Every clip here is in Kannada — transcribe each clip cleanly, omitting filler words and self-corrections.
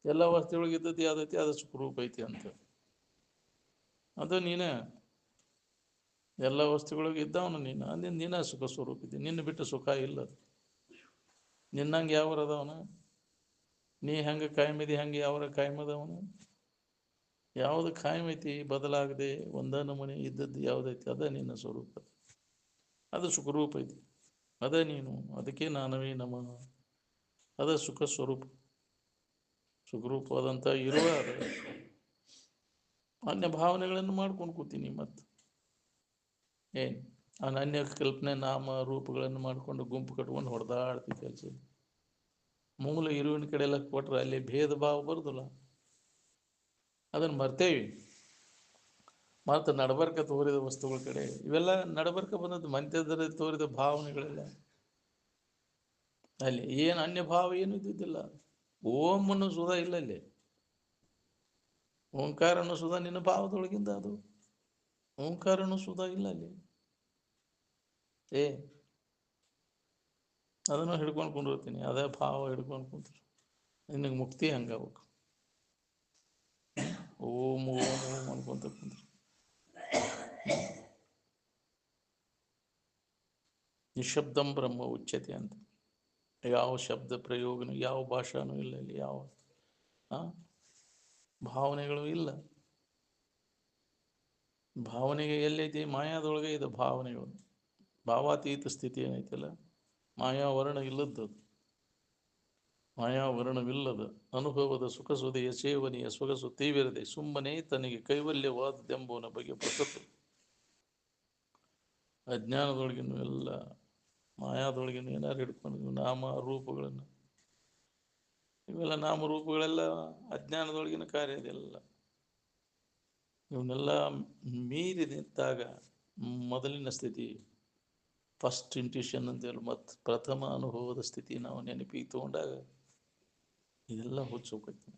ಎಲ್ಲ ವಸ್ತುಗಳಿಗೆ ಇದ್ದದ್ದು ಯಾವ್ದೈತಿ ಅದು ಸುಖರೂಪ ಐತಿ ಅಂತ. ಅದು ನೀನೇ ಎಲ್ಲ ವಸ್ತುಗಳಿಗೆ ಇದ್ದವನು ನೀನು, ಅಂದಿಂದ ನೀನೇ ಸುಖ ಸ್ವರೂಪ ಇದ್ದೀನಿ. ನಿನ್ನ ಬಿಟ್ಟು ಸುಖ ಇಲ್ಲ. ನಿನ್ನಂಗೆ ಯಾವ್ರ ಅದಾವನ? ನೀ ಹೆಂಗೆ ಕಾಯಮಿದಿ ಹಂಗೆ ಯಾವ್ರ ಕಾಯಮದವನು? ಯಾವುದು ಕಾಯಮೈತಿ ಬದಲಾಗದೆ ಒಂದ ನಮೂನೆ ಇದ್ದದ್ದು ಯಾವುದೈತಿ ಅದ ನಿನ್ನ ಸ್ವರೂಪ, ಅದು ಸುಖರೂಪ ಐತಿ, ಅದೇ ನೀನು. ಅದಕ್ಕೆ ನಾನವೇ ನಮಃ, ಅದ ಸುಖ ಸ್ವರೂಪ. ಸುಖರೂಪವಾದಂಥ ಇರುವ ಅದು ಅನ್ಯ ಭಾವನೆಗಳನ್ನು ಮಾಡ್ಕೊಂಡು ಕೂತೀನಿ. ಮತ್ತು ಏನು ಅನನ್ಯ ಕಲ್ಪನೆ ನಾಮ ರೂಪಗಳನ್ನು ಮಾಡಿಕೊಂಡು ಗುಂಪು ಕಟ್ಕೊಂಡು ಹೊಡೆದಾಡ್ತಿ ಕೆಲಸ. ಮೂಲ ಇರುವಿನ ಕಡೆ ಎಲ್ಲ ಕೊಟ್ರೆ ಅಲ್ಲಿ ಭೇದ ಭಾವ ಬರುದಿಲ್ಲ, ಅದನ್ನು ಮರ್ತೇವಿ. ಮತ್ತು ನಡಬರ್ಕ ತೋರಿದ ವಸ್ತುಗಳ ಕಡೆ ಇವೆಲ್ಲ ನಡಬರ್ಕ ಬಂದದ್ದು ಮಂತ್ಯದಲ್ಲಿ ತೋರಿದ ಭಾವನೆಗಳೆಲ್ಲ ಅಲ್ಲಿ ಏನು ಅನ್ಯ ಭಾವ ಏನು ಇದ್ದಿದ್ದಿಲ್ಲ. ಓಂ ಅನ್ನೋ ಸುಧಾ ಇಲ್ಲ ಅಲ್ಲಿ, ಓಂಕಾರ ಅನ್ನೋ ಸುಧಾ ನಿನ್ನ ಭಾವದೊಳಗಿಂದ ಅದು. ಓಂಕಾರ ಅನ್ನೋ ಸುಧಾ ಇಲ್ಲ ಅಲ್ಲಿ. ಅದನ್ನು ಹಿಡ್ಕೊಂಡು ಕುಂದಿರ್ತೀನಿ, ಅದೇ ಭಾವ ಹಿಡ್ಕೊಂಡು ಕುಂತ್ರು ನಿನಗೆ ಮುಕ್ತಿ ಹಂಗಾಗಬೇಕು. ಓಂ ಓಂ ಓಂ ಅನ್ಕೊಂತ ಕುಂತ್ರು ನಿಶಬ್ದಂ ಬ್ರಹ್ಮ ಉಚ್ಯತೆ ಅಂತ. ಯಾವ ಶಬ್ದ ಪ್ರಯೋಗನೂ ಯಾವ ಭಾಷಾನೂ ಇಲ್ಲ ಇಲ್ಲಿ, ಯಾವ ಭಾವನೆಗಳು ಇಲ್ಲ. ಭಾವನೆಗೆ ಎಲ್ಲೈತಿ? ಮಾಯಾದೊಳಗೆ ಇದೆ ಭಾವನೆಗಳು. ಭಾವಾತೀತ ಸ್ಥಿತಿ ಏನೈತಿಲ್ಲ, ಮಾಯಾವರಣ ಇಲ್ಲದ್ದು, ಮಾಯಾವರಣವಿಲ್ಲದ ಅನುಭವದ ಸುಖ ಸುದೆಯ ಸೇವನೆಯ ಸೊಗಸು ತೀವ್ರತೆ ಸುಮ್ಮನೆ ತನಗೆ ಕೈವಲ್ಯವಾದದೆಂಬುವನ ಬಗ್ಗೆ ಪ್ರಕೃತಿ. ಅಜ್ಞಾನದೊಳಗಿನ ಎಲ್ಲ ಮಾಯಾದೊಳಗಿನ ಏನಾರು ಹಿಡ್ಕೊಂಡು ನಾಮ ರೂಪಗಳನ್ನು, ಇವೆಲ್ಲ ನಾಮರೂಪಗಳೆಲ್ಲ ಅಜ್ಞಾನದೊಳಗಿನ ಕಾರ್ಯ. ಇದೆಲ್ಲ ಇವನ್ನೆಲ್ಲ ಮೀರಿ ನಿಂತಾಗ ಮೊದಲಿನ ಸ್ಥಿತಿ, ಫಸ್ಟ್ ಇಂಟ್ಯೂಷನ್ ಅಂತೇಳಿ ಮತ್ತು ಪ್ರಥಮ ಅನುಭವದ ಸ್ಥಿತಿ ನಾವು ನೆನಪಿಗೆ ತಗೊಂಡಾಗ ಇದೆಲ್ಲ ಹುಚ್ಚೋಕೈತಿ.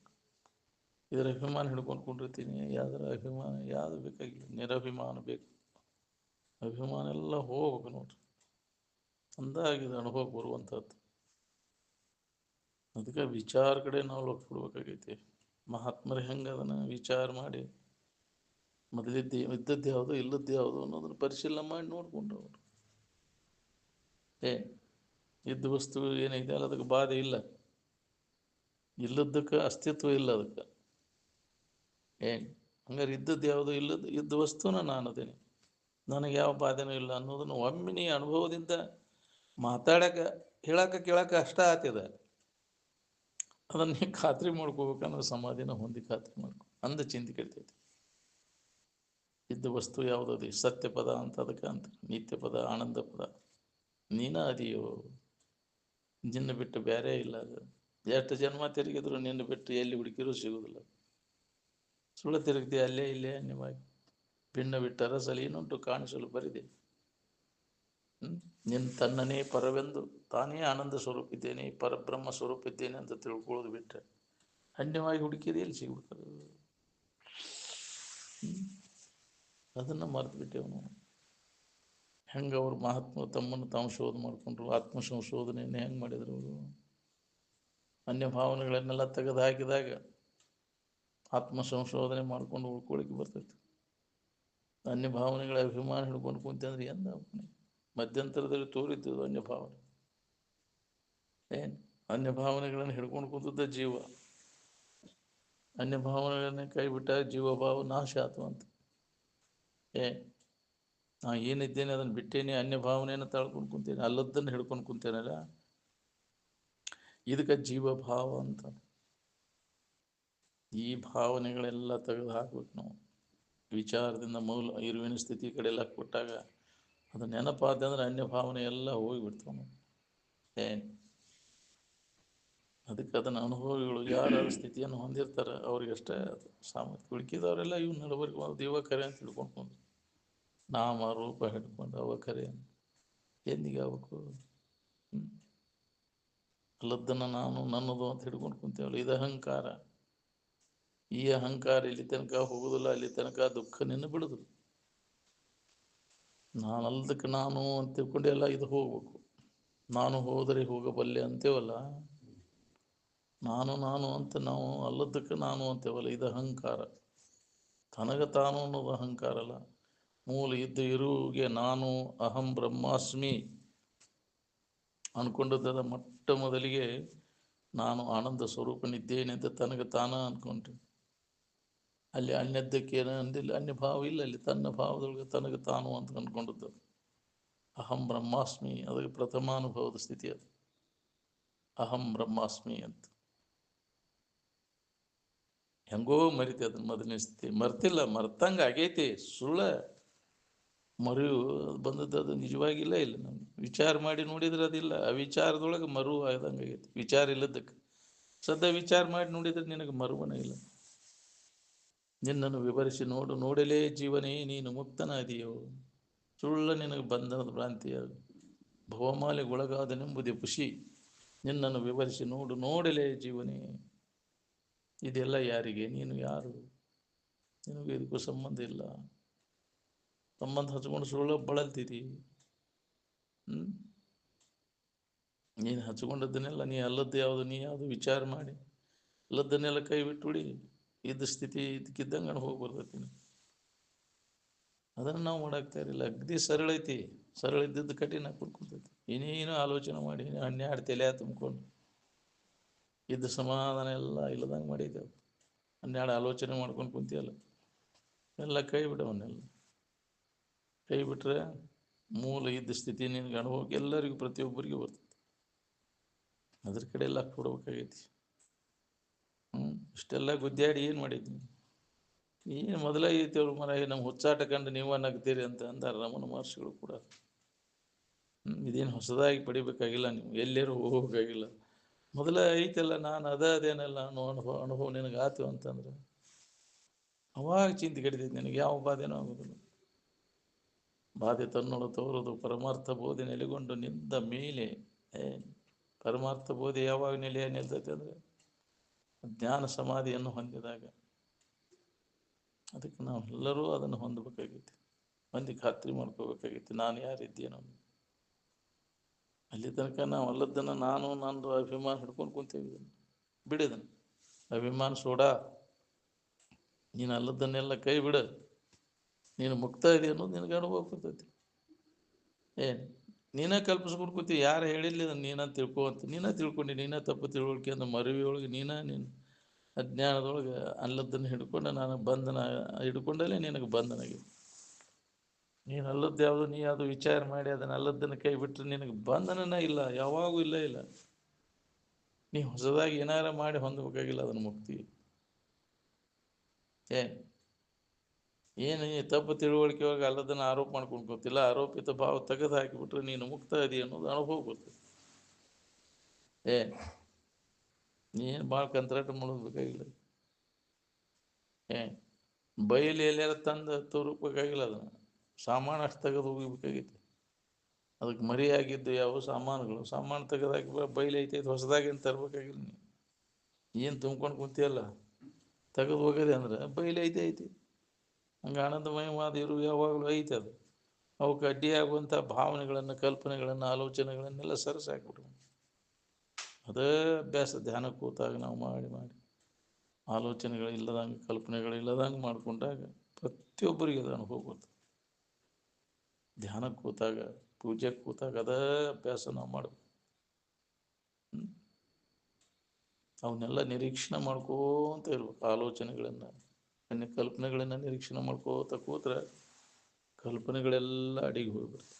ಇದರ ಅಭಿಮಾನ ಹಿಡ್ಕೊಂಡು ಕೊಂಡಿರ್ತೀನಿ. ಯಾವ್ದಾರ ಅಭಿಮಾನ ಯಾವುದು ಬೇಕಾಗಿಲ್ಲ, ನಿರಭಿಮಾನ ಬೇಕು. ಅಭಿಮಾನ ಎಲ್ಲ ಹೋಗ್ಬೇಕು ನೋಡ್ರಿ, ಅಂದಾಗಿದೆ ಅನುಭವ ಬರುವಂಥದ್ದು. ಅದಕ್ಕೆ ವಿಚಾರ ಕಡೆ ನಾವು ಲಕ್ಷ್ಯ ಕೊಡ್ಬೇಕಾಗೈತಿ. ಮಹಾತ್ಮರು ಹೆಂಗೆ ಅದನ್ನು ವಿಚಾರ ಮಾಡಿ ಇದ್ದದ್ದು ಯಾವುದು ಇಲ್ಲದ್ದು ಯಾವುದು ಅನ್ನೋದನ್ನು ಪರಿಶೀಲನೆ ಮಾಡಿ ನೋಡ್ಕೊಂಡ್ರು ಅವರು. ಇದ್ದ ವಸ್ತು ಏನೈತೆ ಅಲ್ಲ ಅದಕ್ಕೆ ಬಾಧೆ ಇಲ್ಲ, ಇಲ್ಲದಕ್ಕೆ ಅಸ್ತಿತ್ವ ಇಲ್ಲ ಅದಕ್ಕೆ. ಹಂಗಾರೆ ಇದ್ದದ್ದು ಯಾವುದು ಇದ್ದ ವಸ್ತುನ ನಾನು ಅದೇನೆ, ನನಗೆ ಯಾವ ಬಾಧೆನೂ ಇಲ್ಲ ಅನ್ನೋದನ್ನು ಒಮ್ಮೆ ನೀ ಅನುಭವದಿಂದ ಮಾತಾಡಕ್ಕೆ ಹೇಳಕ್ಕೆ ಕೇಳಕ್ಕೆ ಅಷ್ಟ ಆಗ್ತದೆ. ಅದನ್ನು ನೀವು ಖಾತ್ರಿ ಮಾಡ್ಕೋಬೇಕಂದ್ರೆ ಸಮಾಧಿನ ಹೊಂದಿ ಖಾತ್ರಿ ಮಾಡ್ಕೊ, ಅಂದ ಚಿಂತೆ ಕೆಡ್ತೈತಿ. ಇದ್ದ ವಸ್ತು ಯಾವುದದು ಸತ್ಯ ಪದ ಅಂತ ಅದಕ್ಕೆ ಅಂತ, ನಿತ್ಯ ಪದ ಆನಂದ ಪದ ನೀನ ಅದೆಯೋ, ನಿನ್ನ ಬಿಟ್ಟು ಬೇರೆ ಇಲ್ಲ. ಅದು ಎಷ್ಟು ಜನ್ಮ ತಿರುಗಿದ್ರು ನಿನ್ನ ಬಿಟ್ಟು ಎಲ್ಲಿ ಹುಡುಕಿರೂ ಸಿಗುವುದಿಲ್ಲ. ಸುಳ್ಳು ತಿರುಗ್ತಿ ಅಲ್ಲೇ ಇಲ್ಲೇ ನಿವಾಗಿ ಭಿನ್ನ ಬಿಟ್ಟರ ಸಲೀನುಂಟು ಕಾಣಿಸಲು ಬರಿದೆ. ನಿನ್ನ ತನ್ನನೇ ಪರವೆಂದು ತಾನೇ ಆನಂದ ಸ್ವರೂಪ ಇದ್ದೇನೆ, ಪರಬ್ರಹ್ಮ ಸ್ವರೂಪ ಇದ್ದೇನೆ ಅಂತ ತಿಳ್ಕೊಳ್ಳೋದು ಬಿಟ್ಟರೆ ಅನ್ಯವಾಗಿ ಹುಡುಕಿದೆ ಎಲ್ಲಿ ಸಿಗ್ಬೇಕು? ಅದನ್ನು ಮರೆತು ಬಿಟ್ಟೆವನು. ಹೆಂಗೆ ಅವ್ರು ಮಹಾತ್ಮ ತಮ್ಮನ್ನು ತಾವು ಶೋಧ ಮಾಡಿಕೊಂಡ್ರು, ಆತ್ಮ ಸಂಶೋಧನೆಯನ್ನು ಹೆಂಗೆ ಮಾಡಿದ್ರು ಅವರು? ಅನ್ಯ ಭಾವನೆಗಳನ್ನೆಲ್ಲ ತೆಗೆದು ಹಾಕಿದಾಗ ಆತ್ಮ ಸಂಶೋಧನೆ ಮಾಡ್ಕೊಂಡು ಉಳ್ಕೊಳ್ಳಿಕ್ಕೆ ಬರ್ತೈತಿ. ಅನ್ಯ ಭಾವನೆಗಳ ಅಭಿಮಾನ ಹಿಡ್ಕೊಂಡು ಕುಂತಂದ್ರೆ ಎಂದ ಮಧ್ಯಂತರದಲ್ಲಿ ತೋರಿದ್ದು ಅನ್ಯ ಭಾವನೆ. ಅನ್ಯ ಭಾವನೆಗಳನ್ನು ಹಿಡ್ಕೊಂಡು ಕುಂತದ್ದ ಜೀವ. ಅನ್ಯ ಭಾವನೆಗಳನ್ನೇ ಕೈ ಬಿಟ್ಟಾಗ ಜೀವಭಾವ ನಾಶ ಆತು ಅಂತ. ನಾ ಏನಿದ್ದೇನೆ ಅದನ್ನು ಬಿಟ್ಟೇನೆ, ಅನ್ಯ ಭಾವನೆಯನ್ನು ತಳ್ಕೊಂಡು ಕುಂತೇನೆ, ಅಲ್ಲದನ್ನು ಹಿಡ್ಕೊಂಡು ಕುಂತೇನಲ್ಲ, ಇದಕ್ಕೆ ಜೀವಭಾವ ಅಂತ. ಈ ಭಾವನೆಗಳೆಲ್ಲ ತೆಗೆದು ಹಾಕ್ಬೇಕು ನಾವು ವಿಚಾರದಿಂದ. ಮೂಲ ಇರುವಿನ ಸ್ಥಿತಿ ಕಡೆ ಎಲ್ಲ ಕೊಟ್ಟಾಗ ಅದು ನೆನಪಾದ ಅಂದ್ರೆ ಅನ್ಯ ಭಾವನೆ ಎಲ್ಲ ಹೋಗಿಬಿಡ್ತಾವ. ಅದಕ್ಕೆ ಅದನ್ನು ಅನುಭವಿಗಳು ಯಾರು ಸ್ಥಿತಿಯನ್ನು ಹೊಂದಿರ್ತಾರೆ ಅವ್ರಿಗಷ್ಟೇ ಅದು ಸಾಮರ್ಥ್ಯ. ಉಳ್ಕಿದವರೆಲ್ಲ ಇವು ನಡಬರ್ಕ ದೇವ ಕರೆ ಅಂತ ಹಿಡ್ಕೊಂಡು ನಾಮ ರೂಪ ಹಿಡ್ಕೊಂಡು ಅವ ಕರೆ ಎಂದಿಗೆ ಆಗ್ಬೇಕು? ಅಲ್ಲದನ್ನು ನಾನು ನನ್ನದು ಅಂತ ಹಿಡ್ಕೊಂಡು ಕುಂತೇವಲ್ಲ, ಇದು ಅಹಂಕಾರ. ಈ ಅಹಂಕಾರ ಇಲ್ಲಿ ತನಕ ಹೋಗುದಿಲ್ಲ, ಅಲ್ಲಿ ತನಕ ದುಃಖ ನಿನ್ನ ಬಿಡುದಿಲ್ಲ. ನಾನಲ್ಲದಕ್ಕೆ ನಾನು ಅಂತ ತಿಳ್ಕೊಂಡೆಲ್ಲ ಇದು ಹೋಗ್ಬೇಕು. ನಾನು ಹೋದರೆ ಹೋಗಬಲ್ಲೆ ಅಂತೇವಲ್ಲ, ನಾನು ನಾನು ಅಂತ ನಾವು ಅಲ್ಲದಕ್ಕೆ ನಾನು ಅಂತೇವಲ್ಲ, ಇದು ಅಹಂಕಾರ. ತನಗೆ ತಾನು ಅನ್ನೋದು ಅಹಂಕಾರ ಅಲ್ಲ. ಮೂಲ ಇದ್ದು ಇರುವಿಗೆ ನಾನು ಅಹಂ ಬ್ರಹ್ಮಾಸ್ಮಿ ಅನ್ಕೊಂಡದ ಮೊಟ್ಟ ಮೊದಲಿಗೆ ನಾನು ಆನಂದ ಸ್ವರೂಪನಿದ್ದೇನೆ ಅಂತ ತನಗೆ ತಾನ ಅನ್ಕೊಂಡ್ರಿ. ಅಲ್ಲಿ ಅನ್ಯದ್ದಕ್ಕೇನು ಅಂದಿಲ್ಲ, ಅನ್ಯ ಭಾವ ಇಲ್ಲ, ಅಲ್ಲಿ ತನ್ನ ಭಾವದೊಳಗೆ ತನಗೆ ತಾನು ಅಂತ ಅಂದ್ಕೊಂಡದ್ದು. ಅಹಂ ಬ್ರಹ್ಮಾಸ್ಮಿ ಅದಕ್ಕೆ ಪ್ರಥಮಾನುಭವದ ಸ್ಥಿತಿ ಅದು, ಅಹಂ ಬ್ರಹ್ಮಾಸ್ಮಿ ಅಂತ. ಹೆಂಗೋ ಮರಿತೆ ಅದನ್ನ ಮೊದಲನೇ ಸ್ಥಿತಿ, ಮರ್ತಿಲ್ಲ, ಮರ್ತಂಗೆ ಆಗೈತಿ, ಸುಳ್ಳ ಮರೆಯು ಬಂದದ್ದು ಅದು ನಿಜವಾಗಿಲ್ಲ. ಇಲ್ಲ ನಮ್ಗೆ ವಿಚಾರ ಮಾಡಿ ನೋಡಿದ್ರೆ ಅದಿಲ್ಲ, ಆ ವಿಚಾರದೊಳಗೆ ಮರು ಆದಂಗೆ ಆಗೈತಿ, ವಿಚಾರ ಇಲ್ಲದಕ್ಕೆ. ಸದ್ಯ ವಿಚಾರ ಮಾಡಿ ನೋಡಿದ್ರೆ ನಿನಗೆ ಮರುವನೇ ಇಲ್ಲ. ನಿನ್ನನ್ನು ವಿವರಿಸಿ ನೋಡು, ನೋಡಲೇ ಜೀವನೇ ನೀನು ಮುಕ್ತನಾದಿಯೋ. ಸುಳ್ಳ ನಿನಗೆ ಬಂಧನದ ಭ್ರಾಂತಿಯ ಭವಮಾಲೆಗೊಳಗಾದನೆಂಬುದೇ ಖುಷಿ. ನಿನ್ನನ್ನು ವಿವರಿಸಿ ನೋಡು, ನೋಡಲೇ ಜೀವನೇ. ಇದೆಲ್ಲ ಯಾರಿಗೆ? ನೀನು ಯಾರು? ನಿನಗೆ ಇದಕ್ಕೂ ಸಂಬಂಧ ಇಲ್ಲ. ಸಂಬಂಧ ಹಚ್ಕೊಂಡು ಸುಳ್ಳ ಬಳಲ್ತೀರಿ. ನೀನು ಹಚ್ಕೊಂಡದ್ದನ್ನೆಲ್ಲ ನೀ ಅಲ್ಲದ್ದು ಯಾವುದು, ನೀ ಯಾವುದು ವಿಚಾರ ಮಾಡಿ ಅಲ್ಲದನ್ನೆಲ್ಲ ಕೈ ಬಿಟ್ಟು ಬಿಡಿ. ಇದ್ದ ಸ್ಥಿತಿ ಇದಕ್ಕಿದ್ದಂಗೆ ಹೋಗಿ ಬರ್ತೈತಿ. ಅದನ್ನು ನಾವು ಮಾಡಾಕ್ತಾ ಇರಲಿಲ್ಲ. ಅಗ್ದಿ ಸರಳ ಐತಿ, ಸರಳ ಇದ್ದದ್ದು ಕಠಿಣ ಕುಡ್ಕೊತೈತಿ. ಏನೇನು ಆಲೋಚನೆ ಮಾಡಿ ಹನ್ನೆರಡು ತಲೆ ತುಂಬಿಕೊಂಡು ಇದ್ದ ಸಮಾಧಾನ ಎಲ್ಲ ಇಲ್ಲದಂಗೆ ಮಾಡಿದ್ದೇವೆ. ಹನ್ನೆರಡು ಆಲೋಚನೆ ಮಾಡ್ಕೊಂಡು ಕುಂತಿಯಲ್ಲ, ಎಲ್ಲ ಕೈ ಬಿಡವನ್ನೆಲ್ಲ ಕೈ ಬಿಟ್ರೆ ಮೂಲ ಇದ್ದ ಸ್ಥಿತಿ ನಿನಗೆ ಅನುಭವಕ್ಕೆ ಎಲ್ಲರಿಗೂ ಪ್ರತಿಯೊಬ್ಬರಿಗೂ ಬರ್ತದೆ. ಅದ್ರ ಕಡೆ ಎಲ್ಲ ಕೊಡ್ಬೇಕಾಗೈತಿ. ಇಷ್ಟೆಲ್ಲ ಗುದ್ದಾಡಿ ಏನು ಮಾಡಿದ್ವಿ? ಏನು ಮೊದಲೇ ಐತಿ ಅವ್ರ ಮರ, ನಮ್ಮ ಹುಚ್ಚಾಟ ಕಂಡು ನೀವು ನಗ್ತೀರಿ ಅಂತ ಅಂದಾರ ರಮಣ ಮಹರ್ಷಿಗಳು ಕೂಡ. ಇದೇನು ಹೊಸದಾಗಿ ಪಡಿಬೇಕಾಗಿಲ್ಲ, ನೀವು ಎಲ್ಲರೂ ಹೋಗ್ಬೇಕಾಗಿಲ್ಲ, ಮೊದಲ ಐತಲ್ಲ ನಾನು ಅದೇನಲ್ಲ ಅನ್ನೋ ಅನುಭವ ನಿನಗೆ ಆತು ಅಂತಂದ್ರೆ ಅವಾಗ ಚಿಂತೆ ಕಡಿತೈತಿ ನಿನಗೆ, ಯಾವ ಬಾಧೆನೂ ಆಗೋದಿಲ್ಲ. ಬಾಧೆ ತನ್ನೋಡು ತೋರೋದು ಪರಮಾರ್ಥ ಬೋಧೆ ನೆಲೆಗೊಂಡು ನಿಂದ ಮೇಲೆ. ಪರಮಾರ್ಥ ಬೋಧೆ ಯಾವಾಗ ನಿಲ್ತೈತೆ ಅಂದರೆ ಜ್ಞಾನ ಸಮಾಧಿಯನ್ನು ಹೊಂದಿದಾಗ. ಅದಕ್ಕೆ ನಾವೆಲ್ಲರೂ ಅದನ್ನು ಹೊಂದಬೇಕಾಗೈತಿ, ಹೊಂದಿ ಖಾತ್ರಿ ಮಾಡ್ಕೋಬೇಕಾಗೈತಿ, ನಾನು ಯಾರಿದ್ದೇನೋ. ಅಲ್ಲಿ ತನಕ ನಾವು ಅಲ್ಲದನ್ನು ನಾನು ನಂದು ಅಭಿಮಾನ ಹಿಡ್ಕೊಂಡು ಕುಂತೇವೆ. ಬಿಡಿದನು ಅಭಿಮಾನ ಸೋಡ, ನೀನು ಅಲ್ಲದನ್ನೆಲ್ಲ ಕೈ ಬಿಡ, ನೀನು ಮುಕ್ತ ಇದೆ ಅನ್ನೋದು ನಿನಗೆ ಅನುಭವ ಬರ್ತೈತಿ. ನೀನೇ ಕಲ್ಪಿಸ್ಕೊಂಡು ಕೂತಿ, ಯಾರು ಹೇಳಿಲ್ಲ ನೀನ ತಿಳ್ಕೊ ಅಂತ. ನೀನೇ ತಿಳ್ಕೊಂಡು, ನೀನೇ ತಪ್ಪು ತಿಳುವಳಿಕೆ ಅಂತ ಮರವಿಯೊಳಗೆ ನೀನು ಅಜ್ಞಾನದೊಳಗೆ ಅಲ್ಲದನ್ನು ಹಿಡ್ಕೊಂಡು ನಾನು ಬಂಧನ ಹಿಡ್ಕೊಂಡಲ್ಲೇ ನಿನಗೆ ಬಂಧನಾಗಿದೆ. ನೀನು ಅಲ್ಲದ್ದು ಯಾವುದು, ನೀ ಯಾವುದು ವಿಚಾರ ಮಾಡಿ ಅದನ್ನು ಅಲ್ಲದನ್ನು ಕೈ ಬಿಟ್ಟರೆ ನಿನಗೆ ಬಂಧನನೇ ಇಲ್ಲ, ಯಾವಾಗೂ ಇಲ್ಲ. ಇಲ್ಲ, ನೀ ಹೊಸದಾಗಿ ಏನಾರ ಮಾಡಿ ಹೊಂದಬೇಕಾಗಿಲ್ಲ ಅದನ್ನು ಮುಕ್ತಿ. ಏನು ತಪ್ಪು ತಿಳುವಳಿಕೆ ಒಳಗೆ ಅಲ್ಲದನ್ನು ಆರೋಪ ಮಾಡ್ಕೊಂಡು ಗೊತ್ತಿಲ್ಲ, ಆರೋಪಿತ ಭಾವ ತೆಗೆದು ಹಾಕಿಬಿಟ್ರೆ ನೀನು ಮುಕ್ತ ಅದಿ ಅನ್ನೋದು ಅನುಭವ ಬರ್ತದೆ. ನೀನು ಭಾಳ ಕಂತ್ರಾಟ ಮಾಡೋದು ಬೇಕಾಗಿಲ್ಲ. ಬೈಲಿ ಎಲ್ಲಾರ ತಂದು ತೋರ್ಬೇಕಾಗಿಲ್ಲ, ಅದನ್ನು ಸಾಮಾನು ಅಷ್ಟು ತೆಗೆದು ಹೋಗಿಬೇಕಾಗಿತ್ತು. ಅದಕ್ಕೆ ಮರಿಯಾಗಿದ್ದು ಯಾವ ಸಾಮಾನು ತೆಗೆದು ಹಾಕಿ ಬೈಲಿ ಐತೈತೆ, ಹೊಸದಾಗಿ ತರಬೇಕಾಗಿಲ್ಲ. ಏನು ತುಂಬ್ಕೊಂಡು ಕುಂತಿಯಲ್ಲ ತೆಗೆದು ಹೋಗಿದೆ ಅಂದ್ರೆ ಬೈಲಿ ಐತಿ. ಹಂಗೆ ಆನಂದಮಯವಾದ ಇರು ಯಾವಾಗಲೂ ಐತೆ. ಅದು ಅವಕ್ಕೆ ಅಡ್ಡಿಯಾಗುವಂಥ ಭಾವನೆಗಳನ್ನು, ಕಲ್ಪನೆಗಳನ್ನು, ಆಲೋಚನೆಗಳನ್ನೆಲ್ಲ ಸರಿಸಿ ಹಾಕ್ಬಿಟ್ರು. ಅದೇ ಅಭ್ಯಾಸ. ಧ್ಯಾನ ಕೂತಾಗ ನಾವು ಮಾಡಿ ಆಲೋಚನೆಗಳಿಲ್ಲದಂಗೆ, ಕಲ್ಪನೆಗಳಿಲ್ಲದಂಗೆ ಮಾಡಿಕೊಂಡಾಗ ಪ್ರತಿಯೊಬ್ಬರಿಗೆ ಅದು ಅನುಭವ ಬರ್ತದೆ. ಧ್ಯಾನಕ್ಕೆ ಕೂತಾಗ, ಪೂಜೆಗೆ ಕೂತಾಗ ಅದೇ ಅಭ್ಯಾಸ ನಾವು ಮಾಡಬೇಕು. ಅವನ್ನೆಲ್ಲ ನಿರೀಕ್ಷಣೆ ಮಾಡ್ಕೋತ ಇರ್ಬೇಕು. ಆಲೋಚನೆಗಳನ್ನು, ಕಲ್ಪನೆಗಳನ್ನು ನಿರೀಕ್ಷಣೆ ಮಾಡ್ಕೋತ ಕೂತ್ರೆ ಕಲ್ಪನೆಗಳೆಲ್ಲ ಅಡಿಗೆ ಹೋಗ್ಬಿಡ್ತವೆ.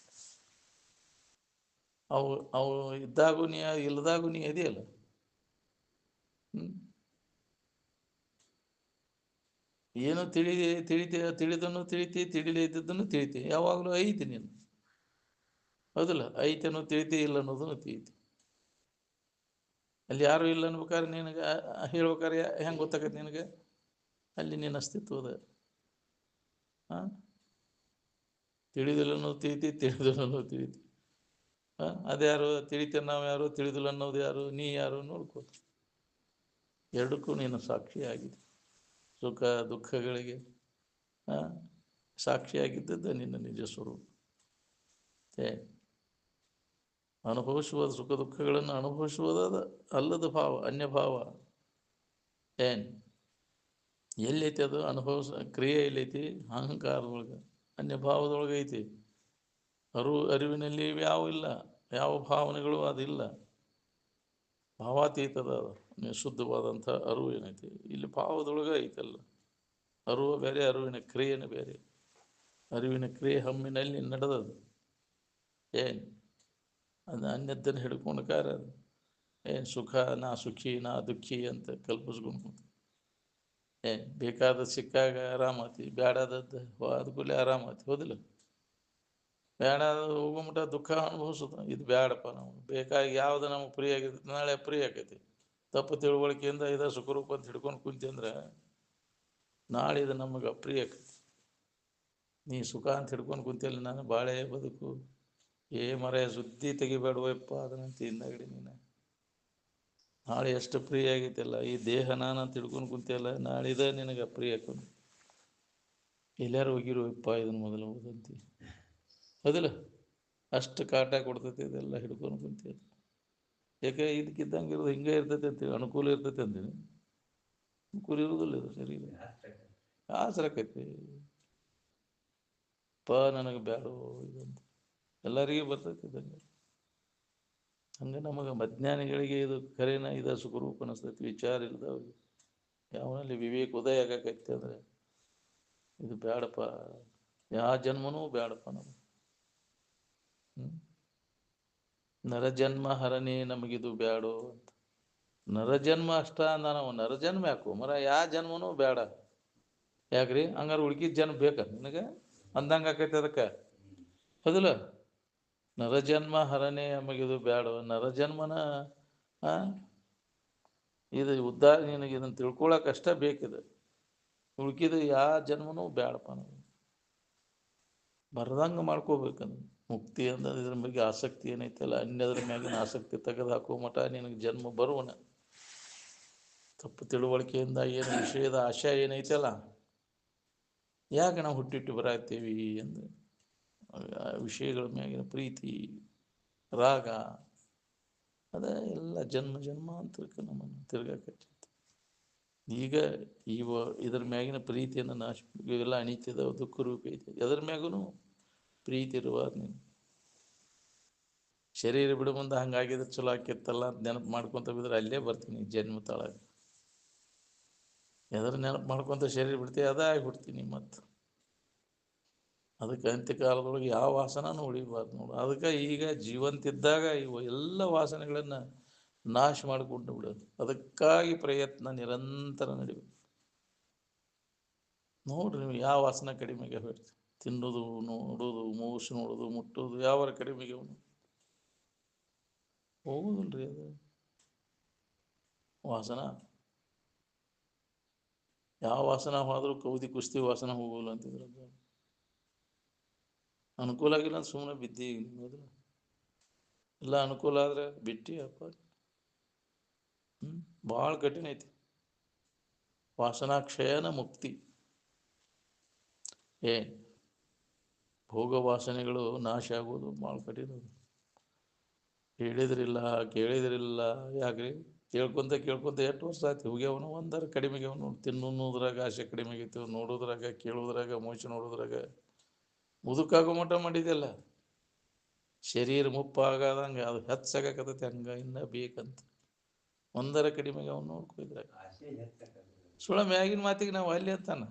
ಅವು ಇದ್ದಾಗೂ ನೀ, ಇಲ್ಲದಾಗೂ ನೀ ಇದೆಯಲ್ಲ. ಏನೋ ತಿಳಿದನ್ನು ತಿಳಿತಿ, ತಿಳಿದೇ ಇದ್ದದ್ದನ್ನು ತಿಳಿತಿ. ಯಾವಾಗಲೂ ಐತಿ ನೀನು, ಹೌದಿಲ್ಲ? ಐತನೋ ತಿಳಿತಿ, ಇಲ್ಲ ಅನ್ನೋದನ್ನು ತಿಳಿತಿ. ಅಲ್ಲಿ ಯಾರು ಇಲ್ಲ ಅನ್ಬೇಕಾದ್ರೆ ನಿನಗೆ ಹೇಳ್ಬೇಕಾರೆ ಹೆಂಗೆ ಗೊತ್ತಾಗತ್ತೆ ನಿನಗೆ? ಅಲ್ಲಿ ನಿನ್ನ ಅಸ್ತಿತ್ವದ ತಿಳಿದಿಲ್ಲ ಅನ್ನೋದು ತಿಳಿತಿ, ತಿಳಿದಿಲ್ಲ ಅನ್ನೋದು ತಿಳಿತಿ. ಅದ್ಯಾರು ತಿಳಿತೇನೆ, ನಾವು ಯಾರು, ತಿಳಿದಿಲ್ಲ ಅನ್ನೋದು ಯಾರು, ನೀ ಯಾರು ನೋಡ್ಕೋ. ಎರಡಕ್ಕೂ ನೀನು ಸಾಕ್ಷಿಯಾಗಿದೆ. ಸುಖ ದುಃಖಗಳಿಗೆ ಸಾಕ್ಷಿಯಾಗಿದ್ದದ್ದು ನಿನ್ನ ನಿಜ ಸ್ವರೂಪ. ಅನುಭವಿಸುವುದು, ಸುಖ ದುಃಖಗಳನ್ನು ಅನುಭವಿಸುವುದಾದ ಅಲ್ಲದ ಭಾವ, ಅನ್ಯ ಭಾವ. ಏನು ಎಲ್ಲೈತಿ ಅದು ಅನುಭವ ಕ್ರಿಯೆ ಎಲ್ಲೈತಿ ಅಹಂಕಾರದೊಳಗೆ ಅನ್ಯಭಾವದೊಳಗೆ ಐತಿ. ಅರಿವಿನಲ್ಲಿ ಯಾವ ಇಲ್ಲ, ಯಾವ ಭಾವನೆಗಳು ಅದಿಲ್ಲ, ಭಾವಾತೀತದ ಶುದ್ಧವಾದಂಥ ಅರಿವು ಏನೈತಿ ಇಲ್ಲಿ ಭಾವದೊಳಗೆ ಐತಲ್ಲ. ಅರಿವು ಬೇರೆ, ಅರಿವಿನ ಕ್ರಿಯೆನೇ ಬೇರೆ. ಅರಿವಿನ ಕ್ರಿಯೆ ಹಮ್ಮಿನಲ್ಲಿ ನಡೆದದು. ಏನು ಅದು ಅನ್ಯದ್ದನ್ನು ಹಿಡ್ಕೊಂಡು ಕಾರ ಏನು ಸುಖ ನಾ ಸುಖಿ ನಾ ದುಃಖಿ ಅಂತ ಕಲ್ಪಿಸ್ಕೊಂಡು ಏನು ಬೇಕಾದ ಸಿಕ್ಕಾಗ ಆರಾಮತಿ, ಬ್ಯಾಡಾದದ್ದು ಹೋದ ಕೂಡಲೇ ಆರಾಮತಿ. ಹೌದಿಲ್ಲ? ಬೇಡಾದ ಹೋಗೋ ಮಟ್ಟ ದುಃಖ ಅನುಭವಿಸೋದು. ಇದು ಬ್ಯಾಡಪ್ಪ, ನಮ್ಗೆ ಬೇಕಾಗಿ ಯಾವ್ದು ನಮಗೆ ಪ್ರಿಯ ಆಗೈತಿ ನಾಳೆ ಪ್ರಿಯ ಆಕೈತಿ. ತಪ್ಪು ತಿಳುವಳಿಕೆಯಿಂದ ಇದ ಸುಖರೂಪ ಅಂತ ಹಿಡ್ಕೊಂಡು ಕುಂತಿ ಅಂದ್ರೆ ನಾಳೆ ಇದು ನಮಗೆ ಅಪ್ರಿಯ ಆಕೈತಿ. ನೀ ಸುಖ ಅಂತ ಹಿಡ್ಕೊಂಡು ಕುಂತಿಲ್ಲ, ನಾನು ಬಾಳೆ ಬದುಕು ಮರ ಸುದ್ದಿ ತೆಗಿಬೇಡವಪ್ಪ ಅದನ್ನಂತ ಹಿಂದಾಗಡಿ ನೀನು ನಾಳೆ ಎಷ್ಟು ಪ್ರಿಯ ಆಗೈತಿಲ್ಲ. ಈ ದೇಹ ನಾನು ಅಂತ ಹಿಡ್ಕೊಂಡು ಕುಂತಿಲ್ಲ, ನಾಳಿದ ನಿನಗೆ ಅಪ್ರಿಯ ಆಕೊಂಡು ಎಲ್ಲಾರು ಹೋಗಿರುವಪ್ಪ ಇದನ್ನು ಮೊದಲು ಓದಂತಿ. ಹೌದಿಲ್ಲ? ಅಷ್ಟು ಕಾಟ ಕೊಡ್ತೈತಿ ಇದೆಲ್ಲ ಹಿಡ್ಕೊಂಡು ಕುಂತೀವಿ. ಯಾಕೆ ಇದಕ್ಕಿದ್ದಂಗೆ ಇರೋದು ಹಿಂಗೆ ಇರ್ತೈತೆ ಅಂತೀವಿ, ಅನುಕೂಲ ಇರ್ತೈತೆ ಅಂತೀವಿ. ಅನುಕೂಲ ಇರೋದಿಲ್ಲ ಇದು ಸರಿ ಆಸರಕೈತಿ ನನಗೆ ಬ್ಯಾಡೋ ಇದಂತ ಎಲ್ಲರಿಗೂ ಬರ್ತೈತಿ ಇದ್ದಂಗೆ. ಹಂಗೆ ನಮಗೆ ಅಜ್ಞಾನಿಗಳಿಗೆ ಇದು ಖರೇನ ಇದು ಸುಖರೂಪ ಅನಿಸ್ತೈತಿ. ವಿಚಾರ ಇಲ್ದವ್ರಿಗೆ ಯಾವನಲ್ಲಿ ವಿವೇಕ ಉದಯ ಆಗಕೈತಿ ಅಂದ್ರೆ ಇದು ಬ್ಯಾಡಪ್ಪ, ಯಾವ ಜನ್ಮನೂ ಬ್ಯಾಡಪ್ಪ ನಮಗೆ. ನರಜನ್ಮ ಹರನೇ ನಮಗಿದು ಬ್ಯಾಡೋ ಅಂತ. ನರಜನ್ಮ ಅಷ್ಟ ಅಂದ ನಾವು. ನರಜನ್ಮ ಯಾಕು ಮರ ಯಾವ ಜನ್ಮನೂ ಬೇಡ. ಯಾಕ್ರಿ ಹಂಗಾರೆ ಹುಡುಕಿದ ಜನ್ಮ ಬೇಕ ನಿನಗೆ ಅಂದಂಗೆ ಆಕೈತೆ ಅದಕ್ಕೆ. ಹೌದಿಲ್ಲ? ನರಜನ್ಮ ಹರನೇ ನಮಗಿದು ಬ್ಯಾಡೋ. ನರಜನ್ಮನ ಇದು ಉದ್ಧಾರ ನಿನಗೆ ಇದನ್ನು ತಿಳ್ಕೊಳಕ್ಕೆ ಅಷ್ಟೇ ಬೇಕಿದೆ. ಉಳ್ಕಿದ ಯಾವ ಜನ್ಮನೂ ಬ್ಯಾಡಪ್ಪ ನಾವು. ಬರ್ದಂಗೆ ಮಾಡ್ಕೋಬೇಕಂದು ಮುಕ್ತಿ ಅಂದ್ರೆ ಇದ್ರ ಬಗ್ಗೆ ಆಸಕ್ತಿ ಏನೈತಲ್ಲ, ಅನ್ಯದ್ರ ಮ್ಯಾಗಿನ ಆಸಕ್ತಿ ತೆಗೆದು ಹಾಕೋ ಮಠ ನಿನಗೆ ಜನ್ಮ ಬರುವನ. ತಪ್ಪು ತಿಳುವಳಿಕೆಯಿಂದ ಏನು ವಿಷಯದ ಆಶಯ ಏನೈತಲ್ಲ, ಯಾಕೆ ನಾವು ಹುಟ್ಟಿಟ್ಟು ಬರಾಕ್ತೀವಿ ಅಂದ್ರೆ ವಿಷಯಗಳ ಮ್ಯಾಗಿನ ಪ್ರೀತಿ ರಾಗ ಅದ ಎಲ್ಲ ಜನ್ಮ ಜನ್ಮಾಂತರಕ್ಕೆ ನಮ್ಮನ್ನು ತಿರ್ಗಾಕಚ್ಚೈತಿ. ಈಗ ಇದ್ರ ಮ್ಯಾಗಿನ ಪ್ರೀತಿಯನ್ನು ನಾಶ ಇವೆಲ್ಲ ಅನಿತ್ಯದ ದುಃಖ ರೂಪ ಐತಿ. ಎದ್ರ ಮ್ಯಾಗೂ ಪ್ರೀತಿ ಇರುವ ನೀನು ಶರೀರ ಬಿಡು ಮುಂದೆ ಹಂಗಾಗಿದ್ರೆ ಚಲೋ ಆಕಿತ್ತಲ್ಲ ಅಂತ ನೆನಪು ಮಾಡ್ಕೊತ ಬಿದ್ರೆ ಅಲ್ಲೇ ಬರ್ತೀನಿ ಜನ್ಮ ತಾಳಾಗ. ಎದ್ರ ನೆನಪು ಮಾಡ್ಕೊತ ಶರೀರ ಬಿಡ್ತೀವಿ ಅದ ಆಗಿಬಿಡ್ತೀನಿ. ಮತ್ತು ಅದಕ್ಕೆ ಅಂತ್ಯಕಾಲದೊಳಗೆ ಯಾವ ವಾಸನೂ ಉಳಿಬಾರ್ದು ನೋಡು. ಅದಕ್ಕೆ ಈಗ ಜೀವಂತಿದ್ದಾಗ ಇವು ಎಲ್ಲ ವಾಸನೆಗಳನ್ನು ನಾಶ ಮಾಡಿಕೊಂಡು ಬಿಡೋದು. ಅದಕ್ಕಾಗಿ ಪ್ರಯತ್ನ ನಿರಂತರ ನಡಿಬೇಕು. ನೋಡ್ರಿ ನೀವು ಯಾವ ವಾಸನೆ ಕಡಿಮೆಗೆ ಹೋಗ್ರಿ. ತಿನ್ನೋದು, ನೋಡೋದು, ಮೂಸು ನೋಡೋದು, ಮುಟ್ಟೋದು ಯಾವ ಕಡಿಮೆಗೆ ಹೋಗುದಿಲ್ರಿ. ಅದು ವಾಸನ ಯಾವ ವಾಸನ ಹೋದ್ರೂ ಕೌದಿ ಕುಸ್ತಿ ವಾಸನ ಹೋಗಲ್ಲ ಅಂತಿದ್ರು. ಅನುಕೂಲ ಆಗಿಲ್ಲ ಅಂತ ಸುಮ್ಮನೆ ಬಿದ್ದಿ. ಮೊದಲು ಎಲ್ಲ ಅನುಕೂಲ ಆದ್ರೆ ಬಿಟ್ಟು ಅಪ್ಪ ಭಾಳ ಕಠಿಣ ಐತಿ. ವಾಸನಾಕ್ಷಯನ ಮುಕ್ತಿ. ಭೋಗ ವಾಸನೆಗಳು ನಾಶ ಆಗೋದು ಭಾಳ ಕಠಿಣ. ಹೇಳಿದ್ರಿಲ್ಲ ಕೇಳಿದ್ರಿಲ್ಲ ಯಾಕ್ರಿ ಕೇಳ್ಕೊಂತ ಎಷ್ಟು ವರ್ಷ ಆಯ್ತು ಹೋಗ್ಯವನು. ಒಂದರ ಕಡಿಮೆಗೆ ಅವನು ತಿನ್ನೋದ್ರಾಗ ಆಸೆ ಕಡಿಮೆ ಆಗೈತಿ, ನೋಡೋದ್ರಾಗ ಕೇಳೋದ್ರಾಗ ಮೋಸ ನೋಡೋದ್ರಾಗ ಮುದುಕಾಗೋ ಮಟ್ಟ ಮಾಡಿದೆಲ್ಲ. ಶರೀರ ಮುಪ್ಪಾಗದಂಗೆ ಅದು ಹೆಚ್ಚಾಗಕತ್ತೈತಿ. ಹಂಗ ಇನ್ನ ಬೇಕಂತ ಒಂದರ ಕಡಿಮೆಗೆ ಅವನು ನೋಡ್ಕೊಯ್ದ್ರಾಗ ಸುಳ ಮ್ಯಾಗಿನ ಮಾತಿಗೆ ನಾವು ಅಲ್ಲಿ ಅಂತಾನ.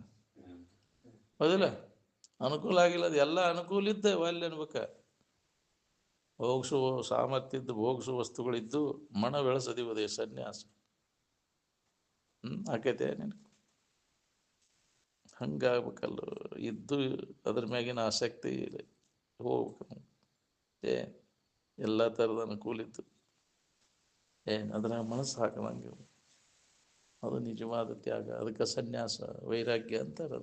ಹೌದಿಲ್ಲ? ಅನುಕೂಲ ಆಗಿಲ್ಲ. ಅದು ಎಲ್ಲ ಅನುಕೂಲ ಇದ್ದ ಅಲ್ಲಿ ಅನ್ಬೇಕ. ಭೋಗಿಸುವ ಸಾಮರ್ಥ್ಯದ್ದು ಭೋಗಿಸುವ ವಸ್ತುಗಳಿದ್ದು ಮನ ಬೆಳೆಸದಿವದೇ ಸನ್ಯಾಸ. ಆಕೈತೆ ನಿನಗೆ ಹಂಗಾಗ್ಬೇಕಲ್ಲ. ಇದ್ದು ಅದ್ರ ಮ್ಯಾಗಿನ ಆಸಕ್ತಿ ಹೋಗ್ಬೇಕು. ಎಲ್ಲ ಥರದ ಅನುಕೂಲ ಇತ್ತು ಅದರ ಮನಸ್ಸು ಹಾಕದಂಗೆ ಅದು ನಿಜವಾದ ತ್ಯಾಗ. ಅದಕ್ಕೆ ಸನ್ಯಾಸ ವೈರಾಗ್ಯ ಅಂತಾರೆ.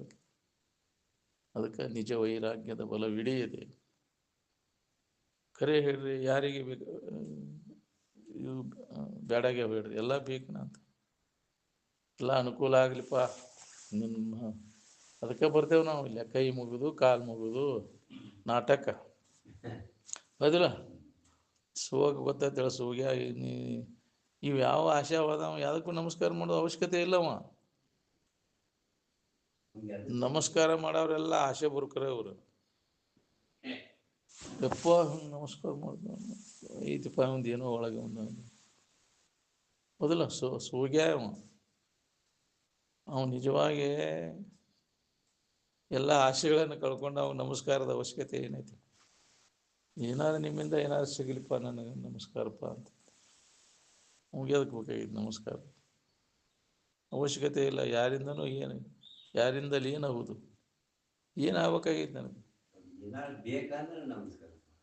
ಅದಕ್ಕೆ ನಿಜ ವೈರಾಗ್ಯದ ಬಲವಿಡಿಯದೆ. ಖರೆ ಹೇಳ್ರಿ, ಯಾರಿಗೆ ಬೇಕು ಇವು ಬೇಡಾಗೆ ಬೇಡ್ರಿ, ಎಲ್ಲ ಬೇಕು ಅಂತ ಎಲ್ಲ ಅನುಕೂಲ ಆಗ್ಲಿಪ್ಪ ನಿಮ್ಮ. ಅದಕ್ಕೆ ಬರ್ತೇವೆ ನಾವು ಇಲ್ಲ ಕೈ ಮುಗಿದು ಕಾಲು ಮುಗಿದು ನಾಟಕ. ಹೌದಿಲ್ಲ? ಸೋಗ ಗೊತ್ತೈತೇಳ ಸೋಗ್ಯ ನೀ ಇವು ಯಾವ ಆಶಾವಾದ ಯಾವುದಕ್ಕೂ ನಮಸ್ಕಾರ ಮಾಡೋದು ಅವಶ್ಯಕತೆ ಇಲ್ಲವ. ನಮಸ್ಕಾರ ಮಾಡೋರೆಲ್ಲ ಆಶೆ ಬುರ್ಕರೆ ಅವರು. ಯಪ್ಪ ಹಿಂಗೆ ನಮಸ್ಕಾರ ಮಾಡ್ತಾನೆ ಐತಪ್ಪ ಒಂದು ಏನೋ ಒಳಗೆ ಒಂದು ಮೊದಲ ಸೂಗ್ಯ ಅವನು ನಿಜವಾಗಿ ಎಲ್ಲ ಆಶೆಗಳನ್ನು ಕಳ್ಕೊಂಡು ಅವ್ನು ನಮಸ್ಕಾರದ ಅವಶ್ಯಕತೆ ಏನೈತಿ? ಏನಾದ್ರು ನಿಮ್ಮಿಂದ ಏನಾದ್ರು ಸಿಗಲಿಪ್ಪ ನನಗೆ ನಮಸ್ಕಾರಪ್ಪ ಅಂತ ಮುಗಿಯೋದಕ್ಕೆ ಬೇಕಾಗಿತ್ತು ನಮಸ್ಕಾರ. ಅವಶ್ಯಕತೆ ಇಲ್ಲ ಯಾರಿಂದನೂ ಏನು, ಯಾರಿಂದಲೂ ಏನಾಗುವುದು, ಏನಾಗಬೇಕಾಗಿತ್ತು ನನಗೆ?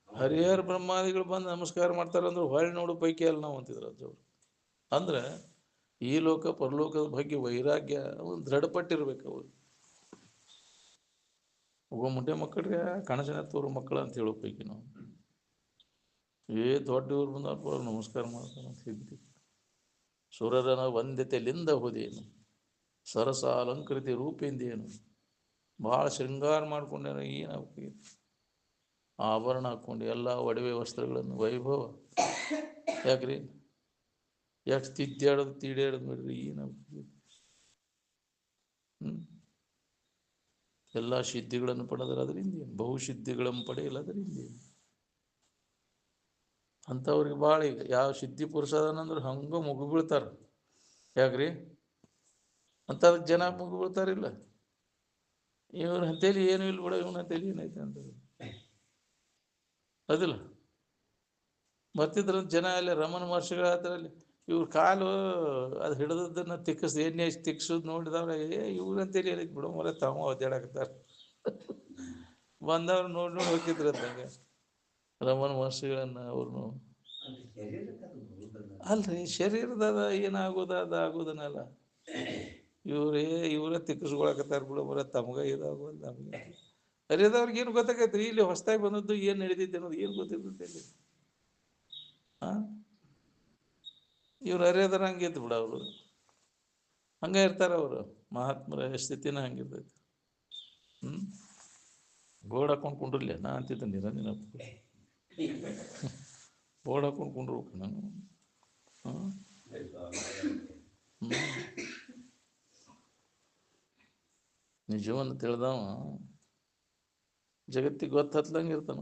ಹರಿಹರ ಬ್ರಹ್ಮಾದಿಗಳು ಬಂದು ನಮಸ್ಕಾರ ಮಾಡ್ತಾರಂದ್ರೆ ಹೊಳ್ಳಿ ನೋಡು ಪೈಕಿ ಅಲ್ಲ ನಾವು ಅಂತಿದ್ರು ಅಜ್ಜವ್ರು. ಅಂದ್ರೆ ಈ ಲೋಕ ಪರಲೋಕದ ಬಗ್ಗೆ ವೈರಾಗ್ಯ ಒಂದು ದೃಢಪಟ್ಟಿರ್ಬೇಕು ಅವರು. ಒಬ್ಬ ಮುಡ್ಡೆ ಮಕ್ಕಳಿಗೆ ಕಣಜನ ತೋರು ಮಕ್ಕಳು ಅಂತ ಹೇಳೋ ಪೈಕಿ ನಾವು ದೊಡ್ಡವ್ರು ಬಂದವ್ರು ನಮಸ್ಕಾರ ಮಾಡ್ತಾರೆ ಅಂತ ಹೇಳಿದ್ವಿ. ಸುರರನ ವಂದ್ಯತೆಲಿಂದ ಹೋದೇನು, ಸರಸ ಅಲಂಕೃತಿ ರೂಪಿಂದೇನು, ಭಾಳ ಶೃಂಗಾರ ಮಾಡ್ಕೊಂಡೇನು, ಏನಾಗ್ಬೇಕು ಆಭರಣ ಹಾಕ್ಕೊಂಡು ಎಲ್ಲ ಒಡವೆ ವಸ್ತ್ರಗಳನ್ನು ವೈಭವ. ಯಾಕ್ರಿ ಎಷ್ಟು ತಿದ್ದಾಡೋದು ತೀಡಾಡೋದು ಬಿಡ್ರಿ, ಏನಾಗ್ಬೇಕು? ಎಲ್ಲ ಸಿದ್ಧಿಗಳನ್ನು ಪಡೆದ್ರೆ ಅದರಿಂದ ಏನು, ಬಹುಸಿದ್ಧಿಗಳನ್ನು ಪಡೆಯಲ್ಲ ಅದರಿಂದ ಏನು. ಅಂಥವ್ರಿಗೆ ಭಾಳ ಈಗ ಯಾವ ಸಿದ್ಧಿ ಪುರುಷ ಅದನಂದ್ರೆ ಹಂಗೆ ಮುಗು ಬೀಳ್ತಾರೆ. ಯಾಕ್ರಿ ಅಂತ ಜನ ಮುಗು ಬೀಳ್ತಾರಿಲ್ಲ. ಇವನ ಅಂತೇಳಿ ಏನೂ ಇಲ್ಲ ಬಿಡ, ಇವನ ಅಂತೇಳಿ ಏನೈತೆ ಅಂತ ಅದಿಲ್ಲ. ಬರ್ತಿದ್ರ ಜನ ಅಲ್ಲಿ ರಮಣ ಮಹರ್ಷಿಗಳ ಹತ್ರಲ್ಲಿ ಇವ್ರ ಕಾಲು ಅದು ಹಿಡಿದದನ್ನು ತಿಕ್ಕಿಸ್ ಎಣ್ಣೆ ತಿಕ್ಸೋದು ನೋಡಿದವ್ರೆ, ಇವ್ರಂತೇಳಿ ಏನೈತಿ ಬಿಡೋ ಮರ ತಾವು ಒದ್ದಾಡಕತ್ತಾರೆ. ಬಂದವ್ರು ನೋಡಿ ಹೋಗಿದ್ರು ಅಂದಂಗೆ ರಮಣ ಮಹರ್ಷಿಗಳನ್ನ. ಅವ್ರನ್ನು ಅಲ್ರಿ ಶರೀರದ ಏನಾಗೋದ ಅದು ಆಗೋದನ್ನಲ್ಲ, ಇವರೇ ತಿಕ್ಕಿಸ್ಕೊಳಕತ್ತಾರ ಬಿಡೋ ಮರ ತಮ್ಗ ಇದಾಗೋದು ನಮ್ಗೆ. ಅರಿಯದವ್ರಿಗೆ ಏನು ಗೊತ್ತಾಗೈತ್ರಿ? ಇಲ್ಲಿ ಹೊಸದಾಗಿ ಬಂದದ್ದು ಏನು ನಡೆದೈತೆ ಅನ್ನೋದು ಏನು ಗೊತ್ತಿರ್ತೈತೆ ಇಲ್ಲಿ? ಇವ್ರು ಅರಿಯದಾರ ಹಂಗಿತ್ತು ಬಿಡ, ಅವರು ಹಂಗೆ ಇರ್ತಾರೆ. ಅವರು ಮಹಾತ್ಮರ ಸ್ಥಿತಿನ ಹಂಗಿರ್ತೈತಿ. ಬೋರ್ಡ್ ಹಾಕೊಂಡು ಕುಂಡ್ರಲ್ಲ ನಾ ಅಂತಿದ್ದೆ, ನಿನ್ನ ಬೋರ್ಡ್ ಹಾಕೊಂಡು ಕುಂಡ್ರಬೇಕು ನಾನು. ನಿಜವನ್ನು ತಿಳಿದವ ಜಗತ್ತಿಗೆ ಗೊತ್ತತ್ಲಂಗೆ ಇರ್ತಾನ.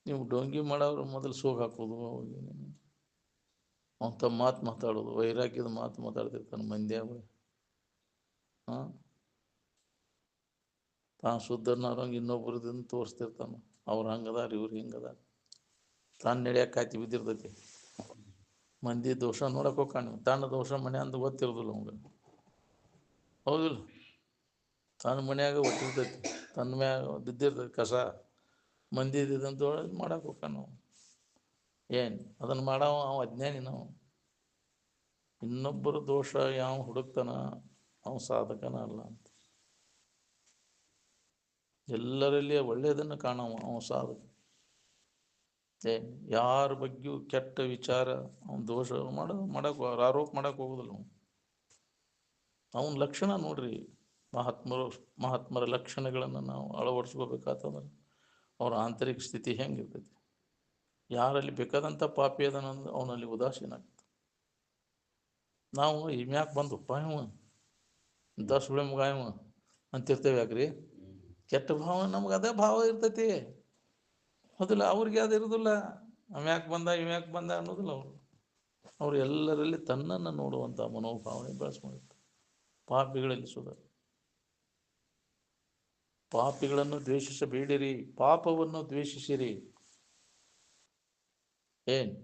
ನೀವು ಡೊಂಗಿ ಮಾಡೋರು ಮೊದಲು ಸೋಗ್ ಹಾಕೋದು, ಅವನ ತಮ್ಮ ಮಾತು ಮಾತಾಡೋದು, ವೈರಾಗ್ಯದ ಮಾತು ಮಾತಾಡ್ತಿರ್ತಾನೆ ಮಂದ್ಯಾಗ. ತಾನು ಶುದ್ಧನಾರಂಗೆ ಇನ್ನೊಬ್ಬರದಿಂದ ತೋರಿಸ್ತಿರ್ತಾನೆ, ಅವ್ರು ಹಂಗದಾರ ಇವ್ರು ಹಿಂಗದಾರ. ತಾನು ನಡೆಯಕ್ಕೆ ಕಾಯ್ತಿ ಬಿದ್ದಿರ್ತೈತಿ. ಮಂದಿ ದೋಷ ನೋಡಕ್ಕೆ ಹೋಗ್ಕಾಣ, ತನ್ನ ದೋಷ ಮನೆ ಅಂತ ಗೊತ್ತಿರೋದಿಲ್ಲ ಅವಂಗ. ಹೌದಿಲ್ಲ? ತನ್ನ ಮನ್ಯಾಗ ಒಟ್ಟಿರ್ತೈತಿ, ತನ್ನ ಮ್ಯಾಗ ಬಿದ್ದಿರ್ತೈತಿ ಕಸ. ಮಂದಿ ಇದ್ದಂತ ಮಾಡಕ್ಕೆ ಹೋಗ್ಕಾಣ ನಾವು. ಏನು ಅದನ್ನು ಮಾಡವ ಅವ ಅಜ್ಞಾನಿ. ನಾವು ಇನ್ನೊಬ್ಬರ ದೋಷ ಯಾವ ಹುಡುಕ್ತಾನ ಅವ ಸಾಧಕನ ಅಲ್ಲ ಅಂತ. ಎಲ್ಲರಲ್ಲಿ ಒಳ್ಳೆಯದನ್ನು ಕಾಣವ ಅವ ಸಾಧಕ. ಯಾರ ಬಗ್ಗೆಯೂ ಕೆಟ್ಟ ವಿಚಾರ ಅವನ ದೋಷ ಮಾಡಕ್ಕೆ ಆರೋಪ ಮಾಡಕ್ಕೆ ಹೋಗೋದಿಲ್ಲ. ಅವನ ಲಕ್ಷಣ ನೋಡ್ರಿ. ಮಹಾತ್ಮರ ಲಕ್ಷಣಗಳನ್ನು ನಾವು ಅಳವಡಿಸ್ಕೋಬೇಕಾತಂದ್ರೆ ಅವ್ರ ಆಂತರಿಕ ಸ್ಥಿತಿ ಹೆಂಗಿರ್ತೈತಿ. ಯಾರಲ್ಲಿ ಬೇಕಾದಂಥ ಪಾಪಿ ಅದನ್ನೊಂದು ಅವನಲ್ಲಿ ಉದಾಸೀನ ಆಗ್ತದೆ. ನಾವು ಇಮ್ಯಾಕೆ ಬಂದಪ್ಪ ಇವ ದಸುಳೆ ಮಗ ಇವ ಅಂತಿರ್ತೇವೆ. ಯಾಕ್ರಿ? ಕೆಟ್ಟ ಭಾವ ನಮ್ಗೆ ಅದೇ ಭಾವ ಇರ್ತೈತಿ. ಹೌದಿಲ್ಲ? ಅವ್ರಿಗೆ ಅದು ಇರೋದಿಲ್ಲ. ಅವ್ಯಾಕೆ ಬಂದ ಇವ್ಯಾಕೆ ಬಂದ ಅನ್ನೋದಿಲ್ಲ. ಅವರು ಎಲ್ಲರಲ್ಲಿ ತನ್ನನ್ನು ನೋಡುವಂಥ ಮನೋಭಾವನೆ ಬೆಳೆಸ್ಕೊಂಡಿರ್ತಾರೆ. ಪಾಪಿಗಳಲ್ಲಿ ಸುಧಾ ಪಾಪಿಗಳನ್ನು ದ್ವೇಷಿಸಬೇಡಿರಿ, ಪಾಪವನ್ನು ದ್ವೇಷಿಸಿರಿ. ಏನು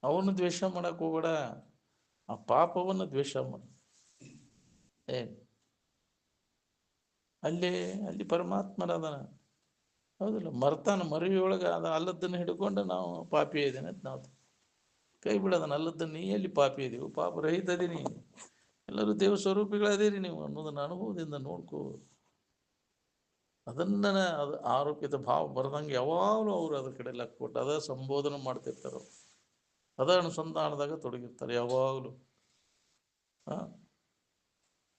ಅವನು ದ್ವೇಷ ಮಾಡಕ್ಕೆ ಹೋಗಬೇಡ, ಆ ಪಾಪವನ್ನು ದ್ವೇಷ ಮಾಡ. ಏನು ಅಲ್ಲಿ ಪರಮಾತ್ಮನದನ. ಹೌದಿಲ್ಲ? ಮರ್ತಾನ ಮರವಿಯೊಳಗೆ ಅದ ಅಲ್ಲದನ್ನು ಹಿಡ್ಕೊಂಡು ನಾವು ಪಾಪಿ ಇದ್ದೇನೆ ಅಂತ ನಾವು ಕೈ ಬಿಡೋದನ್ನ. ಅಲ್ಲದನ್ನು ನೀ ಎಲ್ಲಿ ಪಾಪಿ ಇದೀವಿ? ಪಾಪ ರಹಿತ ಅದೀನಿ, ಎಲ್ಲರೂ ದೇವ ಸ್ವರೂಪಿಗಳದೇರಿ ನೀವು ಅನ್ನೋದನ್ನ ಅನುಭವದಿಂದ ನೋಡ್ಕೋ. ಅದನ್ನ ಅದು ಆರೋಪಿತ ಭಾವ ಬರ್ದಂಗೆ ಯಾವಾಗಲೂ ಅವರು ಅದ್ರ ಕಡೆ ಲಕ್ಕ ಕೊಟ್ಟು ಅದ ಸಂಬೋಧನೆ ಮಾಡ್ತಿರ್ತಾರೆ. ಅದ ಅನುಸಂಧಾನದಾಗ ತೊಡಗಿರ್ತಾರೆ ಯಾವಾಗಲೂ.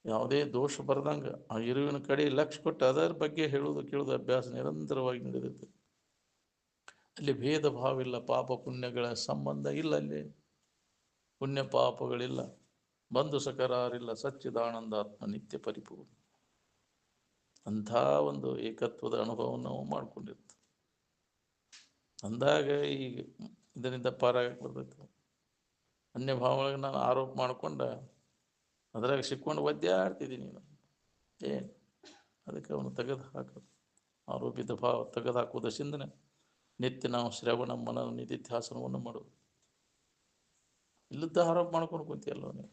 ಯಾವುದೇ ದೋಷ ಬರ್ದಂಗೆ ಆ ಇರುವಿನ ಕಡೆ ಲಕ್ಷ್ಯ ಕೊಟ್ಟು ಅದರ ಬಗ್ಗೆ ಹೇಳೋದು ಕೇಳೋದು ಅಭ್ಯಾಸ ನಿರಂತರವಾಗಿ ನಡೆದಿರ್ತದೆ. ಅಲ್ಲಿ ಭೇದ ಭಾವ ಇಲ್ಲ, ಪಾಪ ಪುಣ್ಯಗಳ ಸಂಬಂಧ ಇಲ್ಲ ಅಲ್ಲಿ. ಪುಣ್ಯ ಪಾಪಗಳಿಲ್ಲ, ಬಂಧು ಸಕರಾರಿಲ್ಲ, ಸಚ್ಚಿದಾನಂದಾತ್ಮ ನಿತ್ಯ ಪರಿಪೂರ್ಣ. ಅಂಥ ಒಂದು ಏಕತ್ವದ ಅನುಭವವನ್ನು ನಾವು ಮಾಡ್ಕೊಂಡಿರ್ತೀವಿ. ಅಂದಾಗ ಈಗ ಇದರಿಂದ ಪಾರಾಗಕ್ಕೆ ಬರ್ತೈತೆ. ಅನ್ಯ ಭಾವಗಳಿಗೆ ನಾನು ಆರೋಪ ಮಾಡ್ಕೊಂಡ ಅದ್ರಾಗ ಸಿಕ್ಕೊಂಡು ಒದ್ದಾಡ್ತಿದ್ದೀನಿ ನಾನು. ಏನು ಅದಕ್ಕೆ ಅವನು ತೆಗೆದು ಹಾಕೋದು, ಆರೋಪಿತ ಭಾವ ತೆಗೆದು ಹಾಕುವುದರಿಂದನೇ ನಿತ್ಯ ನಾವು ಶ್ರವಣ ಮನನ ನಿಧಿಧ್ಯಾಸನವನ್ನು ಮಾಡೋದು. ಇಲ್ಲದ ಆರೋಪ ಮಾಡ್ಕೊಂಡು ಕೂತಿಯಲ್ಲೋ ನೀವು.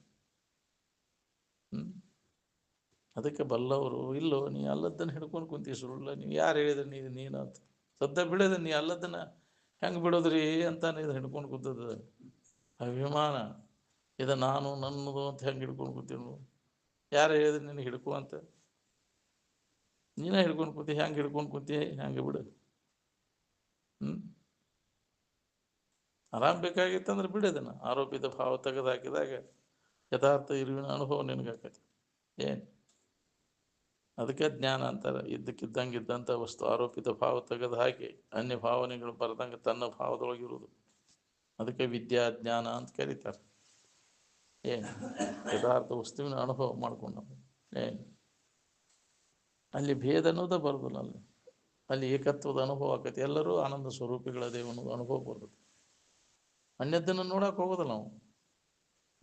ಅದಕ್ಕೆ ಬಲ್ಲವರು ಇಲ್ಲೋ ನೀ ಅಲ್ಲದನ್ನು ಹಿಡ್ಕೊಂಡು ಕುಂತೀವಿ ಸುಳ್ಳ. ನೀವು ಯಾರು ಹೇಳಿದ್ರೆ ನೀನಂತ ಸದ್ಯ ಬಿಡೋದು, ನೀ ಅಲ್ಲದನ್ನು ಹೆಂಗೆ ಬಿಡೋದ್ರಿ ಅಂತಾನೆ ಇದು ಹಿಡ್ಕೊಂಡು ಕೂತದ ಅಭಿಮಾನ. ಇದು ನಾನು ನನ್ನದು ಅಂತ ಹೆಂಗೆ ಹಿಡ್ಕೊಂಡು ಕೂತೀವಿ? ಯಾರು ಹೇಳಿದ್ರೆ ನಿನಗೆ ಹಿಡ್ಕೊ ಅಂತ? ನೀನೇ ಹಿಡ್ಕೊಂಡು ಕೂತಿ. ಹೆಂಗೆ ಹಿಡ್ಕೊಂಡು ಕೂತಿ? ಹೆಂಗೆ ಬಿಡು. ಆರಾಮ್ ಬೇಕಾಗಿತ್ತಂದ್ರೆ ಬಿಡೋದನ್ನ ಆರೋಪಿತ ಭಾವ ತೆಗೆದು ಹಾಕಿದಾಗ ಯಥಾರ್ಥ ಇರುವಿನ ಅನುಭವ ನಿನಗಾಕತಿ. ಏನು ಅದಕ್ಕೆ ಜ್ಞಾನ ಅಂತಾರೆ. ಇದ್ದಕ್ಕಿದ್ದಂಗೆ ಇದ್ದಂಥ ವಸ್ತು ಆರೋಪಿತ ಭಾವ ತೆಗೆದು ಹಾಕಿ ಅನ್ಯ ಭಾವನೆಗಳು ಬರದಂಗೆ ತನ್ನ ಭಾವದೊಳಗಿರುವುದು. ಅದಕ್ಕೆ ವಿದ್ಯಾ ಜ್ಞಾನ ಅಂತ ಕರೀತಾರೆ. ಏನು ಯಥಾರ್ಥ ವಸ್ತುವಿನ ಅನುಭವ ಮಾಡ್ಕೊಂಡು ನಾವು ಏನು ಅಲ್ಲಿ ಭೇದ ಅನ್ನೋದೇ ಬರೋದಿಲ್ಲ. ಅಲ್ಲಿ ಏಕತ್ವದ ಅನುಭವ ಆಕತಿ. ಎಲ್ಲರೂ ಆನಂದ ಸ್ವರೂಪಿಗಳದೇವ ಅನ್ನೋದು ಅನುಭವ ಬರ್ತದೆ. ಅನ್ಯದನ್ನು ನೋಡಕ್ಕೆ ಹೋಗೋದಿಲ್ಲ ನಾವು.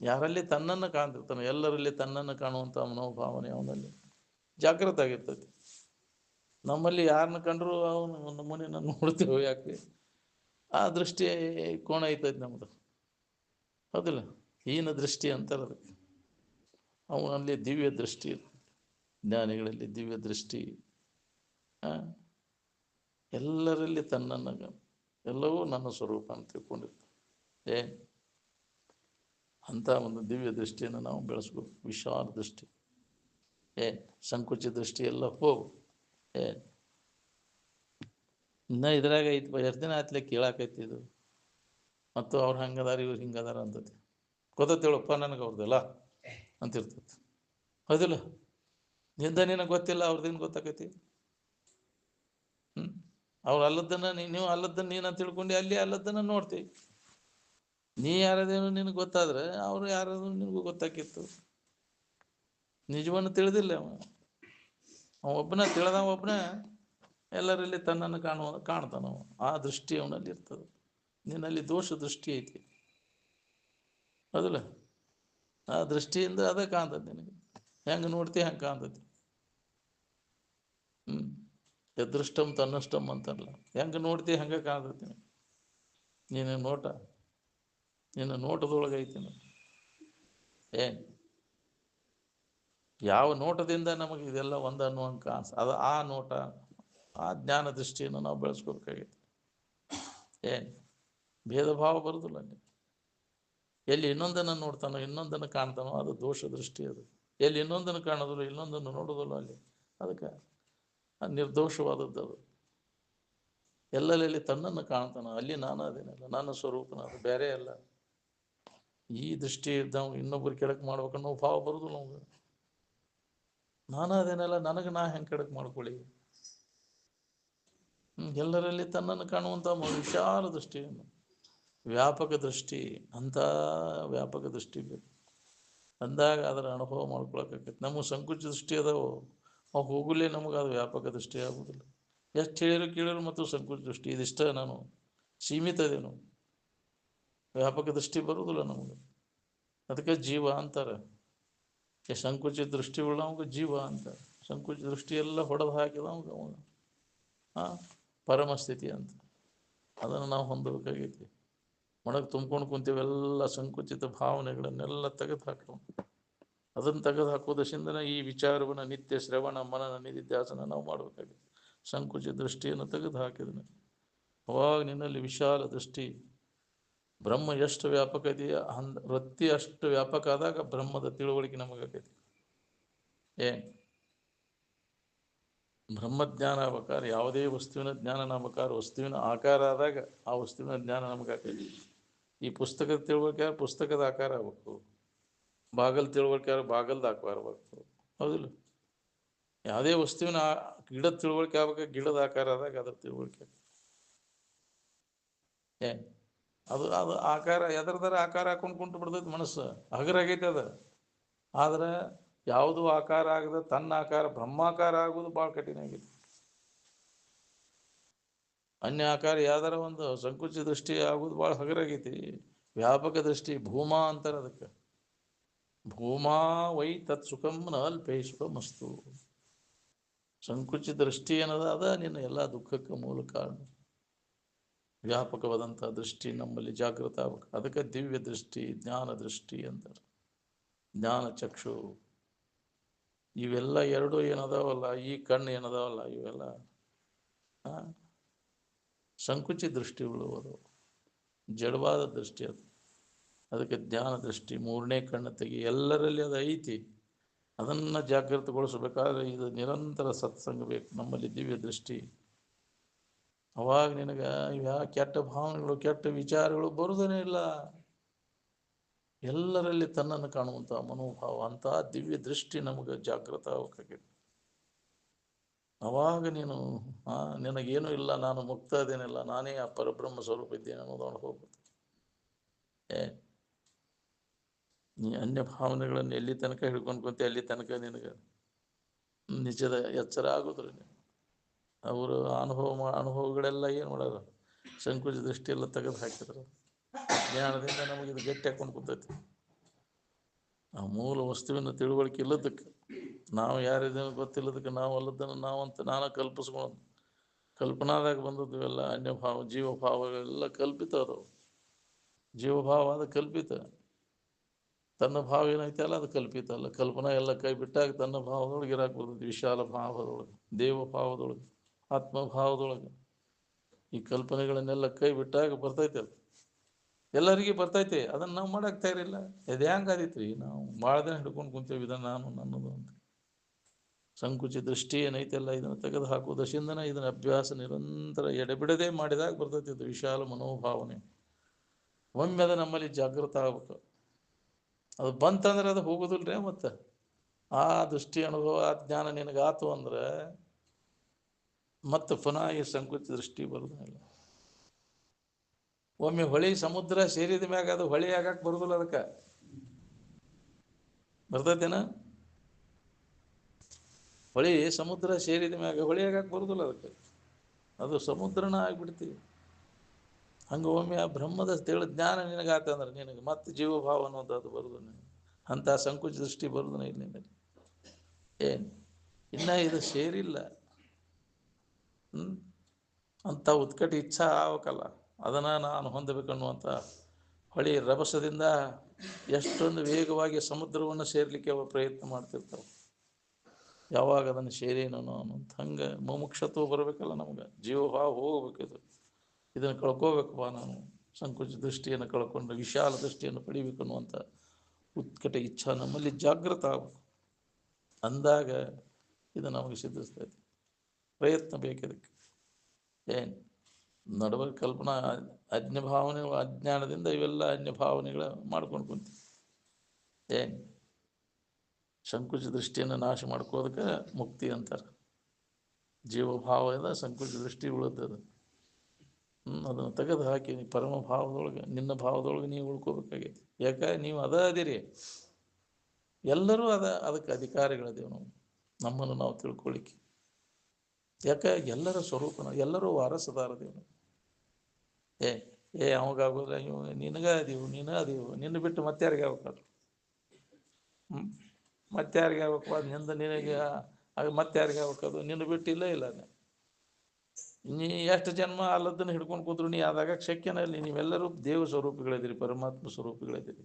ಯಾರಲ್ಲಿ ತನ್ನನ್ನು ಕಾಣ್ತಿರ್ತಾನೆ, ಎಲ್ಲರಲ್ಲಿ ತನ್ನನ್ನು ಕಾಣುವಂಥ ಮನೋಭಾವನೆ ಅವನಲ್ಲಿ ಜಾಗೃತ ಆಗಿರ್ತೈತಿ. ನಮ್ಮಲ್ಲಿ ಯಾರನ್ನ ಕಂಡ್ರು ಅವನು ನಮ್ಮನೆ ನಾನು ನೋಡ್ತೇವೆ. ಯಾಕೆ ಆ ದೃಷ್ಟಿ ಕೋಣ ಐತೈತಿ ನಮ್ಮದು, ಹೌದಿಲ್ಲ? ಹೀನ ದೃಷ್ಟಿ ಅಂತಾರೆ ಅದಕ್ಕೆ. ಅವನಲ್ಲಿ ದಿವ್ಯ ದೃಷ್ಟಿ ಇರ್ತದೆ. ಜ್ಞಾನಿಗಳಲ್ಲಿ ದಿವ್ಯ ದೃಷ್ಟಿ. ಎಲ್ಲರಲ್ಲಿ ತನ್ನನ್ನು, ಎಲ್ಲವೂ ನನ್ನ ಸ್ವರೂಪ ಅಂತ ತಿಳ್ಕೊಂಡಿರ್ತಾರೆ. ಏನು ಅಂಥ ಒಂದು ದಿವ್ಯ ದೃಷ್ಟಿಯನ್ನು ನಾವು ಬೆಳೆಸ್ಬೇಕು. ವಿಶಾಲ ದೃಷ್ಟಿ. ಏನು ಸಂಕುಚಿತ ದೃಷ್ಟಿ ಎಲ್ಲ ಹೋಗು. ಏನು ಇನ್ನು ಇದ್ರಾಗ ಐತಿ ಎಷ್ಟು ದಿನ ಆಯ್ತಲೆ ಕೇಳಾಕೈತಿ ಇದು. ಮತ್ತು ಅವ್ರು ಹಂಗದಾರ ಇವ್ರು ಹಿಂಗದಾರ ಅಂತತಿ ಗೊತ್ತೇಳಪ್ಪ ನನಗೆ ಅವ್ರದ್ದೆಲ್ಲ ಅಂತಿರ್ತೈತಿ. ಹೌದಿಲ್ಲ? ನಿನಗೆ ಗೊತ್ತಿಲ್ಲ, ಅವ್ರದ್ದೇನು ಗೊತ್ತಾಕೈತಿ? ಅವ್ರು ಅಲ್ಲದನ್ನ ನೀವು ಅಲ್ಲದನ್ನ ನೀನು ತಿಳ್ಕೊಂಡು ಅಲ್ಲಿ ಅಲ್ಲದನ್ನ ನೋಡ್ತೀವಿ. ನೀ ಯಾರದೇನು ನಿನಗೆ ಗೊತ್ತಾದ್ರೆ ಅವರು ಯಾರಾದ್ರು ನಿನಗೂ ಗೊತ್ತಾಕಿತ್ತು. ನಿಜವನ್ನು ತಿಳಿದಿಲ್ಲ ಅವ ಒಬ್ಬನ ತಿಳಿದವ ಒಬ್ಬನ ಎಲ್ಲರಲ್ಲಿ ತನ್ನನ್ನು ಕಾಣ್ತಾನವ. ಆ ದೃಷ್ಟಿ ಅವನಲ್ಲಿ ಇರ್ತದೆ. ನಿನ್ನಲ್ಲಿ ದೋಷ ದೃಷ್ಟಿ ಐತಿ, ಹೌದಿಲ್ಲ? ಆ ದೃಷ್ಟಿಯಿಂದ ಅದೇ ಕಾಣ್ತದೆ ನಿನಗೆ. ಹೆಂಗೆ ನೋಡ್ತಿ ಹಂಗೆ ಕಾಣ್ತೈತಿ. ಎದೃಷ್ಟಂ ತನ್ನಷ್ಟಂ ಅಂತಾರಲ್ಲ, ಹೆಂಗೆ ನೋಡ್ತಿ ಹಂಗೆ ಕಾಣ್ತೈತಿ ನಿನಗೆ. ನಿನ್ನ ನೋಟ, ನಿನ್ನ ನೋಟದೊಳಗೆ ಐತಿ. ಏನು ಯಾವ ನೋಟದಿಂದ ನಮಗೆ ಇದೆಲ್ಲ ಒಂದು ಅನ್ನುವಂಗೆ ಅದು ಆ ನೋಟ, ಆ ಜ್ಞಾನ ದೃಷ್ಟಿಯನ್ನು ನಾವು ಬೆಳೆಸ್ಕೋಬೇಕಾಗೈತಿ. ಏನು ಭೇದ ಭಾವ ಬರೋದಿಲ್ಲ ಅಲ್ಲಿ. ಎಲ್ಲಿ ಇನ್ನೊಂದನ್ನು ನೋಡ್ತಾನೋ ಇನ್ನೊಂದನ್ನು ಕಾಣ್ತಾನೋ ಅದು ದೋಷ ದೃಷ್ಟಿ. ಅದು ಎಲ್ಲಿ ಇನ್ನೊಂದನ್ನು ಕಾಣೋದಿಲ್ಲ ಇನ್ನೊಂದನ್ನು ನೋಡೋದಿಲ್ಲ ಅಲ್ಲಿ ಅದಕ್ಕೆ ನಿರ್ದೋಷವಾದದ್ದು. ಅದು ಎಲ್ಲೆಲ್ಲಿ ತನ್ನನ್ನು ಕಾಣ್ತಾನೋ ಅಲ್ಲಿ ನಾನು ಅದೇನಲ್ಲ, ನನ್ನ ಸ್ವರೂಪನ, ಅದು ಬೇರೆ ಅಲ್ಲ. ಈ ದೃಷ್ಟಿ ಇದ್ದವ್ ಇನ್ನೊಬ್ಬರು ಕೆಡಕ್ ಮಾಡ್ಬೇಕನ್ನೋ ಭಾವ ಬರೋದಿಲ್ಲ ನಮ್ಗೆ. ನಾನು ಅದೇನಲ್ಲ, ನನಗೆ ನಾ ಹೆಂಗೆ ಕೆಡಕ್ ಮಾಡ್ಕೊಳ್ಳಿ. ಎಲ್ಲರಲ್ಲಿ ತನ್ನನ್ನು ಕಾಣುವಂಥ ವಿಶಾಲ ದೃಷ್ಟಿಯನ್ನು, ವ್ಯಾಪಕ ದೃಷ್ಟಿ, ಅಂಥ ವ್ಯಾಪಕ ದೃಷ್ಟಿ ಬೇಕು. ಅಂದಾಗ ಅದರ ಅನುಭವ ಮಾಡ್ಕೊಳಕೈತಿ. ನಮಗೆ ಸಂಕುಚಿತ ದೃಷ್ಟಿ ಅದಾವು, ಅವು ಹೋಗಲೇ ನಮಗೆ ಅದು ವ್ಯಾಪಕ ದೃಷ್ಟಿ ಆಗೋದಿಲ್ಲ. ಎಷ್ಟು ಹೇಳಿದ್ರು ಕೇಳಿದ್ರು ಮತ್ತು ಸಂಕುಚಿತ ದೃಷ್ಟಿ ಇದಿಷ್ಟ ನಾನು ಸೀಮಿತ ಅದೇನು, ವ್ಯಾಪಕ ದೃಷ್ಟಿ ಬರುವುದಿಲ್ಲ ನಮಗೆ. ಅದಕ್ಕೆ ಜೀವ ಅಂತಾರೆ. ಸಂಕುಚಿತ ದೃಷ್ಟಿ ಉಳ್ಳವಗೆ ಜೀವ ಅಂತಾರೆ. ಸಂಕುಚಿತ ದೃಷ್ಟಿ ಎಲ್ಲ ಹೊಡೆದು ಹಾಕಿದವಾಗ ಅವಾಗ ಪರಮಸ್ಥಿತಿ ಅಂತ. ಅದನ್ನು ನಾವು ಹೊಂದಬೇಕಾಗೈತಿ. ಒಳಗೆ ತುಂಬ್ಕೊಂಡು ಕುಂತೀವೆಲ್ಲ ಸಂಕುಚಿತ ಭಾವನೆಗಳನ್ನೆಲ್ಲ ತೆಗೆದು ಹಾಕೋಣ. ಅದನ್ನು ತೆಗೆದು ಹಾಕೋದರಿಂದ ಈ ವಿಚಾರವನ್ನು ನಿತ್ಯ ಶ್ರವಣ ಮನನ ನಿಧಿಧ್ಯಾಸನ ನಾವು ಮಾಡಬೇಕಾಗಿದೆ. ಸಂಕುಚಿತ ದೃಷ್ಟಿಯನ್ನು ತೆಗೆದು ಹಾಕಿದನು ಅವಾಗ ನಿನ್ನಲ್ಲಿ ವಿಶಾಲ ದೃಷ್ಟಿ. ಬ್ರಹ್ಮ ಎಷ್ಟು ವ್ಯಾಪಕ ಇದೆಯಾ ವೃತ್ತಿ ಅಷ್ಟು ವ್ಯಾಪಕ ಆದಾಗ ಬ್ರಹ್ಮದ ತಿಳುವಳಿಕೆ ನಮಗಾಕೈತಿ. ಏನು ಬ್ರಹ್ಮಜ್ಞಾನ ಆಗ್ಬೇಕಾದ್ರೆ ಯಾವುದೇ ವಸ್ತುವಿನ ಜ್ಞಾನ ನಮಗಾರ ವಸ್ತುವಿನ ಆಕಾರ ಆದಾಗ ಆ ವಸ್ತುವಿನ ಜ್ಞಾನ ನಮಗಾಕೈತಿ. ಈ ಪುಸ್ತಕದ ತಿಳುವಳಿಕೆ ಪುಸ್ತಕದ ಆಕಾರ ಆಗ್ಬೇಕು, ಬಾಗಲ್ ತಿಳುವಳಿಕೆ ಬಾಗಲ್ದ ಆಕಾರ ಆಗ್ಬೇಕು, ಹೌದಿಲ್ಲ? ಯಾವುದೇ ವಸ್ತುವಿನ ಗಿಡದ ತಿಳುವಳಿಕೆ ಆಗ್ಬೇಕು, ಗಿಡದ ಆಕಾರ ಆದಾಗ ಅದ್ರ ತಿಳುವಳಿಕೆ. ಏನು ಅದು ಅದು ಆಕಾರ ಎದರದರ ಆಕಾರ ಹಾಕೊಂಡು ಕುಂತು ಬಿಡ್ತೈತಿ ಮನಸ್ಸು, ಹಗರಾಗೈತೆ ಅದು. ಆದ್ರೆ ಯಾವುದು ಆಕಾರ ಆಗದೆ ತನ್ನ ಆಕಾರ ಬ್ರಹ್ಮಾಕಾರ ಆಗುವುದು ಭಾಳ ಕಠಿಣ ಆಗೈತಿ. ಅನ್ಯ ಆಕಾರ ಯಾವ್ದಾರ ಒಂದು ಸಂಕುಚಿ ದೃಷ್ಟಿ ಆಗುವುದು ಭಾಳ ಹಗರಾಗೈತಿ. ವ್ಯಾಪಕ ದೃಷ್ಟಿ ಭೂಮಾ ಅಂತಾರೆ ಅದಕ್ಕೆ. ಭೂಮಾ ವೈ ತತ್ ಸುಖಂ ನ ಅಲ್ಪೇ ಸುಖಮಸ್ತು. ಸಂಕುಚಿ ದೃಷ್ಟಿ ಏನದ ಅದ ನಿನ್ನ ಎಲ್ಲ ದುಃಖಕ್ಕೆ ಮೂಲ ಕಾರಣ. ವ್ಯಾಪಕವಾದಂಥ ದೃಷ್ಟಿ ನಮ್ಮಲ್ಲಿ ಜಾಗೃತ ಆಗ್ಬೇಕು. ಅದಕ್ಕೆ ದಿವ್ಯ ದೃಷ್ಟಿ, ಜ್ಞಾನ ದೃಷ್ಟಿ ಅಂತಾರೆ. ಜ್ಞಾನ ಚಕ್ಷು ಇವೆಲ್ಲ ಎರಡು ಏನದಾವಲ್ಲ, ಈ ಕಣ್ಣು ಏನದಾವಲ್ಲ, ಇವೆಲ್ಲ ಸಂಕುಚಿ ದೃಷ್ಟಿಗಳು. ಅದು ಜಡವಾದ ದೃಷ್ಟಿ. ಅದು ಅದಕ್ಕೆ ಜ್ಞಾನ ದೃಷ್ಟಿ, ಮೂರನೇ ಕಣ್ಣು ತೆಗಿ. ಎಲ್ಲರಲ್ಲಿ ಅದು ಐತಿ, ಅದನ್ನು ಜಾಗೃತಗೊಳಿಸಬೇಕಾದ್ರೆ ಇದು ನಿರಂತರ ಸತ್ಸಂಗ ಬೇಕು. ನಮ್ಮಲ್ಲಿ ದಿವ್ಯ ದೃಷ್ಟಿ. ಅವಾಗ ನಿನಗೆ ಯಾವ ಕೆಟ್ಟ ಭಾವನೆಗಳು ಕೆಟ್ಟ ವಿಚಾರಗಳು ಬರುವುದೇ ಇಲ್ಲ. ಎಲ್ಲರಲ್ಲಿ ತನ್ನನ್ನು ಕಾಣುವಂಥ ಮನೋಭಾವ, ಅಂತ ದಿವ್ಯ ದೃಷ್ಟಿ ನಮಗೆ ಜಾಗೃತ ಆಗಬೇಕಾಗಿದೆ. ಅವಾಗ ನೀನು ನಿನಗೇನು ಇಲ್ಲ, ನಾನು ಮುಕ್ತ ಅದೇನಿಲ್ಲ, ನಾನೇ ಆ ಪರಬ್ರಹ್ಮ ಸ್ವರೂಪ ಇದ್ದೇನೆ ಅನ್ನೋದೊಂದು ಹೋಗುತ್ತೆ. ನೀ ಅನ್ಯ ಭಾವನೆಗಳನ್ನು ಎಲ್ಲಿ ತನಕ ಹಿಡ್ಕೊಂಡು ಕುಂತೆ ಅಲ್ಲಿ ತನಕ ನಿನಗೆ ನಿಜದ ಎಚ್ಚರ ಆಗೋದ್ರಿ. ಅವರು ಅನುಭವಗಳೆಲ್ಲ ಏನು ಮಾಡೋದು, ಸಂಕುಚ ದೃಷ್ಟಿ ಎಲ್ಲ ತೆಗೆದು ಹಾಕಿದ್ರು. ಜ್ಞಾನದಿಂದ ನಮಗಿದು ಗಟ್ಟಿ ಹಾಕೊಂಡು ಕೂತೈತಿ. ಆ ಮೂಲ ವಸ್ತುವಿನ ತಿಳುವಳಿಕೆ ಇಲ್ಲದಕ್ಕೆ, ನಾವು ಯಾರಿದ್ದೇನೋ ಗೊತ್ತಿಲ್ಲದಕ್ಕೆ, ನಾವು ಅಲ್ಲದನ್ನು ನಾವಂತ ನಾನ ಕಲ್ಪಿಸ್ಕೊಂಡು ಕಲ್ಪನಾದಾಗ ಬಂದದ್ದು ಎಲ್ಲ ಅನ್ಯಭಾವ ಜೀವಭಾವಗಳೆಲ್ಲ ಕಲ್ಪಿತ. ಅದು ಜೀವಭಾವ ಅದು ಕಲ್ಪಿತ. ತನ್ನ ಭಾವ ಏನೈತೆ ಅಲ್ಲ ಅದು ಕಲ್ಪಿತ ಅಲ್ಲ. ಕಲ್ಪನಾ ಎಲ್ಲ ಕೈ ಬಿಟ್ಟಾಗ ತನ್ನ ಭಾವದೊಳಗೆ ಇರಾಕ್ ಬರ್ತೈತಿ. ವಿಶಾಲ ಭಾವದೊಳಗೆ, ದೇವ ಭಾವದೊಳಗೆ, ಆತ್ಮಭಾವದೊಳಗೆ ಈ ಕಲ್ಪನೆಗಳನ್ನೆಲ್ಲ ಕೈ ಬಿಟ್ಟಾಗ ಬರ್ತೈತೆ. ಅದು ಎಲ್ಲರಿಗೂ ಬರ್ತೈತೆ, ಅದನ್ನು ನಾವು ಮಾಡಕ್ಕೆ ತಯಾರಿಲ್ಲ. ಇದು ಹೆಂಗೆ ಆದೈತ್ರಿ, ನಾವು ಭಾಳ ದಿನ ಹಿಡ್ಕೊಂಡು ಕುಂತೇವೆ ಇದನ್ನು, ನಾನು ನನ್ನದು ಅಂತ. ಸಂಕುಚಿ ದೃಷ್ಟಿ ಏನೈತೆಲ್ಲ ಇದನ್ನು ತೆಗೆದು ಹಾಕುವ ದಶಿಂದನ ಇದನ್ನ ಅಭ್ಯಾಸ ನಿರಂತರ ಎಡೆಬಿಡದೆ ಮಾಡಿದಾಗ ಬರ್ತೈತಿ ಇದು ವಿಶಾಲ ಮನೋಭಾವನೆ. ಒಮ್ಮೆ ಅದು ನಮ್ಮಲ್ಲಿ ಜಾಗೃತ ಆಗ್ಬೇಕು. ಅದು ಬಂತಂದ್ರೆ ಅದು ಹೋಗೋದಿಲ್ರಿ. ಮತ್ತೆ ಆ ದೃಷ್ಟಿ ಅನುಭವ ಆ ಜ್ಞಾನ ನಿನಗಾತು ಅಂದ್ರೆ ಮತ್ತೆ ಪುನಃ ಈ ಸಂಕುಚ ದೃಷ್ಟಿ ಬರೋದಿಲ್ಲ. ಒಮ್ಮೆ ಹೊಳಿ ಸಮುದ್ರ ಸೇರಿದ ಮ್ಯಾಗ ಅದು ಹೊಳಿ ಆಗಕ್ಕೆ ಬರೋದಿಲ್ಲ. ಅದಕ್ಕೆ ಬರ್ತೈತೇನ? ಹೊಳಿ ಸಮುದ್ರ ಸೇರಿದ ಮ್ಯಾಗ ಹೊಳಿ ಆಗಕ್ಕೆ ಬರೋದಿಲ್ಲ. ಅದಕ್ಕೆ ಅದು ಸಮುದ್ರನ ಆಗಿಬಿಡ್ತೀವಿ. ಹಂಗೆ ಒಮ್ಮೆ ಆ ಬ್ರಹ್ಮದ ತಿಳಿ ಜ್ಞಾನ ನಿನಗಾತಂದ್ರೆ ನಿನಗೆ ಮತ್ತೆ ಜೀವಭಾವ ಅನ್ನೋದು ಅದು ಬರೋದು. ನಿನಗೆ ಅಂಥ ಸಂಕುಚ ದೃಷ್ಟಿ ಬರೋದನ್ನ ಇಲ್ಲ ನಿನ್ನಲ್ಲಿ. ಏನು ಇನ್ನ ಇದು ಸೇರಿಲ್ಲ. ಅಂಥ ಉತ್ಕಟ ಇಚ್ಛಾ ಆಗಬೇಕಲ್ಲ, ಅದನ್ನು ನಾನು ಹೊಂದಬೇಕನ್ನುವಂಥ ಹೊಳಿ ರಭಸದಿಂದ ಎಷ್ಟೊಂದು ವೇಗವಾಗಿ ಸಮುದ್ರವನ್ನು ಸೇರಲಿಕ್ಕೆ ಅವ ಪ್ರಯತ್ನ ಮಾಡ್ತಿರ್ತಾವೆ. ಯಾವಾಗ ಅದನ್ನು ಸೇರೇನೋ ಅನ್ನೋಂಥ ಹಂಗೆ ಮುಮುಕ್ಷತ್ವ ಬರಬೇಕಲ್ಲ ನಮ್ಗೆ. ಜೀವಭಾವ ಹೋಗ್ಬೇಕಿದು. ಇದನ್ನು ಕಳ್ಕೋಬೇಕಪ್ಪ ನಾನು. ಸಂಕುಚ ದೃಷ್ಟಿಯನ್ನು ಕಳ್ಕೊಂಡು ವಿಶಾಲ ದೃಷ್ಟಿಯನ್ನು ಪಡಿಬೇಕು ಅನ್ನುವಂಥ ಉತ್ಕಟ ಇಚ್ಛಾ ನಮ್ಮಲ್ಲಿ ಜಾಗೃತ ಆಗಬೇಕು. ಅಂದಾಗ ಇದು ನಮಗೆ ಸಿದ್ಧಿಸ್ತೈತಿ. ಪ್ರಯತ್ನ ಬೇಕಿದಕ್ಕೆ. ಏನು ನಡುವೆ ಕಲ್ಪನಾ ಅಜ್ಞ ಭಾವನೆಗಳು, ಅಜ್ಞಾನದಿಂದ ಇವೆಲ್ಲ ಅನ್ಯ ಭಾವನೆಗಳು ಮಾಡ್ಕೊಂಡು ಕುಂತೀವಿ. ಏನು ಸಂಕುಚ ದೃಷ್ಟಿಯನ್ನು ನಾಶ ಮಾಡ್ಕೋದಕ್ಕೆ ಮುಕ್ತಿ ಅಂತಾರೆ. ಜೀವಭಾವದ ಸಂಕುಚ ದೃಷ್ಟಿ ಉಳಿದದು. ಅದನ್ನು ತೆಗೆದು ಹಾಕಿ ಪರಮ ಭಾವದೊಳಗೆ, ನಿನ್ನ ಭಾವದೊಳಗೆ ನೀವು ಉಳ್ಕೋಬೇಕಾಗೈತಿ. ಯಾಕೆ ನೀವು ಅದಿರಿ. ಎಲ್ಲರೂ ಅದಕ್ಕೆ ಅಧಿಕಾರಿಗಳದೇವು ನಾವು, ನಮ್ಮನ್ನು ನಾವು ತಿಳ್ಕೊಳ್ಳಿಕ್ಕೆ. ಯಾಕೆ ಎಲ್ಲರ ಸ್ವರೂಪನ, ಎಲ್ಲರೂ ವಾರಸದಾರದೇವು. ಅವಾಗೋದ್ರೆ ಇವು ನಿನಗ ಅದೀವು, ನೀನು ಅದೀವು, ನಿನ್ನ ಬಿಟ್ಟು ಮತ್ತಾರಿಗೆ ಆಗ್ಬೇಕಾದ್ರು. ಮತ್ತಾರಿಗೆ ಆಗ್ಬೇಕು ಅದು ನಿಂದ ನಿನಗೆ ಮತ್ತಾರಿಗೆ ಆಗ್ಬೇಕದು ನಿನ್ನ ಬಿಟ್ಟಿಲ್ಲ ಇಲ್ಲ. ನೀ ಎಷ್ಟು ಜನ್ಮ ಅಲ್ಲದನ್ನು ಹಿಡ್ಕೊಂಡು ಕೂತ್ರು ನೀ ಆದಾಗ ಶಕ್ಯನಲ್ಲಿ. ನೀವೆಲ್ಲರೂ ದೇವ ಸ್ವರೂಪಿಗಳಿದ್ದೀರಿ, ಪರಮಾತ್ಮ ಸ್ವರೂಪಿಗಳಿದ್ದೀರಿ.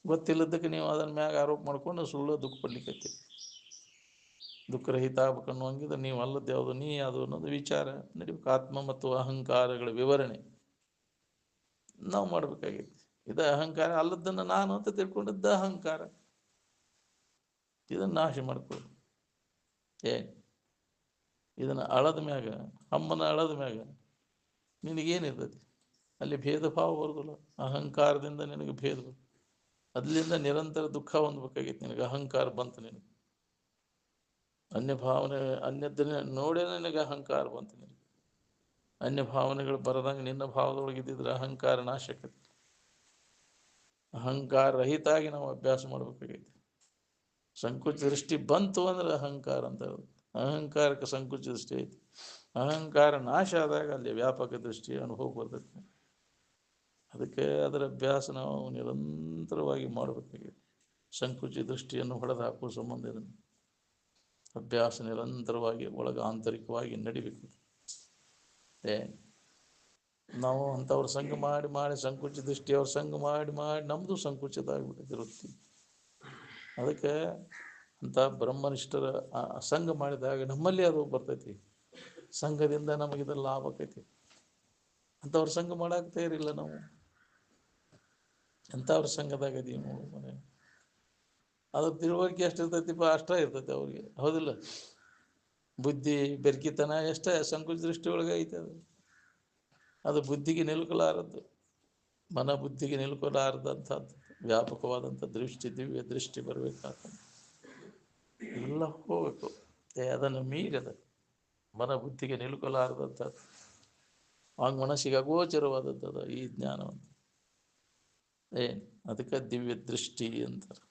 ಗೊತ್ತಿಲ್ಲದಕ್ಕೆ ನೀವು ಅದನ್ನ ಮ್ಯಾಗ ಆರೋಪ ಮಾಡ್ಕೊಂಡು ಸುಳ್ಳು ದುಃಖ ಪಡ್ಲಿಕ್ಕೈತಿ. ದುಃಖರಹಿತ ಆಗ್ಬೇಕನ್ನೋ ಹಂಗಿದ್ರೆ ನೀವು ಅಲ್ಲದ್ದು ಯಾವುದು, ನೀ ಯಾವುದು ಅನ್ನೋದು ವಿಚಾರ ನಡಿಬೇಕು. ಆತ್ಮ ಮತ್ತು ಅಹಂಕಾರಗಳ ವಿವರಣೆ ನಾವು ಮಾಡ್ಬೇಕಾಗೈತಿ. ಇದು ಅಹಂಕಾರ, ಅಲ್ಲದನ್ನು ನಾನು ಅಂತ ತಿಳ್ಕೊಂಡಿದ್ದ ಅಹಂಕಾರ. ಇದನ್ನು ನಾಶ ಮಾಡ್ಕೊಳ್ಳಿ. ಇದನ್ನು ಅಳದ ಮ್ಯಾಗ, ಅಮ್ಮನ ಅಳದ ಮ್ಯಾಗ ನಿನಗೇನಿರ್ತೈತಿ? ಅಲ್ಲಿ ಭೇದ ಭಾವ ಬರೋದಿಲ್ಲ. ಅಹಂಕಾರದಿಂದ ನಿನಗೆ ಭೇದ ಬರ್ತದೆ. ಅದರಿಂದ ನಿರಂತರ ದುಃಖ ಹೊಂದ್ಬೇಕಾಗಿತ್ತು ನಿನಗೆ. ಅಹಂಕಾರ ಬಂತು ನಿನಗೆ, ಅನ್ಯ ಭಾವನೆ ಅನ್ಯದನ್ನ ನೋಡೇ ನಿನಗೆ ಅಹಂಕಾರ ಬಂತು ನಿನಗೆ. ಅನ್ಯ ಭಾವನೆಗಳು ಬರದಂಗೆ ನಿನ್ನ ಭಾವದೊಳಗೆ ಇದ್ದಿದ್ರೆ ಅಹಂಕಾರ ನಾಶಕತೆ. ಅಹಂಕಾರ ರಹಿತಾಗಿ ನಾವು ಅಭ್ಯಾಸ ಮಾಡ್ಬೇಕಾಗೈತಿ. ಸಂಕುಚ ದೃಷ್ಟಿ ಬಂತು ಅಂದ್ರೆ ಅಹಂಕಾರ ಅಂತ ಹೇಳೋದು. ಅಹಂಕಾರಕ್ಕೆ ಸಂಕುಚ ದೃಷ್ಟಿ ಐತಿ. ಅಹಂಕಾರ ನಾಶ ಆದಾಗ ಅಲ್ಲಿ ವ್ಯಾಪಕ ದೃಷ್ಟಿ ಅನುಭವ ಬರ್ತೈತಿ. ಅದಕ್ಕೆ ಅದರ ಅಭ್ಯಾಸ ನಾವು ನಿರಂತರವಾಗಿ ಮಾಡಬೇಕಾಗಿದೆ. ಸಂಕುಚಿ ದೃಷ್ಟಿಯನ್ನು ಹೊಡೆದು ಹಾಕುವ ಸಂಬಂಧ ಇದನ್ನು ಅಭ್ಯಾಸ ನಿರಂತರವಾಗಿ ಒಳಗೆ ಆಂತರಿಕವಾಗಿ ನಡಿಬೇಕು. ನಾವು ಅಂಥವ್ರ ಸಂಘ ಮಾಡಿ ಮಾಡಿ ಸಂಕುಚಿ ದೃಷ್ಟಿ ಅವ್ರ ಸಂಘ ಮಾಡಿ ಮಾಡಿ ನಮ್ಮದು ಸಂಕುಚಿತ ಆಗಿಬಿಟ್ಟಿದೆ ವೃತ್ತಿ. ಅದಕ್ಕೆ ಅಂಥ ಬ್ರಹ್ಮನಿಷ್ಠರ ಸಂಘ ಮಾಡಿದಾಗ ನಮ್ಮಲ್ಲಿ ಅದು ಬರ್ತೈತಿ. ಸಂಘದಿಂದ ನಮಗಿದ್ರ ಲಾಭ ಆಕೈತಿ. ಅಂಥವ್ರ ಸಂಘ ಮಾಡಕ್ಕೆ ತಯಾರಿಲ್ಲ ನಾವು. ಎಂಥವ್ರ ಸಂಘದಾಗ ಇದೀವಿ ನೋಡು ಮನೆ. ಅದ್ರ ತಿಳುವಳಿಕೆ ಎಷ್ಟಿರ್ತೈತಿಪ್ಪ ಅಷ್ಟೇ ಇರ್ತೈತಿ ಅವ್ರಿಗೆ, ಹೌದಿಲ್ಲ? ಬುದ್ಧಿ ಬೆರ್ಕಿತನ ಎಷ್ಟೇ ಸಂಕುಚ ದೃಷ್ಟಿ ಒಳಗೆ ಐತೆ. ಅದು ಬುದ್ಧಿಗೆ ನಿಲುಕಲಾರದ್ದು, ಮನ ಬುದ್ಧಿಗೆ ನಿಲುಕಲಾರದಂಥದ್ದು ವ್ಯಾಪಕವಾದಂಥ ದೃಷ್ಟಿ, ದಿವ್ಯ ದೃಷ್ಟಿ ಬರಬೇಕಾಗ್ತದೆ. ಎಲ್ಲ ಹೋಗ್ಬೇಕು. ಅದನ್ನು ಮೀರದ ಮನ ಬುದ್ಧಿಗೆ ನಿಲುಕಲಾರದಂಥದ್ದು, ಆಗ ಮನಸ್ಸಿಗೆ ಅಗೋಚರವಾದದ್ದು ಈ ಜ್ಞಾನವಂತ. ಅದಕ್ಕೆ ದಿವ್ಯ ದೃಷ್ಟಿ ಅಂತಾರೆ.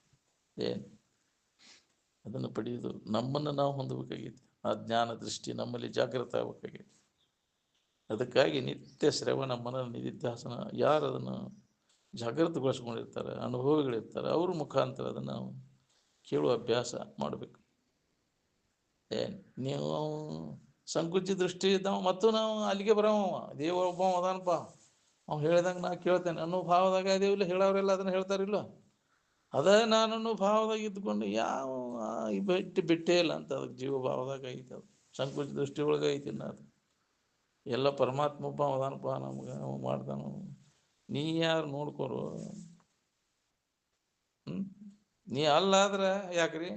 ಅದನ್ನು ಪಡೆಯೋದು ನಮ್ಮನ್ನು ನಾವು ಹೊಂದಬೇಕಾಗೈತಿ. ಆ ಜ್ಞಾನ ದೃಷ್ಟಿ ನಮ್ಮಲ್ಲಿ ಜಾಗೃತ ಆಗಬೇಕಾಗೈತಿ. ಅದಕ್ಕಾಗಿ ನಿತ್ಯ ಶ್ರವಣ ಮನ ನಿಧಿಧ್ಯಾಸನ ಯಾರು ಅದನ್ನು ಜಾಗೃತಗೊಳಿಸ್ಕೊಂಡಿರ್ತಾರೆ, ಅನುಭವಿಗಳಿರ್ತಾರೆ, ಅವ್ರ ಮುಖಾಂತರ ಅದನ್ನು ನಾವು ಕೇಳುವ ಅಭ್ಯಾಸ ಮಾಡಬೇಕು. ನೀವು ಸಂಕುಚಿ ದೃಷ್ಟಿ ಇದ್ದಾವ ಮತ್ತು ನಾವು ಅಲ್ಲಿಗೆ ಬರೋವ ದೇವ ಒಬ್ಬ ಅದಾನಪ್ಪ, ಅವ್ನು ಹೇಳ್ದಂಗೆ ನಾ ಕೇಳ್ತೇನೆ ಅನ್ನೋ ಭಾವದಾಗ ಅದೇವಿಲ್ಲ. ಹೇಳೋರೆಲ್ಲ ಅದನ್ನು ಹೇಳ್ತಾರಿಲ್ಲ. ಅದೇ ನಾನನ್ನು ಭಾವದಾಗ ಇದ್ಕೊಂಡು ಯಾವ ಬಿಟ್ಟೇ ಇಲ್ಲ ಅಂತ ಅದಕ್ಕೆ ಜೀವ ಭಾವದಾಗ ಐತೆ. ಅದು ಸಂಕುಚ ದೃಷ್ಟಿ ಒಳಗೆ ಐತಿನ್ನ. ಅದು ಎಲ್ಲ ಪರಮಾತ್ಮ ಒಬ್ಬ ಅದಾನಪ್ಪ, ನಮ್ಗೆ ಮಾಡ್ತಾನು. ನೀ ಯಾರು ನೋಡ್ಕೊರು. ನೀ ಅಲ್ಲಾದ್ರೆ ಯಾಕ್ರಿ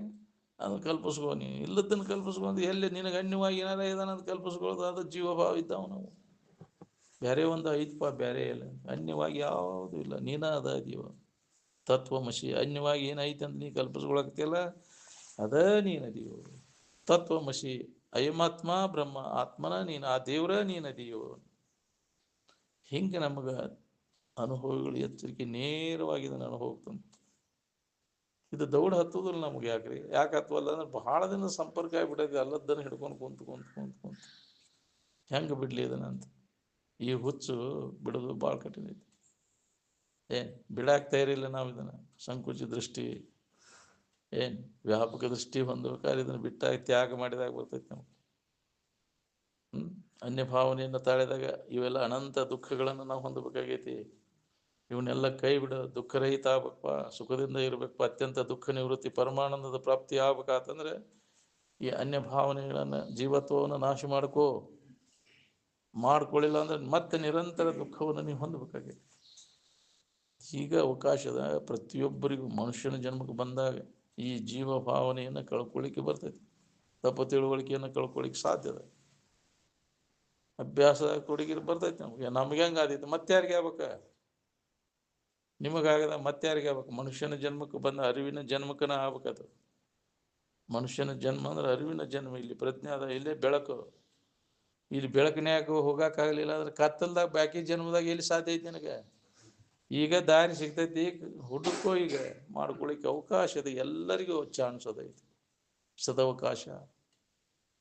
ಅದನ್ನು ಕಲ್ಪಿಸ್ಕೊ. ನೀ ಇಲ್ಲದನ್ನು ಕಲ್ಪಿಸ್ಕೊಂಡು ಎಲ್ಲಿ ನಿನಗೆ ಅನ್ಯವಾಗಿ ಏನಾರ ಇದಾನ ಅದು ಕಲ್ಪಿಸ್ಕೊಳ್ಳೋದು. ಅದು ಜೀವ ಭಾವ ಇದ್ದಾವ. ನಾವು ಬೇರೆ ಒಂದು ಐತಪ್ಪ, ಬೇರೆ ಇಲ್ಲ. ಅನ್ಯವಾಗಿ ಯಾವುದು ಇಲ್ಲ. ನೀನ ಅದ ಜೀವ ತತ್ವಮಸಿ. ಅನ್ಯವಾಗಿ ಏನೈತೆ ಅಂತ ನೀ ಕಲ್ಪಿಸ್ಕೊಳಕ್ತಿಲ್ಲ, ಅದ ನೀನದೀವ ತತ್ವಮಸಿ. ಅಯಮಾತ್ಮ ಬ್ರಹ್ಮ, ಆತ್ಮನ ನೀನು, ಆ ದೇವ್ರ ನೀನದೀವ. ಹಿಂಗೆ ನಮಗೆ ಅನುಭವಗಳು ಎಚ್ಚರಿಕೆ ನೇರವಾಗಿ ಇದನ್ನು ಅನುಭವ. ಇದು ದೌಡ್ ಹತ್ತುದಿಲ್ಲ ನಮ್ಗೆ. ಯಾಕೆ ಹತ್ತುವಲ್ಲ ಅಂದ್ರೆ ಬಹಳ ದಿನ ಸಂಪರ್ಕ ಆಗಿಬಿಟ್ಟೈತಿ. ಅಲ್ಲದನ್ನು ಹಿಡ್ಕೊಂಡು ಕುಂತು ಹೆಂಗೆ ಬಿಡ್ಲಿ ಇದನ್ನಂತ. ಈ ಹುಚ್ಚು ಬಿಡೋದು ಭಾಳ ಕಠಿಣ ಐತಿ. ಬಿಡಾಕ್ ತಯಾರಿಲ್ಲ ನಾವು ಇದನ್ನು. ಸಂಕುಚಿ ದೃಷ್ಟಿ ವ್ಯಾಪಕ ದೃಷ್ಟಿ ಹೊಂದಬೇಕಾದ್ರೆ ಇದನ್ನು ಬಿಟ್ಟಾಗ ತ್ಯಾಗ ಮಾಡಿದಾಗ ಬರ್ತೈತಿ ನಮ್ಗೆ. ಅನ್ಯ ಭಾವನೆಯನ್ನು ತಾಳಿದಾಗ ಇವೆಲ್ಲ ಅನಂತ ದುಃಖಗಳನ್ನು ನಾವು ಹೊಂದಬೇಕಾಗೈತಿ. ಇವನ್ನೆಲ್ಲ ಕೈ ಬಿಡ, ದುಃಖರಹಿತ ಆಗ್ಬೇಕಪ್ಪ, ಸುಖದಿಂದ ಇರಬೇಕಪ್ಪ, ಅತ್ಯಂತ ದುಃಖ ನಿವೃತ್ತಿ ಪರಮಾನಂದದ ಪ್ರಾಪ್ತಿ ಆಗ್ಬೇಕಂತಂದ್ರೆ ಈ ಅನ್ಯ ಭಾವನೆಗಳನ್ನು ಜೀವತ್ವವನ್ನು ನಾಶ ಮಾಡ್ಕೊಳ್ಳಿಲ್ಲ ಅಂದ್ರೆ ಮತ್ತೆ ನಿರಂತರ ದುಃಖವನ್ನು ನೀವು ಹೊಂದಬೇಕಾಗೈತಿ. ಈಗ ಅವಕಾಶದ ಪ್ರತಿಯೊಬ್ಬರಿಗೂ ಮನುಷ್ಯನ ಜನ್ಮಕ್ಕೆ ಬಂದಾಗ ಈ ಜೀವ ಭಾವನೆಯನ್ನು ಕಳ್ಕೊಳ್ಳಿಕ್ಕೆ ಬರ್ತೈತಿ. ತಪ್ಪು ತಿಳುವಳಿಕೆಯನ್ನು ಕಳ್ಕೊಳ್ಳಿಕ್ಕೆ ಸಾಧ್ಯದ. ಅಭ್ಯಾಸ ಕೊಡುಗಿರು ಬರ್ತೈತಿ ನಮ್ಗೆ ಹೆಂಗೆ ಆದೈತಿ. ಮತ್ತೆ ಯಾರಿಗೆ ಆಗ್ಬೇಕ? ನಿಮಗಾಗದ ಮತ್ತೆ ಯಾರಿಗೆ ಆಗ್ಬೇಕು? ಮನುಷ್ಯನ ಜನ್ಮಕ್ಕೆ ಬಂದ ಅರಿವಿನ ಜನ್ಮಕ್ಕನ ಆಗ್ಬೇಕದು. ಮನುಷ್ಯನ ಜನ್ಮ ಅಂದ್ರೆ ಅರಿವಿನ ಜನ್ಮ. ಇಲ್ಲಿ ಪ್ರಜ್ಞೆ ಅದ, ಇಲ್ಲೇ ಬೆಳಕು. ಇಲ್ಲಿ ಬೆಳಕಿನ್ಯಾಗ ಹೋಗಕ್ಕಾಗಲಿಲ್ಲ ಅಂದ್ರೆ ಕತ್ತಲ್ದಾಗ ಬಾಕಿ ಜನ್ಮದಾಗ ಎಲ್ಲಿ ಸಾಧ್ಯ ಐತಿ ನನಗೆ? ಈಗ ದಾರಿ ಸಿಗ್ತೈತಿ, ಹುಡುಕೋ. ಈಗ ಮಾಡ್ಕೊಳಿಕ್ಕೆ ಅವಕಾಶ ಇದೆ. ಎಲ್ಲರಿಗೂ ಚಾನ್ಸ್ ಅದೈತಿ, ಸದವಕಾಶ.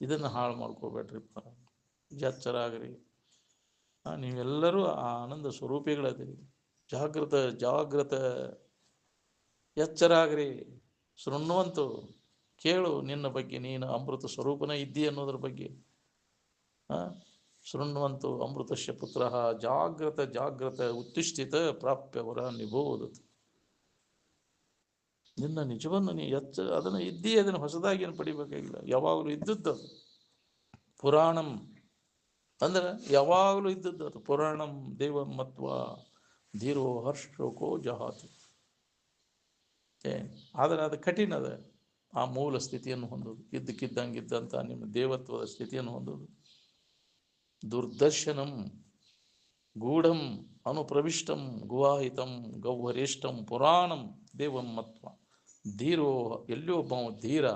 ಇದನ್ನು ಹಾಳು ಮಾಡ್ಕೋಬೇಡ್ರಿಪ್ಪ. ಎಚ್ಚರ ಆಗ್ರಿ. ನೀವೆಲ್ಲರೂ ಆ ಆನಂದ ಸ್ವರೂಪಿಗಳದಿರಿ. ಜಾಗೃತ ಎಚ್ಚರ ಆಗ್ರಿ. ಶೃಣ್ವಂತು, ಕೇಳು. ನಿನ್ನ ಬಗ್ಗೆ ನೀನು ಅಮೃತ ಸ್ವರೂಪನ ಇದ್ದಿ ಅನ್ನೋದ್ರ ಬಗ್ಗೆ. ಶೃಣ್ವಂತು ಅಮೃತಸ್ಯ ಪುತ್ರ ಜಾಗ್ರತ ಉತ್ತಿಷ್ಠಿತ ಪ್ರಾಪ್ಯವರ ನಿಬೋಧತ್. ನಿನ್ನ ನಿಜವನ್ನು ನೀ ಅದನ್ನು ಇದ್ದಿ, ಅದನ್ನು ಹೊಸದಾಗಿ ಏನು ಪಡಿಬೇಕಾಗಿಲ್ಲ. ಯಾವಾಗಲೂ ಇದ್ದದ್ದು ಅದು. ಪುರಾಣಂ ಅಂದ್ರೆ ಯಾವಾಗಲೂ ಇದ್ದದ್ದು ಅದು. ಪುರಾಣಂ ದೇವಂ ಮತ್ವ ಧೀರೋ ಹರ್ಷೋಕೋ ಜಹಾತಿ. ಆದರೆ ಅದು ಕಠಿಣ ಅದ. ಆ ಮೂಲ ಸ್ಥಿತಿಯನ್ನು ಹೊಂದೋದು, ಇದ್ದಕ್ಕಿದ್ದಂಗಿದ್ದಂಥ ನಿಮ್ಮ ದೇವತ್ವದ ಸ್ಥಿತಿಯನ್ನು ಹೊಂದೋದು. ದುರ್ದರ್ಶನಂ ಗೂಢಂ ಅನುಪ್ರವಿಷ್ಟಂ ಗುವಾಹಿತಂ ಗೌಹರೇಷ್ಟಂ ಪುರಾಣಂ ದೇವಂ ಮತ್ವ ಧೀರೋ. ಎಲ್ಲಿ ಒಬ್ಬ ಧೀರ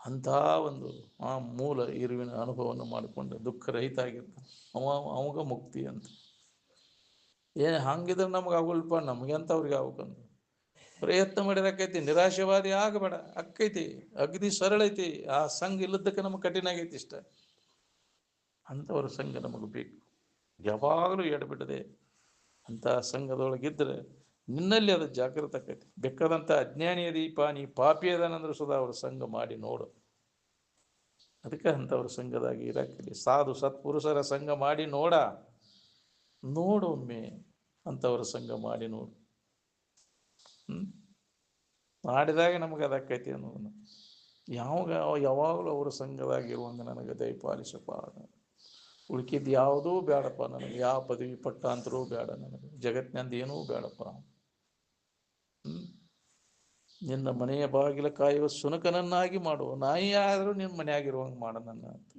ಅಂಥ ಒಂದು ಆ ಮೂಲ ಇರುವಿನ ಅನುಭವವನ್ನು ಮಾಡಿಕೊಂಡು ದುಃಖರಹಿತ ಆಗಿರ್ತಾನೆ. ಅವಾಗ ಮುಕ್ತಿ ಅಂತ. ಏನು ಹಂಗಿದ್ರೆ ನಮ್ಗೆ ಆಗೋಲ್ಪ, ನಮಗೆ ಅಂಥವ್ರಿಗೆ ಆಗ್ಬೇಕಂತ ಪ್ರಯತ್ನ ಮಾಡಿರಕೈತಿ. ನಿರಾಶವಾದಿ ಆಗಬೇಡ, ಅಕ್ಕೈತಿ, ಅಗದಿ ಸರಳ ಐತಿ. ಆ ಸಂಘ ಇಲ್ಲದಕ್ಕೆ ನಮಗೆ ಕಠಿಣ ಆಗೈತಿ ಇಷ್ಟ. ಅಂಥವ್ರ ಸಂಘ ನಮಗೆ ಬೇಕು. ಯಾವಾಗಲೂ ಎಡಬಿಡದೆ ಅಂಥ ಸಂಘದೊಳಗಿದ್ರೆ ನಿನ್ನಲ್ಲಿ ಅದು ಜಾಗೃತ ಆಕೈತಿ. ಬೇಕಾದಂಥ ಅಜ್ಞಾನಿಯ ದೀಪ ನೀ ಪಾಪಿ ಅದಾನಂದ್ರೆ ಸುಧಾ ಅವ್ರ ಸಂಘ ಮಾಡಿ ನೋಡು. ಅದಕ್ಕೆ ಅಂಥವ್ರ ಸಂಘದಾಗಿ ಇರಾಕಲಿ. ಸಾಧು ಸತ್ಪುರುಷರ ಸಂಘ ಮಾಡಿ ನೋಡು ಒಮ್ಮೆ. ಅಂಥವ್ರ ಸಂಘ ಮಾಡಿ ನೋಡು. ಮಾಡಿದಾಗ ನಮಗೆ ಅದಕ್ಕೈತಿ ಅನ್ನೋದನ್ನು ಯಾವಾಗಲೂ ಅವರ ಸಂಘದಾಗಿರುವಂಗೆ ನನಗೆ ದಯಪಾಲಿಸಪ್ಪ. ಉಳ್ಕಿದ್ದು ಯಾವುದೂ ಬೇಡಪ್ಪ ನನಗೆ. ಯಾವ ಪದವಿ ಪಟ್ಟಾಂತರೂ ಬೇಡ ನನಗೆ. ಜಗತ್ತಿನಂದು ಏನೂ ಬೇಡಪ್ಪ. ನಿನ್ನ ಮನೆಯ ಬಾಗಿಲ ಕಾಯುವ ಸುನಕನನ್ನಾಗಿ ಮಾಡು. ನಾಯಿ ಆದರೂ ನಿನ್ನ ಮನೆಯಾಗಿರುವಂಗೆ ಮಾಡ ನನ್ನ ಅಂತ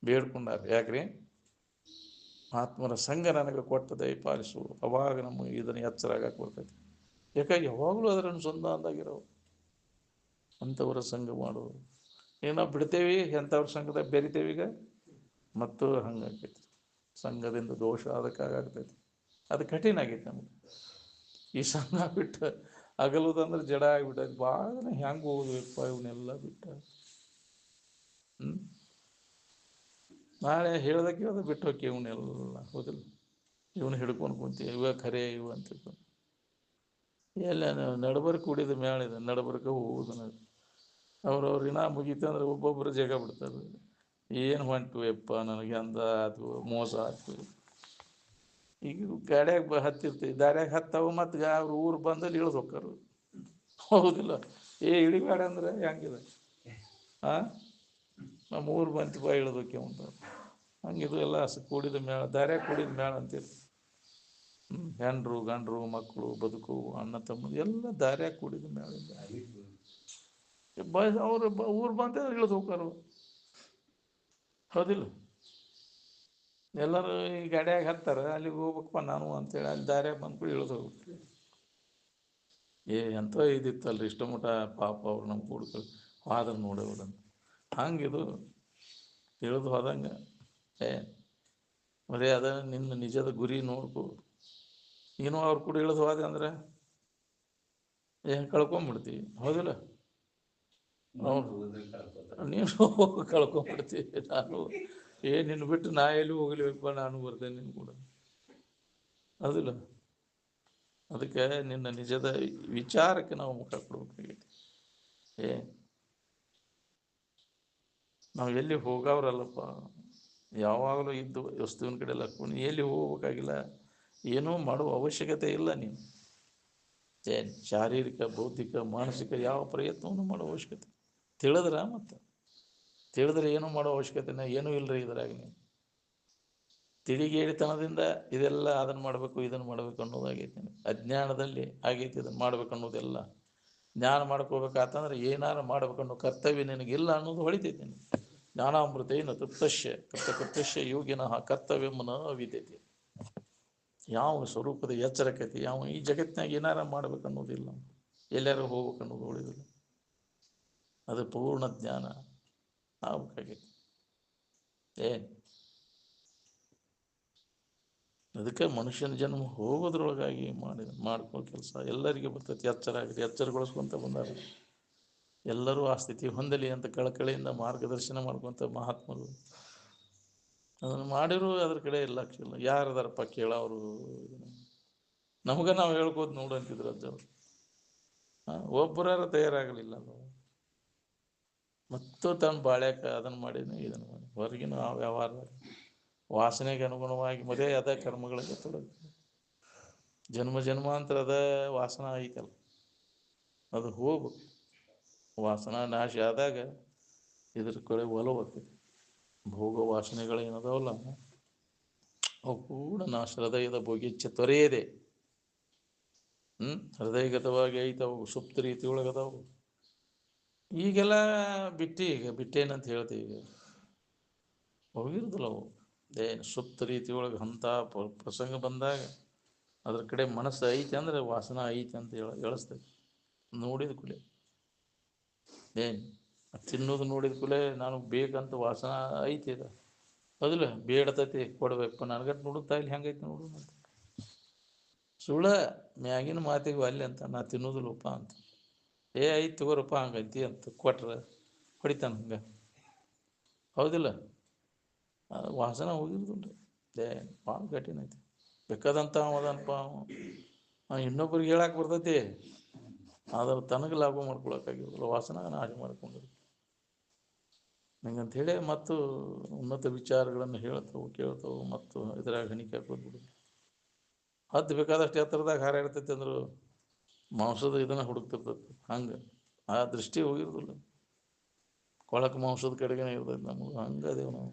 ಬೇಡ್ಕೊಂಡಾರ. ಯಾಕ್ರಿ? ಆತ್ಮರ ಸಂಘ ನನಗೆ ಕೊಟ್ಟ ದಯಪಾಲಿಸು. ಅವಾಗ ನಮಗೆ ಇದನ್ನು ಎಚ್ಚರ ಆಗಕ್ಕೆ ಬರ್ತೈತಿ. ಯಾಕಾಗಿ ಯಾವಾಗಲೂ ಅದರ ಅನುಸಂಧಾನದಾಗಿರೋ ಅಂಥವ್ರ ಸಂಘ ಮಾಡೋದು. ಏನೋ ಬಿಡ್ತೇವಿ, ಎಂಥವ್ರ ಸಂಘದಾಗ ಬೆರಿತೇವೀಗ ಮತ್ತು ಹಂಗಾಗೈತಿ. ಸಂಘದಿಂದ ದೋಷ ಅದಕ್ಕಾಗ್ತೈತಿ. ಅದು ಕಠಿಣ ಆಗೈತಿ ನಮಗೆ. ಈ ಸಂಘ ಬಿಟ್ಟು ಅಗಲುದಂದ್ರೆ ಜಡ ಆಗಿಬಿಟ್ಟೈತಿ. ಭಾಳ ಹೆಂಗೆ ಹೋಗ್ಬೇಕಪ್ಪ ಇವನ್ನೆಲ್ಲ ಬಿಟ್ಟ. ನಾಳೆ ಹೇಳ್ದಕ್ಕೆ ಅದು ಬಿಟ್ಟು ಹೋಗಿ ಇವನ್ನೆಲ್ಲ ಹೋದಿಲ್ಲ. ಇವನು ಹಿಡ್ಕೊಂಡು ಕುಂತೀವಿ, ಇವಾಗ ಖರೆ ಇವು ಅಂತ ಎಲ್ಲ ನಡಬರ್ಕ ಕುಡಿದ ಮ್ಯಾಳಿದೆ ನಡಬರ್ಕ ಹೋಗುದು. ಅವ್ರವ್ರು ಇನ್ನ ಮುಗೀತು ಅಂದ್ರೆ ಒಬ್ಬೊಬ್ಬರು ಜಗ ಬಿಡ್ತಾರೆ. ಏನು ಹೊಂಟು ಯಪ್ಪ ನನಗೆ ಅಂದ ಆಯ್ತು, ಮೋಸ ಆಯ್ತು. ಈಗ ಗಾಡ್ಯಾಗ ಹತ್ತಿರ್ತೀವಿ, ದಾರ್ಯಾಗ ಹತ್ತಾವು ಮತ್ತು ಅವ್ರ ಊರು ಬಂದಲ್ಲಿ ಇಳಿದು ಹೋಗ್ತಾರು. ಹೌದಿಲ್ಲ? ಇಳಿಬೇಡ ಅಂದ್ರೆ ಹೆಂಗಿದೆ? ನಮ್ಮ ಊರು ಬಂತಿಪ್ಪ ಇಳಿದೋಕೆ ಅಂತ. ಹಂಗಿದು ಎಲ್ಲ ಕೂಡಿದ ಮೇಳ, ದಾರ್ಯಾಗ ಕೂಡಿದ ಮೇಳ ಅಂತೀರಿ. ಹೆಂಡ್ರು ಗಂಡ್ರು ಮಕ್ಕಳು ಬದುಕು ಅಣ್ಣ ತಮ್ಮ ಎಲ್ಲ ದಾರ್ಯಾಗ ಕೂಡಿದ ಮೇಳಿಂದ ಅವ್ರು ಊರು ಬಂತಂದ್ರೆ ಇಳಿದು ಹೋಗ್ತಾರು. ಹೌದಿಲ್ಲ? ಎಲ್ಲರೂ ಈ ಗಾಡ್ಯಾಗ ಹತ್ತಾರೆ, ಅಲ್ಲಿಗೆ ಹೋಗ್ಬೇಕಪ್ಪ ನಾನು ಅಂತೇಳಿ ಅಲ್ಲಿ ದಾರ್ಯಾಗ ಬಂದ್ಬಿಟ್ಟು ಇಳಿದು ಹೋಗ್ತಾರೆ. ಎಂಥ ಇದಿತ್ತಲ್ರಿ ಇಷ್ಟ ಮಠ ಪಾಪ ಅವ್ರು ನಮ್ಮ ಕೂಡ್ಕೊ ಆದ್ರೆ ನೋಡೋದಂತ. ಹಂಗಿದು ಇಳಿದು ಹೋದಂಗೆ ಬರೀ ಅದ ನಿನ್ನ ನಿಜದ ಗುರಿ ನೋಡ್ಕೊ. ಏನೋ ಅವ್ರು ಕೂಡ ಇಳಿದು ಹೋದೆ ಅಂದ್ರೆ ಏನು ಕಳ್ಕೊಂಬಿಡ್ತೀವಿ. ಹೌದಿಲ್ಲ? ನೀನು ಕಳ್ಕೊಂಬಿಡ್ತೀವಿ. ನಾನು ನಿನ್ನ ಬಿಟ್ಟು ನಾ ಎಲ್ಲಿ ಹೋಗ್ಲಿಬೇಕಪ್ಪ, ನಾನು ಬರ್ತೇನೆ ನಿನ್ನ ಕೂಡ. ಹೌದಿಲ್ಲ? ಅದಕ್ಕೆ ನಿನ್ನ ನಿಜದ ವಿಚಾರಕ್ಕೆ ನಾವು ಮುಖ ಕೊಡ್ಬೇಕಾಗೈತಿ. ನಾವು ಎಲ್ಲಿ ಹೋಗವ್ರಲ್ಲಪ್ಪ. ಯಾವಾಗಲೂ ಇದ್ದು ವಸ್ತುವಿನ ಕಡೆ ಲಕ್ಷ್ಮಣ ಎಲ್ಲಿ ಹೋಗ್ಬೇಕಾಗಿಲ್ಲ, ಏನೂ ಮಾಡುವ ಅವಶ್ಯಕತೆ ಇಲ್ಲ. ನೀನು ಶಾರೀರಿಕ ಬೌದ್ಧಿಕ ಮಾನಸಿಕ ಯಾವ ಪ್ರಯತ್ನವನ್ನು ಮಾಡೋ ಅವಶ್ಯಕತೆ ಮತ್ತು ತಿಳಿದ್ರೆ ಏನೂ ಮಾಡೋ ಅವಶ್ಯಕತೆನ ಏನೂ ಇಲ್ಲರಿ. ಇದ್ರಾಗ ನೀವು ತಿಳಿಗೇಡಿತನದಿಂದ ಇದೆಲ್ಲ ಅದನ್ನು ಮಾಡಬೇಕು ಇದನ್ನು ಮಾಡಬೇಕು ಅನ್ನೋದಾಗೈತಿ. ಅಜ್ಞಾನದಲ್ಲಿ ಆಗೈತಿ ಇದನ್ನು ಮಾಡ್ಬೇಕು ಅನ್ನೋದೆಲ್ಲ. ಜ್ಞಾನ ಮಾಡ್ಕೋಬೇಕಾತಂದ್ರೆ ಏನಾರು ಮಾಡ್ಬೇಕನ್ನೋ ಕರ್ತವ್ಯ ನಿನಗಿಲ್ಲ ಅನ್ನೋದು ಹೊಳಿತೈತಿ. ಜ್ಞಾನಾಮೃತೇನ ತೃಪ್ತಶ್ಯ ಕೃತಕೃತ್ಯಶ್ಯ ಯೋಗಿನಃ ಕರ್ತವ್ಯಮ್ಮನ ವಿದ್ಯತೆ. ಯಾವ ಸ್ವರೂಪದ ಎಚ್ಚರಕತೆ, ಯಾವ ಈ ಜಗತ್ತಿನಾಗ ಏನಾರ ಮಾಡ್ಬೇಕನ್ನೋದಿಲ್ಲ, ಎಲ್ಲಾರು ಹೋಗ್ಬೇಕನ್ನೋದು ಉಳಿದಿಲ್ಲ. ಅದು ಪೂರ್ಣ ಜ್ಞಾನ ಆಗ್ಬೇಕಾಗೈತಿ. ಅದಕ್ಕೆ ಮನುಷ್ಯನ ಜನ್ಮ ಹೋಗೋದ್ರೊಳಗಾಗಿ ಮಾಡ್ಕೋ ಕೆಲಸ ಎಲ್ಲರಿಗೆ ಬರ್ತೈತಿ. ಎಚ್ಚರ ಆಗಲಿ, ಎಚ್ಚರಗೊಳಿಸ್ಕೊಂತ ಬಂದಾರ. ಎಲ್ಲರೂ ಆ ಸ್ಥಿತಿ ಹೊಂದಲಿ ಅಂತ ಕಳಕಳಿಯಿಂದ ಮಾರ್ಗದರ್ಶನ ಮಾಡ್ಕೊಂತ ಮಹಾತ್ಮರು ಅದನ್ನು ಮಾಡಿರು. ಅದ್ರ ಕಡೆ ಲಕ್ಷ್ಯ ಇಲ್ಲ. ಯಾರದಾರಪ್ಪ ಕೇಳೋರು? ನಮ್ಗೆ ನಾವು ಹೇಳ್ಕೋದು ನೋಡು ಅಂತಿದ್ರು ಅಜ್ಜವ್ರು. ಒಬ್ಬರಾರ ತಯಾರಾಗಲಿಲ್ಲ. ಮತ್ತು ತನ್ನ ಬಾಳ್ಯಾಕ ಅದನ್ನು ಮಾಡಿದ್ನು ಇದನ್ನು ಮಾಡಿ ಹೊರಗಿನ ವ್ಯವಹಾರ ವಾಸನೆಗೆ ಅನುಗುಣವಾಗಿ ಮದುವೆ ಅದ ಕರ್ಮಗಳಿಗೆ ತೊಡಗಿ ಜನ್ಮ ಜನ್ಮಾಂತರದ ವಾಸನ ಐತಲ್ಲ, ಅದು ಹೋಗ್ಬೇಕು. ವಾಸನ ನಾಶ ಆದಾಗ ಇದ್ರ ಕಡೆ ಒಲವಾಗ್ತೈತಿ. ಭೋಗ ವಾಸನೆಗಳೇನದಾವಲ್ಲ ಅವು ಕೂಡ ನಾಶ. ಹೃದಯದ ಭೋಗಿಚ್ಛೆ ತೊರೆಯದೆ ಹೃದಯಗತವಾಗಿ ಐತವು, ಸುಪ್ತ ರೀತಿ ಒಳಗದಾವು. ಈಗೆಲ್ಲ ಬಿಟ್ಟೇನಂತ ಹೇಳ್ತೀವಿ. ಈಗ ಹೋಗಿರುದಿಲ್ಲ ಅವು. ಸುಪ್ತ ರೀತಿ ಒಳಗೆ ಅಂಥ ಪ್ರಸಂಗ ಬಂದಾಗ ಅದ್ರ ಕಡೆ ಮನಸ್ಸು ಐತೆ ಅಂದ್ರೆ ವಾಸನ ಐತೆ ಅಂತ ಹೇಳಿಸ್ತೈತಿ. ನೋಡಿದ ಕೂಡಲೇ ತಿನ್ನೋದು ನೋಡಿದ ಕೂಡಲೇ ನಾನು ಬೇಕಂತ ವಾಸನ ಐತಿ ಇದು ಹೌದಿಲ್ಲ, ಬೇಡತೈತಿ ಕೊಡ್ಬೇಕು ನನಗಟ್ಟು ನೋಡುತ್ತಾ ಇಲ್ಲಿ ಹೆಂಗೈತಿ ನೋಡು ಅಂತ ಸುಳ್ಳ ಮ್ಯಾಗಿನ ಮಾತಿಗೆ ಅಲ್ಲಿ ಅಂತ ನಾ ತಿನ್ನೋದಿಲ್ಲಪ್ಪ ಅಂತ. ಐದು ತಗೋರಪ್ಪ ಹಂಗೈತಿ ಅಂತ ಕೊಟ್ರೆ ಹೊಡಿತಾನೆ ಹಂಗೆ ಹೌದಿಲ್ಲ. ವಾಸನ ಹೋಗಿರ್ದುಂಟು ಭಾಳ ಕಠಿಣ ಐತಿ. ಬೇಕಾದಂಥ ಅವದನಪ್ಪ ಇನ್ನೊಬ್ರಿಗೆ ಹೇಳಕ್ಕೆ ಬರ್ತೈತಿ, ಆದ್ರೆ ತನಗೆ ಲಾಭ ಮಾಡ್ಕೊಳಕ್ಕಾಗಿರೋದಿಲ್ಲ, ವಾಸನ ನಾಶ ಮಾಡ್ಕೊಂಡಿರ್ತೀವಿ. ಹಂಗಂಥೇಳಿ ಮತ್ತು ಉನ್ನತ ವಿಚಾರಗಳನ್ನು ಹೇಳ್ತಾವೆ ಕೇಳ್ತಾವೆ ಮತ್ತು ಇದ್ರಾಗ ಹಣಿಕೆ ಹಾಕೋದ್ಬಿಡು. ಹದ್ದು ಬೇಕಾದಷ್ಟು ಎತ್ತರದಾಗ ಹಾರಾಡ್ತೈತಿ ಅಂದ್ರು ಮಾಂಸದ ಇದನ್ನು ಹುಡುಕ್ತಿರ್ತೈತಿ. ಹಂಗೆ ಆ ದೃಷ್ಟಿ ಹೋಗಿರೋದಿಲ್ಲ, ಕೊಳಕು ಮಾಂಸದ ಕಡೆಗೇನೆ ಇರ್ತೈತಿ ನಮಗೆ. ಹಂಗೆ ಅದೇವು ನಾವು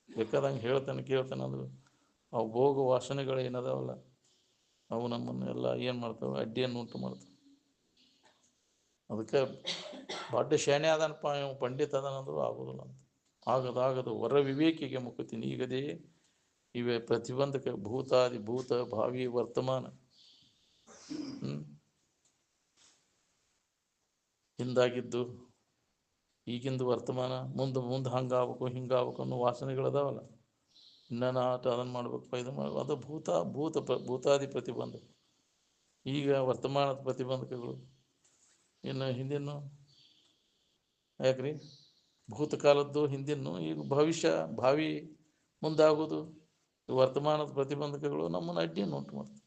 ಬೇಕಾದಂಗೆ ಹೇಳ್ತಾನೆ ಕೇಳ್ತಾನೆ ಅಂದ್ರು ಅವು ಭೋಗ ವಾಸನೆಗಳು ಏನದಾವಲ್ಲ ಅವು ನಮ್ಮನ್ನು ಎಲ್ಲ ಏನು ಮಾಡ್ತಾವೆ, ಅಡ್ಡಿಯನ್ನು ಉಂಟು ಮಾಡ್ತವೆ. ಅದಕ್ಕೆ ದೊಡ್ಡ ಶಾಣೆ ಅದನಪ್ಪ ಇವು ಪಂಡಿತ ಅದನಂದ್ರು ಆಗೋದಿಲ್ಲ ಅಂತ. ಆಗದು ವರ ವಿವೇಕಿಗೆ ಮುಖತಿ ನೀಗದೆ ಇವೆ ಪ್ರತಿಬಂಧಕ ಭೂತಾದಿ ಭೂತ ಭಾವಿ ವರ್ತಮಾನ ಹಿಂದಾಗಿದ್ದು ಈಗಿಂದು ವರ್ತಮಾನ ಮುಂದೆ ಹಂಗಾಗಬೇಕು ಹಿಂಗಾಗಬೇಕು ಅನ್ನೋ ವಾಸನೆಗಳದಾವಲ್ಲ. ಇನ್ನೇನು ಆಟ ಅದನ್ನು ಮಾಡ್ಬೇಕು ಇದು ಮಾಡ್ಬೇಕು, ಅದು ಭೂತಾದಿ ಪ್ರತಿಬಂಧ. ಈಗ ವರ್ತಮಾನದ ಪ್ರತಿಬಂಧಕಗಳು. ಇನ್ನು ಹಿಂದಿನ ಯಾಕ್ರಿ ಭೂತಕಾಲದ್ದು ಹಿಂದಿನ ಈಗ ಭಾವಿ ಮುಂದಾಗೋದು ವರ್ತಮಾನದ ಪ್ರತಿಬಂಧಕಗಳು ನಮ್ಮನ್ನು ಅಡ್ಡಿಯನ್ನು ಉಂಟು ಮಾಡ್ತವೆ.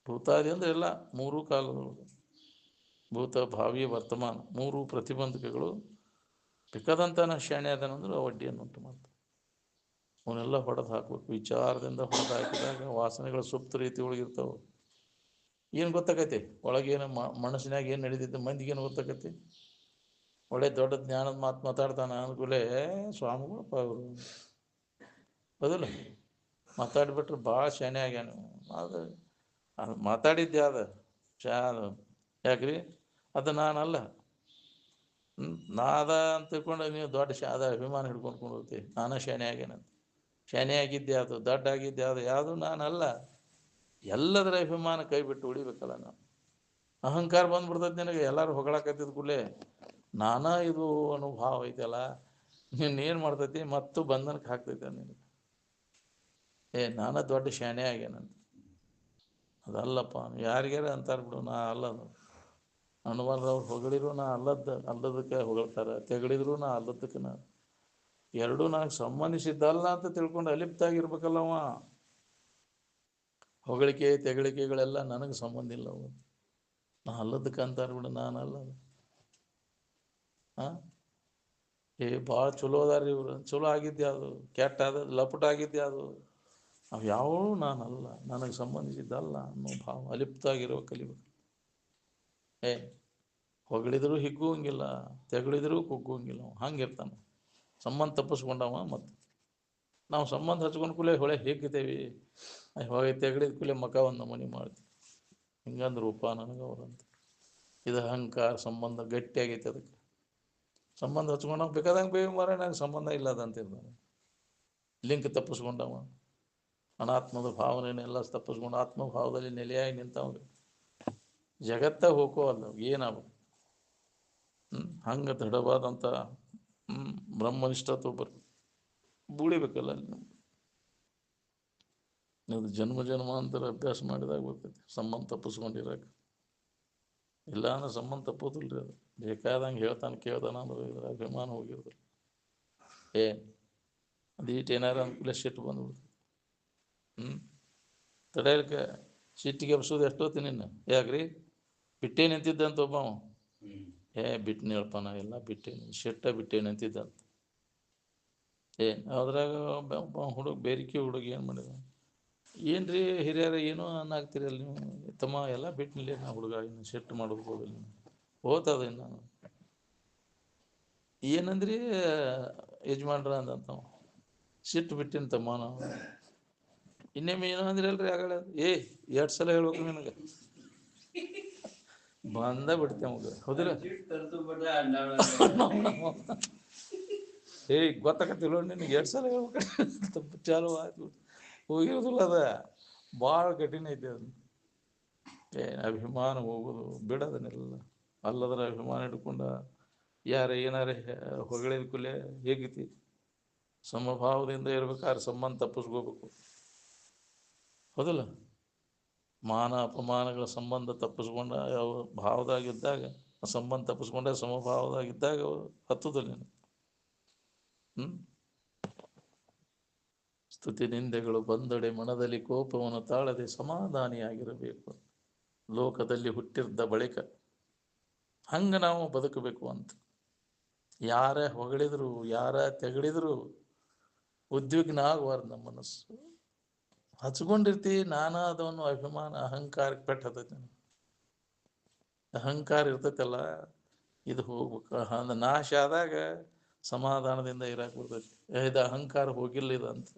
ಭೂತಾದಿ ಅಂದರೆ ಎಲ್ಲ ಮೂರೂ ಕಾಲದೊಳಗೆ ಭೂತ ಭಾವಿ ವರ್ತಮಾನ ಮೂರು ಪ್ರತಿಬಂಧಕಗಳು ಬೇಕಾದಂಥ ಶಾಣೆ ಅದನಂದ್ರೆ ಅವು ಅಡ್ಡಿಯನ್ನು ಉಂಟು ಮಾಡ್ತವೆ. ಅವನ್ನೆಲ್ಲ ಹೊಡೆದು ಹಾಕ್ಬೇಕು. ವಿಚಾರದಿಂದ ಹೊಡೆದು ಹಾಕಿದಾಗ ವಾಸನೆಗಳು ಸುಪ್ತ ರೀತಿ ಒಳಗಿರ್ತಾವೆ. ಏನು ಗೊತ್ತಾಗೈತಿ ಒಳಗೇನು ಮನಸ್ಸಿನಾಗ ಏನು ನಡೀತೈತೆ ಮಂದಿಗೇನು ಗೊತ್ತಾಗೈತಿ. ಒಳ್ಳೆ ದೊಡ್ಡ ಜ್ಞಾನದ ಮಾತು ಮಾತಾಡ್ತಾನೆ ಅಂದ್ಕೂಲೆ ಸ್ವಾಮಿಗಳಪ್ಪ ಅವರು ಹೌದಿಲ್ಲ, ಮಾತಾಡ್ಬಿಟ್ರೆ ಭಾಳ ಶಾಣೆ ಆಗ್ಯಾನ. ಅದು ಮಾತಾಡಿದ್ದೆ ಅದು ಯಾಕ್ರಿ ಅದು ನಾನಲ್ಲ. ನಾ ಅದ ಅಂತ ತಿಳ್ಕೊಂಡು ನೀವು ದೊಡ್ಡ ಅದ ಅಭಿಮಾನ ಹಿಡ್ಕೊಂಡು ಹೋಗ್ತೀವಿ. ನಾನೇ ಶಾಣೆ ಆಗ್ಯಾನಂತ. ಶಾಣೆ ಆಗಿದ್ದೆ ಅದು, ದೊಡ್ಡ ಆಗಿದ್ದೆ ಅದು, ಯಾವುದು ನಾನಲ್ಲ. ಎಲ್ಲದರ ಅಭಿಮಾನ ಕೈ ಬಿಟ್ಟು ಉಳಿಬೇಕಲ್ಲ ನಾವು. ಅಹಂಕಾರ ಬಂದ್ಬಿಡ್ತೈತೆ ನಿನಗೆ. ಎಲ್ಲರೂ ಹೊಗಳಕತ್ತಿದ ಕೂಡಲೇ ನಾನಾ ಇದು ಅನ್ನೋ ಭಾವ ಐತಲ್ಲ, ನೀನೇನು ಮಾಡ್ತೈತಿ ಮತ್ತು ಬಂಧನಕ್ಕೆ ಹಾಕ್ತೈತೆ ನಿನಗೆ. ನಾನಾ ದೊಡ್ಡ ಶಾಣೆ ಆಗ್ಯಾನಂತ. ಅದಲ್ಲಪ್ಪ, ಯಾರಿಗಾರ ಅಂತಾರೆ ಬಿಡು, ನಾ ಅಲ್ಲದು ಅನ್ವಾರ್ದವ್ರು ಹೊಗಳಿದ್ರು ನಾ ಅಲ್ಲದಕ್ಕೆ ಹೊಗಳ್ತಾರೆ, ತೆಗಳಿದ್ರು ನಾ ಅಲ್ಲದಕ್ಕೆ ಎರಡೂ ನನಗೆ ಸಂಬಂಧಿಸಿದ್ದಲ್ಲ ಅಂತ ತಿಳ್ಕೊಂಡು ಅಲಿಪ್ತಾಗಿರ್ಬೇಕಲ್ಲವ. ಹೊಗಳಿಕೆ ತೆಗಳಿಕೆಗಳೆಲ್ಲ ನನಗೆ ಸಂಬಂಧ ಇಲ್ಲ ಅವು. ನಾ ಅಲ್ಲದಕ್ಕೆ ಅಂತಾರೆ ಬಿಡು, ನಾನು ಅಲ್ಲದು. ಭಾಳ ಚಲೋ ಅದಾರ ಇವ್ರು, ಚಲೋ ಆಗಿದ್ದೆ ಕೆಟ್ಟ ಲಪಟ ಆಗಿದ್ದೆ ಅವು ಯಾವೂ ನಾನಲ್ಲ, ನನಗೆ ಸಂಬಂಧಿಸಿದ್ದಲ್ಲ ಅನ್ನೋ ಭಾವ ಅಲಿಪ್ತಾಗಿರೋ ಕಲಿಬೇಕು. ಹೊಗಳಿದ್ರು ಹಿಗ್ಗುವಂಗಿಲ್ಲ, ತೆಗಳಿದ್ರು ಕುಗ್ಗುವಂಗಿಲ್ಲ. ಹಂಗಿರ್ತಾನೆ ಸಂಬಂಧ ತಪ್ಪಿಸ್ಕೊಂಡವ. ಮತ್ತು ನಾವು ಸಂಬಂಧ ಹಚ್ಕೊಂಡು ಕೂಡಲೇ ಹಿಗ್ತೇವೆ, ಹೊಗೆ ತೆಗಳಿದ ಕೂಡಲೇ ಮಖವನ್ನು ಮನಿ ಮಾಡ್ತೀವಿ. ಹಿಂಗಂದ್ರೆ ರೂಪ ನನಗವ್ರಂತ. ಇದು ಅಹಂಕಾರ ಸಂಬಂಧ ಗಟ್ಟಿಯಾಗೈತೆ. ಅದಕ್ಕೆ ಸಂಬಂಧ ಹಚ್ಕೊಂಡಾಗ ಬೇಕಾದಂಗೆ ಬೇಗ ಮಾರ ನಂಗೆ ಸಂಬಂಧ ಇಲ್ಲ ಅದಂತಿರ್ತಾನೆ. ಲಿಂಕ್ ತಪ್ಪಿಸ್ಕೊಂಡವ, ಅನಾತ್ಮದ ಭಾವನೆಯನ್ನೆಲ್ಲ ತಪ್ಪಿಸ್ಕೊಂಡು ಆತ್ಮಭಾವದಲ್ಲಿ ನೆಲೆಯಾಗಿ ನಿಂತವಾಗ ಜಗತ್ತ ಹೋಗೋವಲ್ಲ ಏನಾಗಬೇಕು. ಹಂಗೆ ದೃಢವಾದಂಥ ಬ್ರಹ್ಮನಿಷ್ಠತ್ವ ಬೂಳಿಬೇಕಲ್ಲ ಅಲ್ಲಿ ನಮ್ಗೆ. ನೀವು ಜನ್ಮಾಂತರ ಅಭ್ಯಾಸ ಮಾಡಿದಾಗ ಬರ್ತೈತಿ ಸಂಬಂಧ ತಪ್ಪಿಸ್ಕೊಂಡಿರಕ್ಕೆ. ಇಲ್ಲ ಅಂದ್ರೆ ಸಂಬಂಧ ತಪ್ಪೋದಿಲ್ಲ ರೀ. ಅದು ಬೇಕಾದಂಗೆ ಹೇಳ್ತಾನೆ ಕೇಳ್ತಾನೆ ಅಂದ್ರೆ ಇದ್ರ ಅಭಿಮಾನ ಹೋಗಿರೋದಿಲ್ಲ. ಅದೀಟ್ ಏನಾರು ಅನುಕೂಲ ಸಿಟ್ಟು ಬಂದ್ಬಿಡ್ತೈತಿ. ತಡೆಯಲಿಕ್ಕೆ ಸಿಟ್ಟಿಗೆ ಎಬ್ಸೋದು ಎಷ್ಟೊತ್ತಿ ನಿನ್ನ ಯಾಕ್ರಿ ಬಿಟ್ಟೇ ನಿಂತಿದ್ದಂತ ಒಬ್ಬವ. ಬಿಟ್ಟು ಹೇಳ್ಪಾನ ಎಲ್ಲ ಬಿಟ್ಟೇನಿ ಬಿಟ್ಟೇ ನಿಂತಿದ್ದಂತ. ಅದ್ರಾಗ ಬೇರಿಕೆ ಹುಡುಗಿ ಏನು ಮಾಡಿದ, ಏನ್ರಿ ಹಿರಿಯರ ಏನೋ ಅನ್ನಾಗ್ತಿರಲ್ಲ ನೀವು ತಮ್ಮ, ಎಲ್ಲ ಬಿಟ್ಟಿಲ್ಲ ನಾ ಹುಡುಗ, ಇನ್ನು ಸಿಟ್ಟು ಮಾಡೋದು ಹೋಗಿಲ್ಲ ಹೋಗ್ತದ. ಇನ್ನು ಏನಂದ್ರಿ ಯಜಮಾನ್ರ ಅಂದಂತ ಸಿಟ್ಟು ಬಿಟ್ಟಿನ ತಮ್ಮ ನಾವು. ಇನ್ನೇಮಿ ಏನೋ ಅಂದ್ರಿ ಅಲ್ರಿ ಆಗಳ. 2 ಸಲ ಹೇಳ್ಬೇಕು ನಿನಗೆ ಬಂದ ಬಿಡ್ತೇವೆ ಮಗ ಹೌದಿಲ್ಲ. ಗೊತ್ತಾಗತ್ತಿಲ್ಲ ನಿನಗೆ 2 ಸಲ ಹೇಳ್ಬೇಕು ಚಾಲು ಆಯ್ತು ಹೋಗಿರೋದಿಲ್ಲ. ಅದ ಭಾಳ ಕಠಿಣ ಐತಿ. ಅದು ಅಭಿಮಾನ ಹೋಗೋದು ಬಿಡೋದನ್ನೆಲ್ಲ. ಅಲ್ಲದರ ಅಭಿಮಾನ ಹಿಡ್ಕೊಂಡ ಯಾರ ಏನಾರ ಹೊಗಳಿದ ಕೂಲೆ ಹೇಗಿತಿ ಸಮಭಾವದಿಂದ ಇರ್ಬೇಕಾದ್ರೆ ಸಂಬಂಧ ತಪ್ಪಿಸ್ಕೋಬೇಕು. ಹೌದಲ್ಲ? ಮಾನ ಅಪಮಾನಗಳ ಸಂಬಂಧ ತಪ್ಪಿಸ್ಕೊಂಡ ಯಾವ ಭಾವದಾಗಿದ್ದಾಗ ಸಂಬಂಧ ತಪ್ಪಿಸ್ಕೊಂಡ ಸಮಭಾವದಾಗಿದ್ದಾಗ ಹತ್ತುದಿಲ್ಲ ನೀನು. ಸ್ತುತಿ ನಿಂದೆಗಳು ಬಂದಡೆ ಮನದಲ್ಲಿ ಕೋಪವನ್ನು ತಾಳದೆ ಸಮಾಧಾನಿಯಾಗಿರಬೇಕು. ಲೋಕದಲ್ಲಿ ಹುಟ್ಟಿದ್ದ ಬಳಿಕ ಹಂಗ ನಾವು ಬದುಕಬೇಕು ಅಂತ. ಯಾರ ಹೊಗಳಿದ್ರು ಯಾರ ತೆಗಳಿದ್ರು ಉದ್ವಿಗ್ನ ಆಗಬಾರ್ದು. ನಮ್ಮ ಮನಸ್ಸು ಹಚ್ಕೊಂಡಿರ್ತೀವಿ ನಾನಾದವನು ಅಭಿಮಾನ ಅಹಂಕಾರಕ್ಕೆ ಪೆಟ್ಟತೈತಿ. ಅಹಂಕಾರ ಇರ್ತೈತಲ್ಲ ಇದು ಹೋಗ್ಬೇಕು. ಅದು ನಾಶ ಆದಾಗ ಸಮಾಧಾನದಿಂದ ಇರಾಕ್ ಬರ್ತೈತಿ. ಇದು ಅಹಂಕಾರ ಹೋಗಿಲ್ಲ ಇದು ಅಂತ.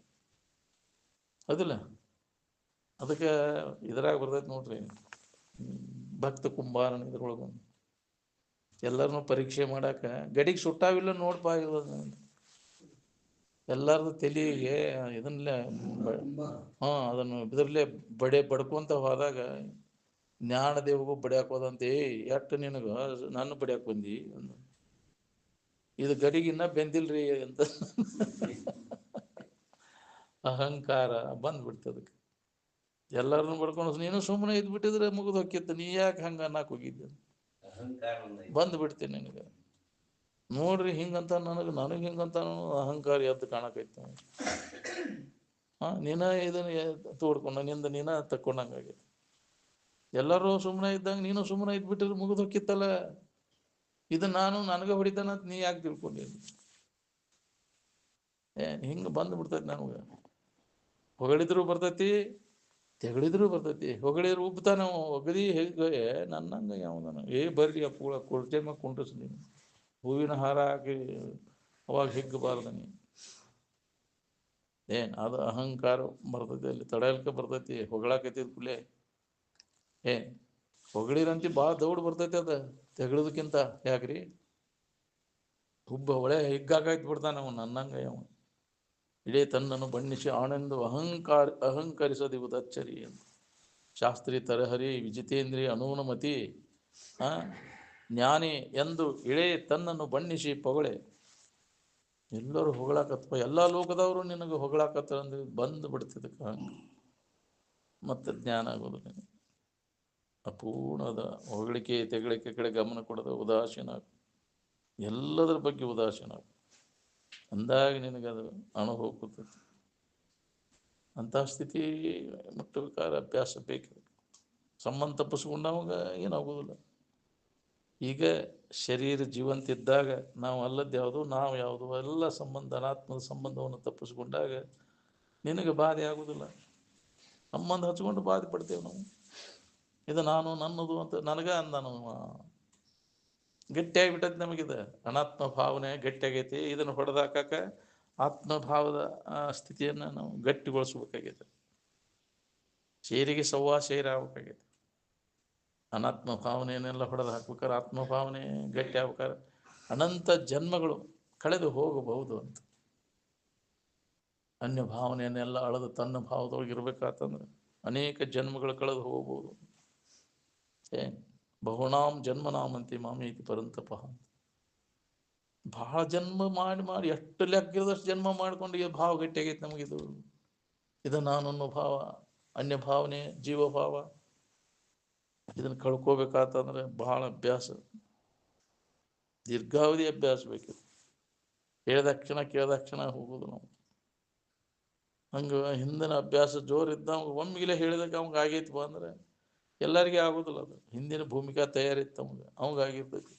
ಹೌದಿಲ್ಲ? ಅದಕ್ಕೆ ಇದ್ರಾಗ ಬರ್ತೈತಿ ನೋಡ್ರಿ, ಭಕ್ತ ಕುಂಬಾರನ ಇದ್ರೊಳಗ ಎಲ್ಲರನ್ನೂ ಪರೀಕ್ಷೆ ಮಾಡಾಕ ಗಡಿಗೆ ಸುಟ್ಟಾವಿಲ್ಲ ನೋಡ್ಪ ಎಲ್ಲಾರ್ದು ತಲೆಗೆ ಇದನ್ನೇ ಅದನ್ನು ಇದರಲ್ಲೇ ಬಡ್ಕೊಂತ ಹೋದಾಗ ಜ್ಞಾನ ದೇವಗೂ ಬಡಿಯಾಕ ಹೋದಂತೆ, ಎಟ್ಟು ನಿನಗ ನಾನು ಬಡಿಯಾಕ ಬಂದಿ ಅಂದ. ಇದು ಗಡಿಗಿನ್ನ ಬೆಂದಿಲ್ರಿ ಅಂತ ಅಹಂಕಾರ ಬಂದ್ಬಿಡ್ತದಕ್ಕೆ. ಎಲ್ಲರನ್ನು ಬಡ್ಕೊಂಡು ನೀನು ಸುಮ್ಮನೆ ಇದ್ಬಿಟ್ಟಿದ್ರೆ ಮುಗಿದು ಹೋಗಿತ್ತು. ನೀ ಯಾಕೆ ಹಂಗ ಅನ್ನಕ್ ಹೋಗಿದ್ದೆ? ಬಂದ್ಬಿಡ್ತೀನಿ ನಿನಗೆ. ನೋಡ್ರಿ ಹಿಂಗಂತ ನನಗೆ ಹಿಂಗಂತ ಅಹಂಕಾರ ಎದ್ದು ಕಾಣಕೈತಿ. ನೀನ ಇದನ್ನ ತೋಡ್ಕೊಂಡ ನಿಂದ ನೀನ ತಕ್ಕೊಂಡಂಗಾಗೈತಿ. ಎಲ್ಲರೂ ಸುಮ್ಮನೆ ಇದ್ದಂಗ ನೀನು ಸುಮ್ಮನೆ ಇದ್ಬಿಟ್ಟಿದ್ರೆ ಮುಗಿದು ಹೋಗಿತ್ತಲ್ಲ. ಇದು ನಾನು ನನಗೆ ಹೊಡಿತಾನಂತ ನೀ ಯಾಕೆ ತಿಳ್ಕೊಂಡಿದ್ದೀನಿ? ಹಿಂಗೆ ಬಂದು ಬಿಡ್ತೈತಿ ನಮ್ಗೆ. ಹೊಗಳಿದ್ರು ಬರ್ತೈತಿ, ತೆಗಳಿದ್ರು ಬರ್ತೈತಿ. ಹೊಗಳಿದ್ರು ಉಬ್ತಾನ, ಒಗದಿ ಹೇಗೆ ನನ್ನಂಗ ಯಾವ್ದಾನ ಬರ್ರಿ ಅಪ್ಪುಗಳ ಕುರ್ಚೆ ಕುಂಟಿಸ್ ನೀನು ಹೂವಿನ ಹಾರ ಹಾಕಿ ಅವಾಗ ಹಿಗ್ಗಬಾರ್ದು ನೀ. ಅದು ಅಹಂಕಾರ ಬರ್ತೈತಿ, ಅಲ್ಲಿ ತಡೆಯಲ್ಕ ಬರ್ತೈತಿ. ಹೊಗಳಾಕೈತಿದ್ ಕೂಲೆ ಹೊಗಳಿರಂತಿ ಭಾಳ ದೌಡ್ ಬರ್ತೈತಿ. ಅದ ತೆಗಳದಕ್ಕಿಂತ ಯಾಕ್ರಿ ಹುಬ್ಬ ಒಳ್ಳೆ ಹಿಗ್ಗಾಕೈತಿ ಬಿಡ್ತಾನ ಅವ ನನ್ನಂಗ. ಅವ ಇಡೀ ತನ್ನನ್ನು ಬಣ್ಣಿಸಿ ಆನಂದ ಅಹಂಕರಿಸದಿವುದು ಅಚ್ಚರಿ ಅಂತ. ಶಾಸ್ತ್ರಿ ತರಹರಿ ವಿಜಿತೇಂದ್ರಿಯ ಅನೂನಮತಿ ಜ್ಞಾನಿ ಎಂದು ಇಳೆ ತನ್ನನ್ನು ಬಣ್ಣಿಸಿ ಪೊಗಳೆ. ಎಲ್ಲರೂ ಹೊಗಳಾಕತ್ವ, ಎಲ್ಲ ಲೋಕದವರು ನಿನಗೆ ಹೊಗಳಾಕತ್ತ ಅಂದ್ರೆ ಬಂದು ಬಿಡ್ತಿದ್ದಕ್ಕ ಮತ್ತೆ ಜ್ಞಾನ ಆಗೋದು ನಿನಗೆ. ಅಪೂರ್ಣದ ಹೊಗಳಿಕೆ ತೆಗಳಿಕೆ ಕಡೆ ಗಮನ ಕೊಡೋದು, ಉದಾಸೀನ, ಎಲ್ಲದರ ಬಗ್ಗೆ ಉದಾಸೀನ ಅಂದಾಗ ನಿನಗದು ಅನುಭವ ಕೂತೈತಿ. ಅಂತಹ ಸ್ಥಿತಿ ಮುಟ್ಟಬೇಕಾದ್ರೆ ಅಭ್ಯಾಸ ಬೇಕಿದೆ. ಸಂಬಂಧ ತಪ್ಪಿಸ್ಕೊಂಡವಾಗ ಏನಾಗೋದಿಲ್ಲ. ಈಗ ಶರೀರ ಜೀವಂತ ಇದ್ದಾಗ ನಾವು ಅಲ್ಲದ್ದು ಯಾವುದು ನಾವು ಯಾವುದು ಎಲ್ಲ ಸಂಬಂಧ ಅನಾತ್ಮದ ಸಂಬಂಧವನ್ನು ತಪ್ಪಿಸ್ಕೊಂಡಾಗ ನಿನಗೆ ಬಾಧೆ ಆಗೋದಿಲ್ಲ. ಸಂಬಂಧ ಹಚ್ಕೊಂಡು ಬಾಧೆ ಪಡ್ತೇವೆ ನಾವು. ಇದು ನಾನು ನನ್ನದು ಅಂತ ನನಗ ಅಂದಾನು ಗಟ್ಟಿಯಾಗಿಬಿಟ್ಟೈತಿ. ನಮಗಿದು ಅನಾತ್ಮ ಭಾವನೆ ಗಟ್ಟಿಯಾಗೈತಿ. ಇದನ್ನು ಹೊಡೆದಾಕಾಕ ಆತ್ಮಭಾವದ ಸ್ಥಿತಿಯನ್ನು ನಾವು ಗಟ್ಟಿಗೊಳಿಸ್ಬೇಕಾಗೈತೆ. ಶೇರಿಗೆ ಸವ್ವಾ ಶೇರ ಆಗ್ಬೇಕಾಗೈತೆ. ಅನಾತ್ಮ ಭಾವನೆಯನ್ನೆಲ್ಲ ಹೊಡೆದು ಹಾಕ್ಬೇಕಾದ್ರೆ ಆತ್ಮಭಾವನೆ ಗಟ್ಟಿ ಆಗ್ಬೇಕಾದ್ರೆ ಅನಂತ ಜನ್ಮಗಳು ಕಳೆದು ಹೋಗಬಹುದು ಅಂತ. ಅನ್ಯ ಭಾವನೆಯನ್ನೆಲ್ಲ ಅಳೆದು ತನ್ನ ಭಾವದೊಳಗೆ ಇರ್ಬೇಕಾತಂದ್ರೆ ಅನೇಕ ಜನ್ಮಗಳು ಕಳೆದು ಹೋಗ್ಬೋದು. ಬಹುನಾಂ ಜನ್ಮನಾಮಂತಿ ಮಾಮೇತಿ ಪರಂತಪ. ಬಹಳ ಜನ್ಮ ಮಾಡಿ ಎಷ್ಟು ಲೆಕ್ಕಿರದಷ್ಟು ಜನ್ಮ ಮಾಡ್ಕೊಂಡು ಈ ಭಾವ ಗಟ್ಟಿಯಾಗೈತೆ ನಮಗಿದು. ಇದು ನಾನನ್ನೋ ಭಾವ, ಅನ್ಯ ಭಾವನೆ, ಜೀವಭಾವ, ಇದನ್ನು ಕಳ್ಕೋಬೇಕಾತಂದ್ರೆ ಬಹಳ ಅಭ್ಯಾಸ, ದೀರ್ಘಾವಧಿ ಅಭ್ಯಾಸ ಬೇಕಿದೆ. ಕೇಳಿದ ಕ್ಷಣ ಹೋಗೋದು ನಾವು. ಹಂಗೆ ಹಿಂದಿನ ಅಭ್ಯಾಸ ಜೋರಿದ್ದ ಒಮ್ಮಿಗಿಲೆ ಹೇಳಿದಾಗ ಅವಂಗ ಆಗೈತಿ ಬಾ ಅಂದ್ರೆ ಎಲ್ಲರಿಗೆ ಆಗೋದಿಲ್ಲ. ಅದು ಹಿಂದಿನ ಭೂಮಿಕಾ ತಯಾರಿತ್ತು ಅವಂಗ ಆಗಿರ್ತೈತಿ.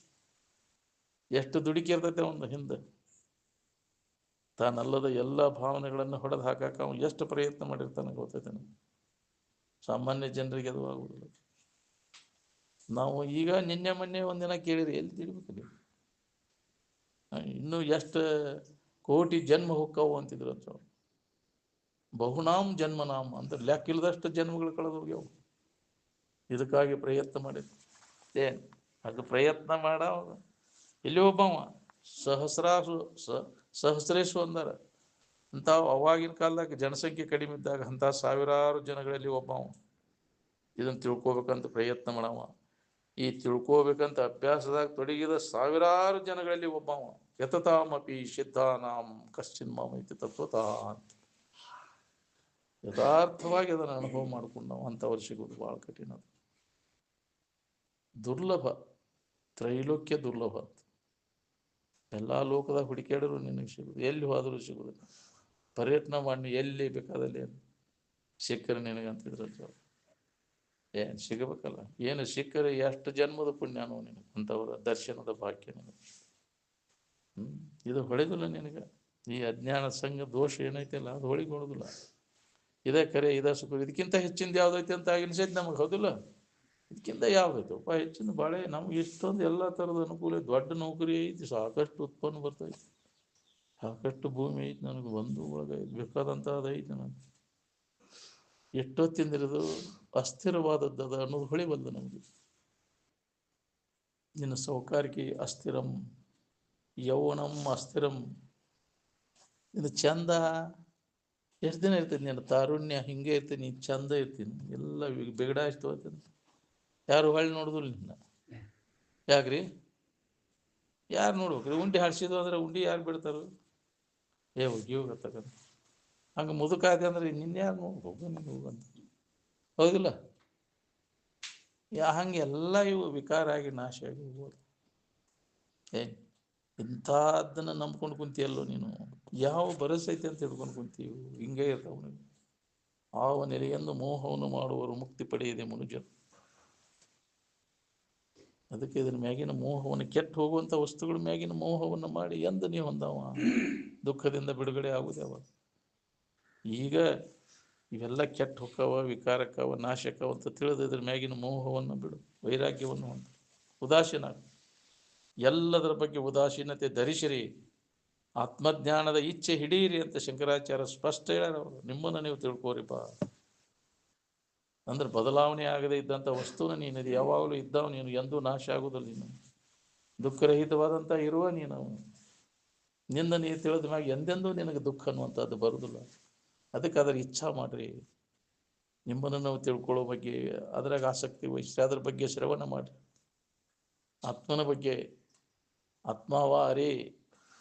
ಎಷ್ಟು ದುಡುಕಿ ಇರ್ತೈತೆ ಅವನು ಹಿಂದೆ. ತಾನಲ್ಲದ ಎಲ್ಲ ಭಾವನೆಗಳನ್ನು ಹೊಡೆದು ಹಾಕಾಕ ಅವನು ಎಷ್ಟು ಪ್ರಯತ್ನ ಮಾಡಿರ್ತಾನೆ ಗೊತ್ತೈತೆ. ಸಾಮಾನ್ಯ ಜನರಿಗೆ ಅದು ಆಗುವುದಿಲ್ಲ. ನಾವು ಈಗ ನಿನ್ನೆ ಮೊನ್ನೆ ಒಂದಿನ ಕೇಳಿರಿ ಎಲ್ಲಿ ತಿಳಿಬೇಕಲ್ಲಿ. ಇನ್ನು ಎಷ್ಟು ಕೋಟಿ ಜನ್ಮ ಹೊಕ್ಕವು ಅಂತಿದ್ರು ಅಂತ. ಬಹುನಾಮ್ ಜನ್ಮನಾಮ್ ಅಂತ ಲೆಕ್ಕಿಲ್ಲದಷ್ಟು ಜನ್ಮಗಳು ಕಳೆದು ಹೋಗ್ಯಾವು. ಇದಕ್ಕಾಗಿ ಪ್ರಯತ್ನ ಮಾಡಿದ್ರು. ಅದು ಪ್ರಯತ್ನ ಮಾಡ ಇಲ್ಲಿ ಒಬ್ಬವ ಸಹಸ್ರೇಶು ಅಂದಾರ. ಅಂತ ಅವಾಗಿನ ಕಾಲದಾಗ ಜನಸಂಖ್ಯೆ ಕಡಿಮೆ ಇದ್ದಾಗ ಅಂಥ ಸಾವಿರಾರು ಜನಗಳಲ್ಲಿ ಒಬ್ಬವ ಇದನ್ನು ತಿಳ್ಕೊಬೇಕಂತ ಪ್ರಯತ್ನ ಮಾಡವ. ಈ ತಿಳ್ಕೋಬೇಕಂತ ಅಭ್ಯಾಸದಾಗ ತೊಡಗಿದ ಸಾವಿರಾರು ಜನಗಳಲ್ಲಿ ಒಬ್ಬವ. ಯತತಾಮಪಿ ಸಿದ್ಧಾನಾಂ ಕಶ್ಚಿನ್ ಮಾಮೈತಿ ತತ್ವತಃ ಅಂತ ಯಥಾರ್ಥವಾಗಿ ಅದನ್ನು ಅನುಭವ ಮಾಡ್ಕೊಂಡವು. ಅಂಥವ್ರು ಸಿಗೋದು ಭಾಳ ಕಠಿಣ, ದುರ್ಲಭ. ತ್ರೈಲೋಕ್ಯ ದುರ್ಲಭ. ಎಲ್ಲ ಲೋಕದಾಗ ಹುಡುಕಾಡಿದ್ರು ನಿನಗೆ ಸಿಗುದು, ಎಲ್ಲಿ ಹೋದರೂ ಸಿಗುದಿಲ್ಲ. ಪ್ರಯತ್ನ ಮಾಡಿ ಎಲ್ಲಿ ಬೇಕಾದಲ್ಲಿ ಸಿಕ್ಕರೆ ನಿನಗಂತಿದ್ರು ಏನು ಸಿಗಬೇಕಲ್ಲ. ಏನು ಸಿಕ್ಕರೆ ಎಷ್ಟು ಜನ್ಮದ ಪುಣ್ಯನೋ ನಿನಗೆ, ಅಂಥವ್ರ ದರ್ಶನದ ಭಾಗ್ಯ ನಿನಗೆ. ಇದು ಹೊಳೆದಿಲ್ಲ ನಿನಗೆ. ಈ ಅಜ್ಞಾನ ಸಂಘ ದೋಷ ಏನೈತಿಲ್ಲ ಅದು ಹೊಳಿಗೊಳ್ಳೋದಿಲ್ಲ. ಇದೇ ಕರೆ, ಇದೇ ಸುಖ, ಇದಕ್ಕಿಂತ ಹೆಚ್ಚಿಂದ ಯಾವ್ದೈತಿ ಅಂತ ಅನಿಸೈತಿ ನಮಗೆ, ಹೌದಿಲ್ಲ? ಇದಕ್ಕಿಂತ ಯಾವ್ದೈತೆ ಅಪ್ಪ ಹೆಚ್ಚಿನ ಬಾಳೆ? ನಮ್ಗೆ ಇಷ್ಟೊಂದು ಎಲ್ಲ ಥರದ ಅನುಕೂಲ ಐತಿ, ದೊಡ್ಡ ನೌಕರಿ ಐತಿ, ಸಾಕಷ್ಟು ಉತ್ಪನ್ನ ಬರ್ತೈತಿ, ಸಾಕಷ್ಟು ಭೂಮಿ ಐತಿ, ನನಗೆ ಒಂದು ಒಳಗೆ ಬೇಕಾದಂಥದ್ದು ಐತಿ. ನನಗೆ ಎಷ್ಟೊತ್ತಿಂದಿರೋದು ಅಸ್ಥಿರವಾದದ್ದು ಅನ್ನೋದು ಹೊಳಿಬಲ್ದು ನಮಗೆ. ನಿನ್ನ ಸೌಕಾರಿಕೆ ಅಸ್ಥಿರಂ, ಯೌವನಂ ಅಸ್ಥಿರಂ. ಇದು ಚಂದ ಎಷ್ಟು ದಿನ ಇರ್ತೀನಿ, ನೀನು ತಾರುಣ್ಯ ಹಿಂಗೆ ಇರ್ತೀನಿ, ಚಂದ ಇರ್ತೀನಿ, ಎಲ್ಲ ಬಿಗಡ ಅಷ್ಟು ಹೋಗ್ತೀನಿ. ಯಾರು ಹೊಳ್ಳಿ ನೋಡುದಿಲ್ಲ ನಿನ್ನ. ಯಾಕ್ರಿ? ಯಾರು ನೋಡ್ಬೇಕ್ರಿ? ಉಂಡಿ ಹಾಡ್ಸಿದ್ವು ಅಂದ್ರೆ ಉಂಡಿ ಯಾರು ಬಿಡ್ತಾರ? ಹೋಗಿ ಹೋಗತ್ತಕ್ಕಂತ ಹಂಗೆ ಮುದುಕಾದೆ ಅಂದ್ರೆ ನಿನ್ಯಾರು ನೋಡ್ಬೇಕು? ನಿನ್ಗೆ ಹೋಗಂತ, ಹೌದಿಲ್ಲ? ಹಂಗೆ ಎಲ್ಲ ಇವು ವಿಕಾರ ಆಗಿ ನಾಶ ಆಗಿ ಹೋಗೋದು. ಇಂಥದ್ದನ್ನು ನಂಬ್ಕೊಂಡು ಕುಂತಿಯಲ್ಲೋ ನೀನು. ಯಾವ ಭರಸೈತೆ ಅಂತ ಹಿಡ್ಕೊಂಡು ಕುಂತೀವಿ? ಹಿಂಗೆ ಇರ್ತಾವ. ಆವ ನೆಲೆಯನ್ನು ಮೋಹವನ್ನು ಮಾಡುವರು ಮುಕ್ತಿ ಪಡೆಯದೆ ಮನುಜರು. ಅದಕ್ಕೆ ಇದ್ರ ಮ್ಯಾಗಿನ ಮೋಹವನ್ನು, ಕೆಟ್ಟು ಹೋಗುವಂಥ ವಸ್ತುಗಳ ಮ್ಯಾಗಿನ ಮೋಹವನ್ನು ಮಾಡಿ ಎಂದು ನೀವು ಹೊಂದವ ದುಃಖದಿಂದ ಬಿಡುಗಡೆ ಆಗುವುದವ. ಈಗ ಇವೆಲ್ಲ ಕೆಟ್ಟು ಹೊಕ್ಕವ, ವಿಕಾರಕ್ಕವ, ನಾಶಕ್ಕವ ಅಂತ ತಿಳಿದು ಇದ್ರ ಮ್ಯಾಗಿನ ಮೋಹವನ್ನು ಬಿಡು, ವೈರಾಗ್ಯವನ್ನು ಹೊಂದು ಉದಾಸೀನ. ಎಲ್ಲದರ ಬಗ್ಗೆ ಉದಾಸೀನತೆ ಧರಿಸಿರಿ, ಆತ್ಮಜ್ಞಾನದ ಇಚ್ಛೆ ಹಿಡೀರಿ ಅಂತ ಶಂಕರಾಚಾರ್ಯ ಸ್ಪಷ್ಟ ಹೇಳ್ಯಾರ. ಅವರು ನಿಮ್ಮನ್ನು ನೀವು ತಿಳ್ಕೋರಿಪ್ಪ ಅಂದ್ರೆ ಬದಲಾವಣೆ ಆಗದೆ ಇದ್ದಂಥ ವಸ್ತುನ ನೀನು ಯಾವಾಗಲೂ ಇದ್ದಾವ, ನೀನು ಎಂದೂ ನಾಶ ಆಗುವುದಿಲ್ಲ. ನೀನು ದುಃಖರಹಿತವಾದಂಥ ಇರುವ ನೀನು ನಿಂದ ನೀರು ತಿಳಿದ ಮ್ಯಾಗ ಎಂದೆಂದೂ ನಿನಗೆ ದುಃಖ ಅನ್ನುವಂಥದ್ದು ಬರುವುದಿಲ್ಲ. ಅದಕ್ಕೆ ಅದರ ಇಚ್ಛಾ ಮಾಡ್ರಿ. ನಿಮ್ಮನ್ನು ನಾವು ತಿಳ್ಕೊಳ್ಳೋ ಬಗ್ಗೆ ಅದ್ರಾಗ ಆಸಕ್ತಿ ವಹಿಸಿ ಅದ್ರ ಬಗ್ಗೆ ಶ್ರವಣ ಮಾಡಿರಿ. ಆತ್ಮನ ಬಗ್ಗೆ ಆತ್ಮಾವ ಅರೇ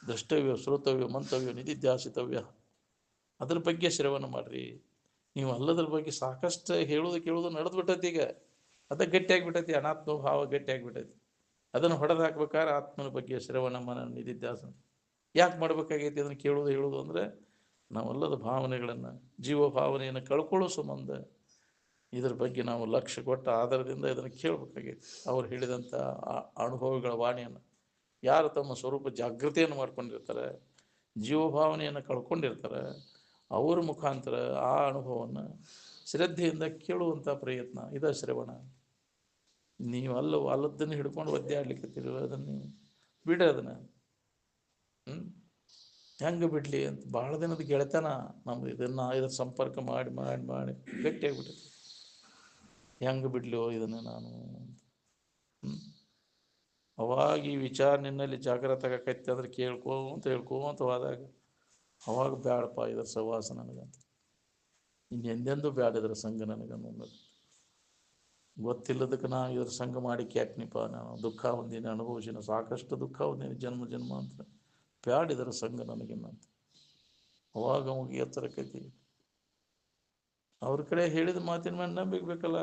ದ್ರಷ್ಟವ್ಯ, ಶ್ರೋತವ್ಯ, ಮಂತವ್ಯ, ನಿಧಿಧ್ಯಾಸಿತವ್ಯ, ಅದ್ರ ಬಗ್ಗೆ ಶ್ರವಣ ಮಾಡ್ರಿ. ನೀವು ಅಲ್ಲದ್ರ ಬಗ್ಗೆ ಸಾಕಷ್ಟು ಹೇಳೋದು ಕೇಳೋದು ನಡೆದು ಬಿಟ್ಟೈತಿ. ಈಗ ಅದ ಗಟ್ಟಿಯಾಗಿಬಿಟ್ಟೈತಿ, ಅನಾತ್ಮ ಭಾವ ಗಟ್ಟಿಯಾಗಿಬಿಟ್ಟೈತಿ. ಅದನ್ನು ಹೊಡೆದು ಹಾಕ್ಬೇಕಾದ್ರೆ ಆತ್ಮನ ಬಗ್ಗೆ ಶ್ರವಣ ಮನ ನಿಧಿಧ್ಯಾಸ ಯಾಕೆ ಮಾಡ್ಬೇಕಾಗೈತಿ? ಅದನ್ನು ಕೇಳೋದು ಹೇಳೋದು ಅಂದರೆ ನಾವೆಲ್ಲದ ಭಾವನೆಗಳನ್ನು, ಜೀವ ಭಾವನೆಯನ್ನು ಕಳ್ಕೊಳ್ಳೋ ಸಂಬಂಧ ಇದ್ರ ಬಗ್ಗೆ ನಾವು ಲಕ್ಷ್ಯ ಕೊಟ್ಟ ಆಧಾರದಿಂದ ಇದನ್ನು ಕೇಳಬೇಕಾಗೈತಿ. ಅವ್ರು ಹೇಳಿದಂಥ ಅನುಭವಗಳ ವಾಣಿಯನ್ನು, ಯಾರು ತಮ್ಮ ಸ್ವರೂಪ ಜಾಗೃತಿಯನ್ನು ಮಾಡ್ಕೊಂಡಿರ್ತಾರೆ, ಜೀವಭಾವನೆಯನ್ನು ಕಳ್ಕೊಂಡಿರ್ತಾರೆ, ಅವ್ರ ಮುಖಾಂತರ ಆ ಅನುಭವವನ್ನು ಶ್ರದ್ಧೆಯಿಂದ ಕೇಳುವಂಥ ಪ್ರಯತ್ನ, ಇದ ಶ್ರವಣ. ನೀವು ಅಲ್ಲದನ್ನು ಹಿಡ್ಕೊಂಡು ಒದ್ದಾಡ್ಲಿಕ್ಕೆ ಅದನ್ನು ನೀವು ಬಿಡ್ರಿ. ಅದನ್ನು ಹೆಂಗೆ ಬಿಡಲಿ ಅಂತ ಭಾಳ ದಿನದ ಗೆಳೆತನ ನಮ್ದು. ಇದ್ರ ಸಂಪರ್ಕ ಮಾಡಿ ಮಾಡಿ ಮಾಡಿ ಗಟ್ಟಿಯಾಗ್ಬಿಟ್ಟೈತಿ. ಹೆಂಗೆ ಬಿಡ್ಲಿಯೋ ಇದನ್ನು ನಾನು? ಅವಾಗ ಈ ವಿಚಾರ ನಿನ್ನಲ್ಲಿ ಜಾಗ್ರತೆ ಆಗಕೈತಿ ಅಂದ್ರೆ ಕೇಳ್ಕೊಂತ ಹೇಳ್ಕೊಂತ ಹೋದಾಗ ಅವಾಗ ಬ್ಯಾಡಪ್ಪ ಇದರ ಸಹವಾಸ ನನಗಂತ, ಇನ್ನೆಂದೆಂದೂ ಬ್ಯಾಡ ಇದರ ಸಂಘ ನನಗನ್ನೋದು. ಗೊತ್ತಿಲ್ಲದಕ್ಕೆ ನಾ ಇದ್ರ ಸಂಘ ಮಾಡಿ ಕ್ಯಾಕ್ನಿಪ್ಪ, ನಾನು ದುಃಖ ಹೊಂದಿನಿ, ಅನುಭವಿಸಿನ, ಸಾಕಷ್ಟು ದುಃಖ ಹೊಂದಿನಿ ಜನ್ಮ ಜನ್ಮ ಅಂತ. ಬ್ಯಾಡ ಇದರ ಸಂಘ ನನಗಿನ್ನಂತ. ಅವಾಗ ಅವಾಗ ಎತ್ತರಕೈತಿ. ಅವ್ರ ಕಡೆ ಹೇಳಿದ ಮಾತಿನ ಮೇಲೆ ನಂಬಿಕೆ ಬೇಕಲ್ಲ.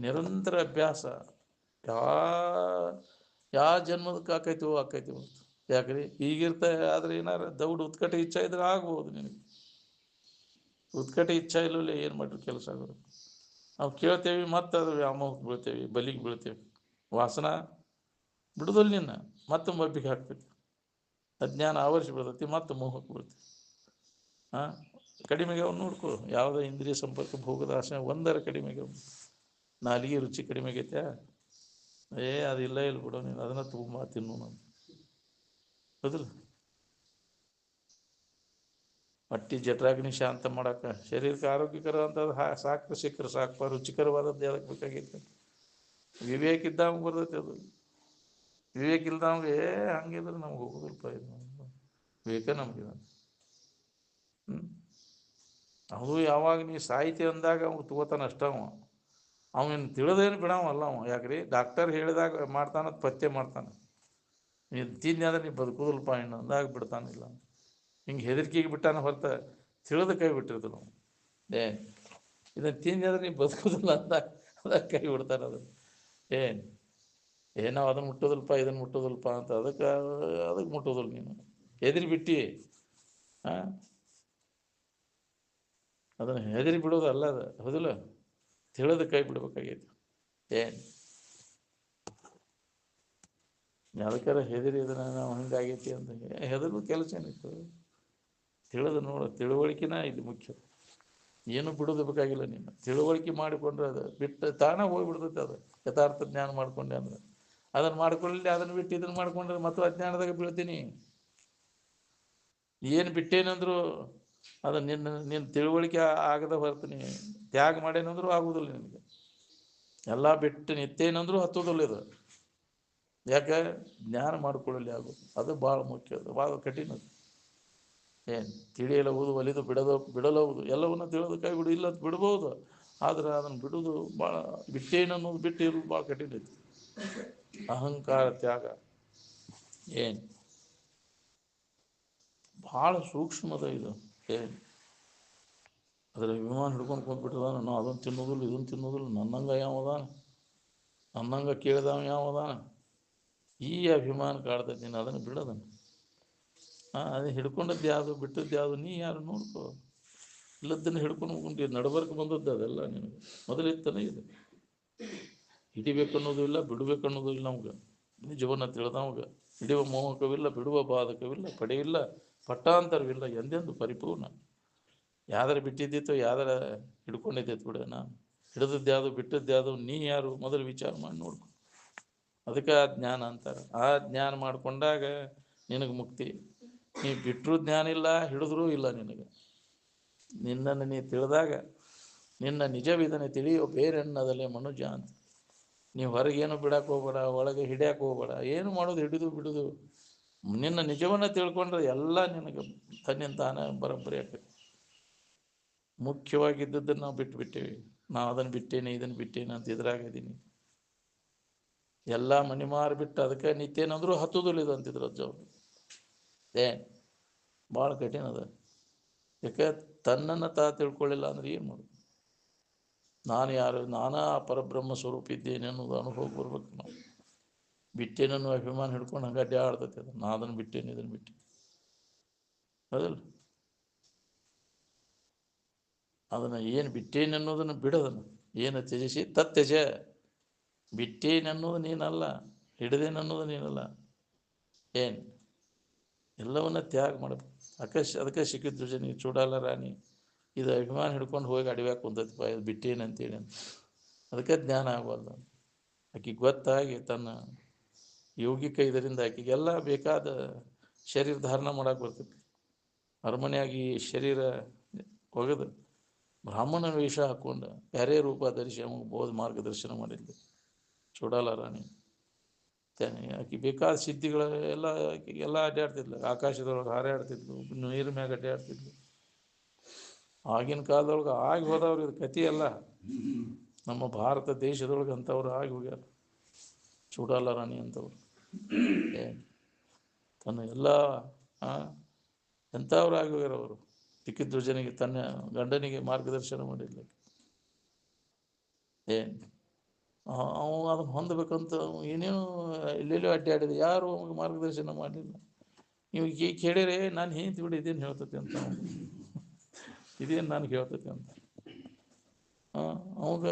ನಿರಂತರ ಅಭ್ಯಾಸ ಯಾವ ಜನ್ಮದಕ್ಕೆ ಆಕೈತಿವೋ ಆಕೈತಿವೋ. ಯಾಕ್ರಿ ಈಗಿರ್ತ ಆದ್ರೆ ಏನಾರ ದೌಡ್ ಉತ್ಕಟ ಇಚ್ಛಾ ಇದ್ರೆ ಆಗ್ಬೋದು ನಿನಗೆ. ಉತ್ಕಟ ಇಚ್ಛಾ ಇಲ್ಲವಲ್ಲ ಏನು ಮಾಡ್ರಿ ಕೆಲಸ ಆಗೋದು. ನಾವು ಕೇಳ್ತೇವಿ, ಮತ್ತೆ ಅದು ವ್ಯಾಮೋಹಕ್ಕೆ ಬೀಳ್ತೇವಿ, ಬಲಿಗೆ ಬೀಳ್ತೇವೆ. ವಾಸನ ಬಿಡುದಿಲ್ಲ ನಿನ್ನ, ಮತ್ತೆ ಮಬ್ಬಿಗೆ ಹಾಕ್ತೈತಿ. ಅಜ್ಞಾನ ಆವರಿಸಿ ಬಿಡ್ತೈತಿ, ಮತ್ತೆ ಮೋಹಕ್ಕೆ ಬೀಳ್ತೈತಿ. ಕಡಿಮೆಗೆ ಅವ್ನು ನೋಡ್ಕೊ. ಯಾವುದೇ ಇಂದ್ರಿಯ ಸಂಪರ್ಕ ಭೋಗದ ಆಸೆ ಒಂದರ ಕಡಿಮೆಗೆ, ನಾಲಿಗೆ ರುಚಿ ಕಡಿಮೆಗೈತೆ, ಅದಿಲ್ಲ ಇಲ್ಲ ಬಿಡೋ ನೀನು, ಅದನ್ನ ತುಂಬ ತಿನ್ನು ನಾನು, ಹೌದಿಲ್ಲ? ಹೊಟ್ಟಿ ಜಠರಾಗ್ನಿ ಶಾಂತ ಮಾಡಕ್ಕೆ, ಶರೀರಕ್ಕೆ ಆರೋಗ್ಯಕರ ಅಂತದ್ದು ಸಾಕು, ಸಿಕ್ಕರೆ ಸಾಕಪ್ಪ. ರುಚಿಕರವಾದದ್ದು ಯಾಕೆ ಬೇಕಾಗೈತೆ? ವಿವೇಕ ಇದ್ದವಂಗೆ ಬರ್ತೈತೆ ಅದು. ವಿವೇಕ ಇಲ್ದವಂಗೆ ಹಂಗಿದ್ರೆ ನಮ್ಗೆ ಹೋಗೋದಿಲ್ಪ. ಇದು ವಿವೇಕ ನಮ್ಗೆ. ಅದು ಯಾವಾಗ ನೀ ಸಾಹಿತ್ಯ ಅಂದಾಗ ಅವ್ನು ತಗೋತಾನ ಅಷ್ಟವ. ಅವನು ತಿಳಿದೇನು ಬಿಡವಲ್ಲ ಅವ. ಯಾಕ್ರಿ ಡಾಕ್ಟರ್ ಹೇಳಿದಾಗ ಮಾಡ್ತಾನ ಪತ್ತೆ ಮಾಡ್ತಾನೆ. ನೀನು ತಿಂದು ಅಂದ್ರೆ ನೀನು ಬದುಕುದಿಲ್ಪ ಇನ್ನು ಅಂದಾಗ ಬಿಡ್ತಾನಿಲ್ಲ. ಹಿಂಗೆ ಹೆದರಿಕೆಗೆ ಬಿಟ್ಟಾನ ಹೊರತ ತಿಳಿದ ಕೈ ಬಿಟ್ಟಿರ್ತು ನಾವು. ಇದನ್ನು ತಿಂದು ಅಂದ್ರೆ ನೀವು ಬದುಕುದಿಲ್ಲ ಅಂದಾಗ ಕೈ ಬಿಡ್ತಾನೆ ಅದನ್ನು. ನಾವು ಅದನ್ನು ಮುಟ್ಟೋದಿಲ್ಪ ಇದನ್ನು ಮುಟ್ಟೋದಿಲ್ಪ ಅಂತ ಅದಕ್ಕೆ ಮುಟ್ಟೋದಿಲ್ಲ ನೀನು. ಹೆದರಿ ಬಿಟ್ಟು ಅದನ್ನು ಹೆದರಿ ಬಿಡೋದು ಅಲ್ಲ, ಅದು ಹೌದಿಲ್ಲ, ತಿಳಿದ ಕೈ ಬಿಡ್ಬೇಕಾಗೈತಿ. ಯಾವ್ದಕ್ಕಾರ ಹೆದರಿ ಇದನ್ನ ನಾವು ಹಂಗಾಗೈತಿ ಅಂತ ಹೆದರ್ದು ಕೆಲಸ ಏನಿತ್ತು? ತಿಳಿದು ತಿಳುವಳಿಕೆನ ಇದು ಮುಖ್ಯ. ಏನು ಬಿಡೋದು ಬೇಕಾಗಿಲ್ಲ. ನೀನು ತಿಳುವಳಿಕೆ ಮಾಡಿಕೊಂಡ್ರೆ ಅದು ಬಿಟ್ಟು ತಾನಾಗ ಹೋಗಿಬಿಡ್ತೈತೆ. ಅದು ಯಥಾರ್ಥ ಜ್ಞಾನ ಮಾಡ್ಕೊಂಡೆ ಅಂದ್ರೆ ಅದನ್ನು ಮಾಡ್ಕೊಳ್ಳಿ. ಅದನ್ನು ಬಿಟ್ಟು ಇದನ್ನು ಮಾಡ್ಕೊಂಡ್ರೆ ಮತ್ತು ಅಜ್ಞಾನದಾಗ ಬೀಳ್ತೀನಿ. ಏನು ಬಿಟ್ಟೇನಂದ್ರು ಅದು ನಿನ್ನ ತಿಳುವಳಿಕೆ ಆಗದ ಹೊರತೀನಿ. ತ್ಯಾಗ ಮಾಡೇನಂದ್ರೂ ಆಗುವುದಿಲ್ಲ ನಿನಗೆ. ಎಲ್ಲ ಬಿಟ್ಟು ನಿತ್ತೇನಂದ್ರೂ ಹತ್ತೋದಿಲ್ಲ ಇದು. ಯಾಕೆ? ಜ್ಞಾನ ಮಾಡ್ಕೊಳ್ಳಲಿ ಆಗೋದು. ಅದು ಭಾಳ ಮುಖ್ಯ. ಅದು ಭಾಳ ಕಠಿಣ. ತಿಳಿಯಲವುದು ಒಲಿದು ಬಿಡಲವುದು ಎಲ್ಲವನ್ನ ತಿಳಿದು ಕೈ ಬಿಡು. ಇಲ್ಲ ಬಿಡ್ಬೋದು, ಆದ್ರೆ ಅದನ್ನು ಬಿಡೋದು ಭಾಳ, ಬಿಟ್ಟೇನನ್ನೋದು ಬಿಟ್ಟು ಇರೋದು ಭಾಳ ಕಠಿಣ ಐತಿ. ಅಹಂಕಾರ ತ್ಯಾಗ ಭಾಳ ಸೂಕ್ಷ್ಮದ ಇದು. ಅದ್ರ ವಿಮಾನ ಹಿಡ್ಕೊಂಡು ಕುಂತ್ಬಿಟ್ಟದ. ನಾವು ಅದನ್ನು ತಿನ್ನೋದಿಲ್ಲ ಇದನ್ನು ತಿನ್ನೋದಿಲ್ಲ, ನನ್ನಂಗ ಯಾವದ, ನನ್ನಂಗ ಕೇಳಿದವ ಯಾವದ, ಈ ಅಭಿಮಾನ ಕಾಡ್ತೈತಿ. ನೀನು ಅದನ್ನು ಬಿಡೋದನ್ನು ಅದು ಹಿಡ್ಕೊಂಡದ್ದು ಯಾವುದು ಬಿಟ್ಟದ್ದು ಯಾವುದು ನೀ ಯಾರು ನೋಡ್ಕೋ. ಇಲ್ಲದನ್ನು ಹಿಡ್ಕೊಂಡು ಹೋಗ್ಕೊಂಡು ನಡಬರ್ಕ್ ಬಂದದ್ದು ಅದೆಲ್ಲ ನಿನಗೆ ಮೊದಲಿತ್ತನೇ ಇದೆ. ಹಿಡಿಬೇಕನ್ನೋದು ಇಲ್ಲ, ಬಿಡಬೇಕನ್ನೋದು ಇಲ್ಲ. ನಮ್ಗೆ ನಿಜವನ್ನ ತಿಳಿದವಾಗ ಹಿಡಿಯುವ ಮೋಹಕವಿಲ್ಲ, ಬಿಡುವ ಬಾಧಕವಿಲ್ಲ, ಪಡೆಯಿಲ್ಲ, ಪಟ್ಟಾಂತರವಿಲ್ಲ, ಎಂದೆಂದು ಪರಿಪೂರ್ಣ. ಯಾವ್ದಾರ ಬಿಟ್ಟಿದ್ದಿತ್ತು, ಯಾವ್ದಾರ ಹಿಡ್ಕೊಂಡಿದ್ದಿತ್ತು ಬಿಡ. ನಾನು ಹಿಡಿದದ್ದು ಯಾವುದು ಬಿಟ್ಟದ್ದು ಯಾವುದು ನೀ ಯಾರು ಮೊದಲು ವಿಚಾರ ಮಾಡಿ ನೋಡ್ಕೊ. ಅದಕ್ಕೆ ಆ ಜ್ಞಾನ ಅಂತಾರೆ. ಆ ಜ್ಞಾನ ಮಾಡ್ಕೊಂಡಾಗ ನಿನಗೆ ಮುಕ್ತಿ. ನೀ ಬಿಟ್ಟರು ಜ್ಞಾನ ಇಲ್ಲ, ಹಿಡಿದ್ರೂ ಇಲ್ಲ ನಿನಗೆ. ನಿನ್ನನ್ನು ನೀ ತಿಳಿದಾಗ ನಿನ್ನ ನಿಜವಿದನೆ ತಿಳಿಯೋ ಬೇರೆನ್ನದಲ್ಲೇ ಮನುಜ ಅಂತ. ನೀವು ಹೊರಗೇನು ಬಿಡಕ್ಕೆ ಹೋಗ್ಬೇಡ, ಒಳಗೆ ಹಿಡಿಯಕ್ಕೆ ಹೋಗ್ಬೇಡ, ಏನು ಮಾಡೋದು ಹಿಡಿದು ಬಿಡುದು. ನಿನ್ನ ನಿಜವನ್ನು ತಿಳ್ಕೊಂಡ್ರೆ ಎಲ್ಲ ನಿನಗೆ ತನ್ನಿಂದ ತಾನೇ ಬರೋಬ್ಬರಿ ಆಗ್ತದೆ. ಮುಖ್ಯವಾಗಿದ್ದದ್ದನ್ನು ನಾವು ಬಿಟ್ಟುಬಿಟ್ಟೇವಿ. ನಾವು ಅದನ್ನು ಬಿಟ್ಟೇನೆ ಇದನ್ನು ಬಿಟ್ಟೇನೆ ಅಂತ ಇದ್ರಾಗಿದ್ದೀನಿ. ಎಲ್ಲ ಮನಿ ಮಾರಿ ಬಿಟ್ಟು ಅದಕ್ಕೆ ನಿತ್ಯೇನಂದ್ರೂ ಹತ್ತುದಿಲ್ಲ ಇದು ಅಂತಿದ್ರು ಅಜ್ಜವ್ರು. ಭಾಳ ಕಠಿಣ ಅದ. ಯಾಕೆ? ತನ್ನನ್ನು ತಿಳ್ಕೊಳ್ಳಿಲ್ಲ ಅಂದ್ರೆ ಏನು ಮಾಡೋದು? ನಾನು ಯಾರು? ನಾನಾ ಪರಬ್ರಹ್ಮ ಸ್ವರೂಪ ಇದ್ದೇನೆ ಅನ್ನೋದು ಅನುಭವ ಬರ್ಬೇಕು. ನಾವು ಬಿಟ್ಟೇನನ್ನು ಅಭಿಮಾನ ಹಿಡ್ಕೊಂಡು ಹಂಗೆ ಅಡ್ಡ ಆಡ್ತೈತೆ. ಅದು ನಾ ಅದನ್ನು ಬಿಟ್ಟೇನೆ ಇದನ್ನು ಬಿಟ್ಟೇನೆ ಅದಲ್ಲ. ಅದನ್ನು ಏನು ಬಿಟ್ಟೇನೆ ಅನ್ನೋದನ್ನು ಬಿಡೋದನ್ನು ಏನು ತ್ಯಜಿಸಿ ತತ್ಯಜ. ಬಿಟ್ಟೇನೆ ಅನ್ನೋದು ನೀನಲ್ಲ, ಹಿಡಿದೇನೆ ಅನ್ನೋದು ನೀನಲ್ಲ. ಎಲ್ಲವನ್ನ ತ್ಯಾಗ ಮಾಡಬೇಕು. ಅದಕ್ಕೆ ಸಿಕ್ಕಿದ್ರು ಜನಿಗೆ ಚೂಡಾಲ ರಾಣಿ ಇದು ಅಭಿಮಾನ ಹಿಡ್ಕೊಂಡು ಹೋಗಿ ಅಡಿವ್ಯಾಕೆ ಕುಂತೈತಿಪ್ಪ, ಇದು ಬಿಟ್ಟೇನೆ ಅಂತೇಳಿ ಅಂತ. ಅದಕ್ಕೆ ಜ್ಞಾನ ಆಗಬಾರ್ದು. ಆಕೆಗೆ ಗೊತ್ತಾಗಿ ತನ್ನ ಯೋಗಿಕ ಇದರಿಂದ ಆಕೆಗೆಲ್ಲ ಬೇಕಾದ ಶರೀರ ಧಾರಣ ಮಾಡಕ್ಕೆ ಬರ್ತೈತಿ. ಅರಮನೆಯಾಗಿ ಶರೀರ ಒಗೆದು ಬ್ರಾಹ್ಮಣ ವೇಷ ಹಾಕ್ಕೊಂಡು ಬೇರೆ ರೂಪ ಧರಿಸಿ ಅವಾಗ ಬೋಧ ಮಾರ್ಗದರ್ಶನ ಮಾಡಿದ್ಲು ಚೂಡಾಲ ರಾಣಿ. ಆಕೆ ಬೇಕಾದ ಸಿದ್ಧಿಗಳ ಎಲ್ಲ ಅಡ್ಡಾಡ್ತಿದ್ಲು. ಆಕಾಶದೊಳಗೆ ಹಾರಾಡ್ತಿದ್ಲು, ನೀರು ಮ್ಯಾಗ ಅಡ್ಡಾಡ್ತಿದ್ಲು. ಆಗಿನ ಕಾಲದೊಳಗೆ ಆಗಿ ಹೋದವ್ರು ಇದು ಕಥೆ ಅಲ್ಲ. ನಮ್ಮ ಭಾರತ ದೇಶದೊಳಗೆ ಅಂಥವ್ರು ಆಗಿ ಹೋಗ್ಯಾರ. ಚೂಡಾಲ ರಾಣಿ ಅಂತವ್ರು ತನ್ನ ಎಲ್ಲ ಎಂಥವ್ರು ಆಗಿ ಹೋಗ್ಯಾರ. ಅವರು ಸಿಕ್ಕಿದ್ರು ತನ್ನ ಗಂಡನಿಗೆ ಮಾರ್ಗದರ್ಶನ ಮಾಡಿದ್ಲು. ಅವ ಅದನ್ನು ಹೊಂದಬೇಕಂತ ಏನೇನು ಎಲ್ಲೆಲ್ಲೋ ಅಡ್ಡಾಡಿದೆ, ಯಾರು ಅವಾಗ ಮಾರ್ಗದರ್ಶನ ಮಾಡಲಿಲ್ಲ. ನೀವು ಈಗ ಕೇಳಿದ್ರೆ ನಾನು ಹೆಂಡ್ತಿ ಬಿಡು ಇದೇನು ಹೇಳ್ತೈತೆ ಅಂತ, ಇದೇನು ನನಗೆ ಹೇಳ್ತೈತೆ ಅಂತ. ಅವಾಗ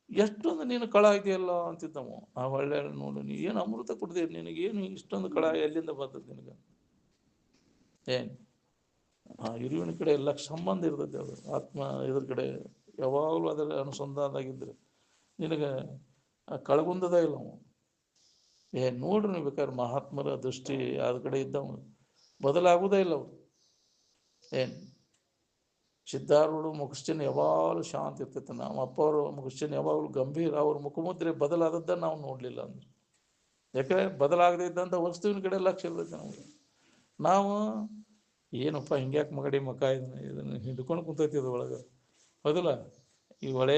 ಎಷ್ಟೊಂದು ನೀನು ಕಳ ಇದೆಯಲ್ಲ ಅಂತಿದ್ದವು. ಆ ಒಳ್ಳೆ ನೋಡು, ನೀ ಏನು ಅಮೃತ ಕುಡ್ದೇರಿ, ನಿನಗೇನು ಇಷ್ಟೊಂದು ಕಳ ಎಲ್ಲಿಂದ ಬರ್ತದೆ ನಿನಗೆ? ಇರುವಿನ ಕಡೆ ಎಲ್ಲ ಸಂಬಂಧ ಇರ್ತೈತೆ. ಅದು ಆತ್ಮ ಇದ್ರ ಕಡೆ ಯಾವಾಗಲೂ ಅದರ ಅನುಸಂಧಾನದಾಗಿದ್ದರೆ ನಿನಗೆ ಕಳ್ಗುಂದದ ಇಲ್ಲ ಅವು. ನೋಡ್ರಿ ನೀವು ಬೇಕಾದ್ರೆ ಮಹಾತ್ಮರ ದೃಷ್ಟಿ ಅದ ಕಡೆ ಇದ್ದವ ಬದಲಾಗುವುದೇ ಇಲ್ಲ ಅವರು. ಸಿದ್ಧಾರೂಢ ಮುಖಶ್ಚಿನ್ ಯಾವಾಗಲೂ ಶಾಂತ ಇರ್ತೈತೆ. ನಮ್ಮ ಅಪ್ಪ ಅವರು ಮುಖಶ್ಚಿನ್ ಯಾವಾಗಲೂ ಗಂಭೀರ. ಅವ್ರ ಮುಖಮುದ್ರೆ ಬದಲಾದದ್ದನ್ನು ನಾವು ನೋಡಲಿಲ್ಲ ಅಂದ್ರೆ. ಯಾಕಂದರೆ ಬದಲಾಗದೇ ಇದ್ದಂಥ ವಸ್ತುವಿನ ಕಡೆ ಲಕ್ಷ್ಯ ಇರ್ತೈತೆ ನಮಗೆ. ನಾವು ಏನಪ್ಪ ಹಿಂಗ್ಯಾಕೆ ಮಗಡಿ ಮಕ ಇದನ್ನು ಹಿಡ್ಕೊಂಡು ಕುಂತೈತಿ ಅದು ಒಳಗೆ, ಹೌದಿಲ್ಲ? ಈ ಒಳ್ಳೆ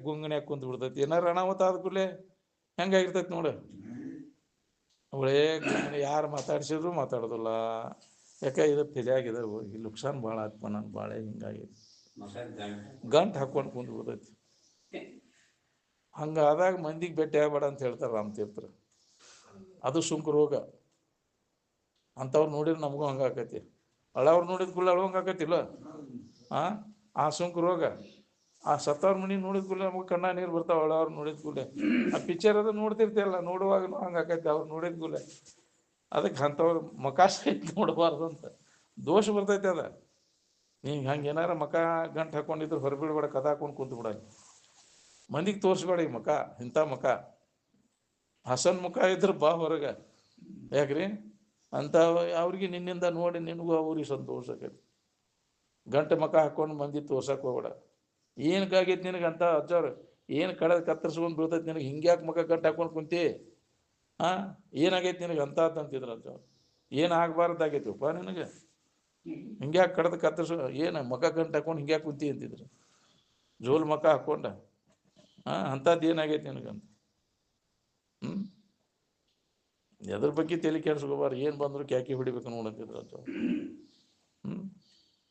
ಗುಂಗನ್ಯಾಗ ಕುಂತ ಬಿಡ್ತೈತಿ. ಏನಾರ ಅನಾಹುತ ಆದ ಕೂಡಲೇ ಹೆಂಗಾಗಿರ್ತೈತಿ ನೋಡು. ಒಳ್ಳೆ ಗುಂಗನೆ ಯಾರು ಮಾತಾಡ್ಸಿದ್ರು ಮಾತಾಡೋದಿಲ್ಲ. ಯಾಕೆ ಇದು ತಲೆಯಾಗಿದೆ, ಈ ಲುಕ್ಸಾನ್ ಭಾಳ ಆತ್ಮ ನಾನು ಭಾಳ ಹಿಂಗಾಗಿ ಗಂಟು ಹಾಕ್ಕೊಂಡು ಕುಂತ ಬಿಡ್ತೈತಿ. ಹಂಗಾದಾಗ ಮಂದಿಗೆ ಭೇಟಿ ಆಗಬೇಡ ಅಂತ ಹೇಳ್ತಾರೆ ರಾಮತೀರ್ಥರು. ಅದು ಸುಂಕ ರೋಗ. ಅಂಥವ್ರು ನೋಡಿದ್ರೆ ನಮಗೂ ಹಂಗೆ ಆಕೈತಿ. ಹಳವ್ರು ನೋಡಿದ ಕೂಡಲೇ ಅಳುವಂಗೆ ಆಕೈತಿಲ್ಲ. ಆ ಸುಂಕ ರೋಗ. ಆ ಸತ್ತವ್ರ ಮನೆ ನೋಡಿದ ಕೂಡಲೇ ನಮಗೆ ಕಣ್ಣ ನೀರು ಬರ್ತಾವೆ. ಹಳವ್ರು ನೋಡಿದ ಕೂಡಲೇ ಆ ಪಿಕ್ಚರ್ ಅದು ನೋಡ್ತಿರ್ತಿಯಲ್ಲ, ನೋಡುವಾಗ ಹಂಗೆ ಆಕೈತಿ ಅವ್ರು ನೋಡಿದ ಕೂಡಲೇ. ಅದಕ್ಕೆ ಅಂಥವ್ರು ಮಕ ಸಹಿತ ನೋಡಬಾರ್ದು ಅಂತ ದೋಷ ಬರ್ತೈತೆ. ಅದ ನೀವು ಹಂಗೆ ಏನಾರ ಮಕ ಗಂಟು ಹಾಕೊಂಡಿದ್ರು ಹೊರಬಿಡ್ಬೇಡ, ಕದ ಹಾಕೊಂಡು ಕುಂತು ಬಿಡ. ಮಂದಿಗೆ ತೋರಿಸ್ಬೇಡ ಈ ಮಕ, ಇಂಥ ಮಕ. ಹಸನ್ ಮುಖ ಇದ್ರೆ ಬಾ ಹೊರಗೆ. ಯಾಕ್ರಿ ಅಂತ ಅವ್ರಿಗೆ ನಿನ್ನಿಂದ ನೋಡಿ ನಿನಗೂ ಅವ್ರಿಗೆ ಸಂತೋಷ ಆಕೈತಿ. ಗಂಟೆ ಮಕ ಹಾಕೊಂಡು ಮಂದಿ ತೋರ್ಸಕ್ಕೆ ಹೋಗ್ಬೇಡ. ಏನಕ್ಕಾಗೈತಿ ನಿನಗೆ ಅಂತ ಅಜ್ಜವ್ರು? ಏನು ಕಡದ ಕತ್ತರಿಸ್ಕೊಂಡು ಬೀಳ್ತೈತಿ ನಿನಗೆ? ಹಿಂಗ್ಯಾಕೆ ಮಕ ಗಂಟೆ ಹಾಕೊಂಡು ಕುಂತಿ? ಏನಾಗೈತಿ ನಿನಗೆ ಅಂತ ಅಂತಿದ್ರು ಅಜ್ಜವ್ರು. ಏನು ಆಗಬಾರ್ದಾಗೈತಿಪ್ಪ ನಿನಗೆ? ಹಿಂಗ್ಯಾಕೆ ಕಡದ ಕತ್ತರಿಸು, ಏನು ಮಕ ಗಂಟೆ ಹಾಕೊಂಡು ಹಿಂಗ್ಯಾಕೆ ಕುಂತಿ ಅಂತಿದ್ರು. ಜೋಲ್ ಮಕ ಹಾಕೊಂಡ ಅಂಥದ್ದು ಏನಾಗೈತಿ ನಿನಗಂತ. ಎದ್ರ ಬಗ್ಗೆ ತಲೆ ಕೆಡಿಸ್ಕೋಬಾರ್ದು. ಏನು ಬಂದ್ರು ಕ್ಯಾಕಿ ಹೊಡಿಬೇಕು ನೋಡಂತಿದ್ರು ಅಜ್ಜವ್ರು.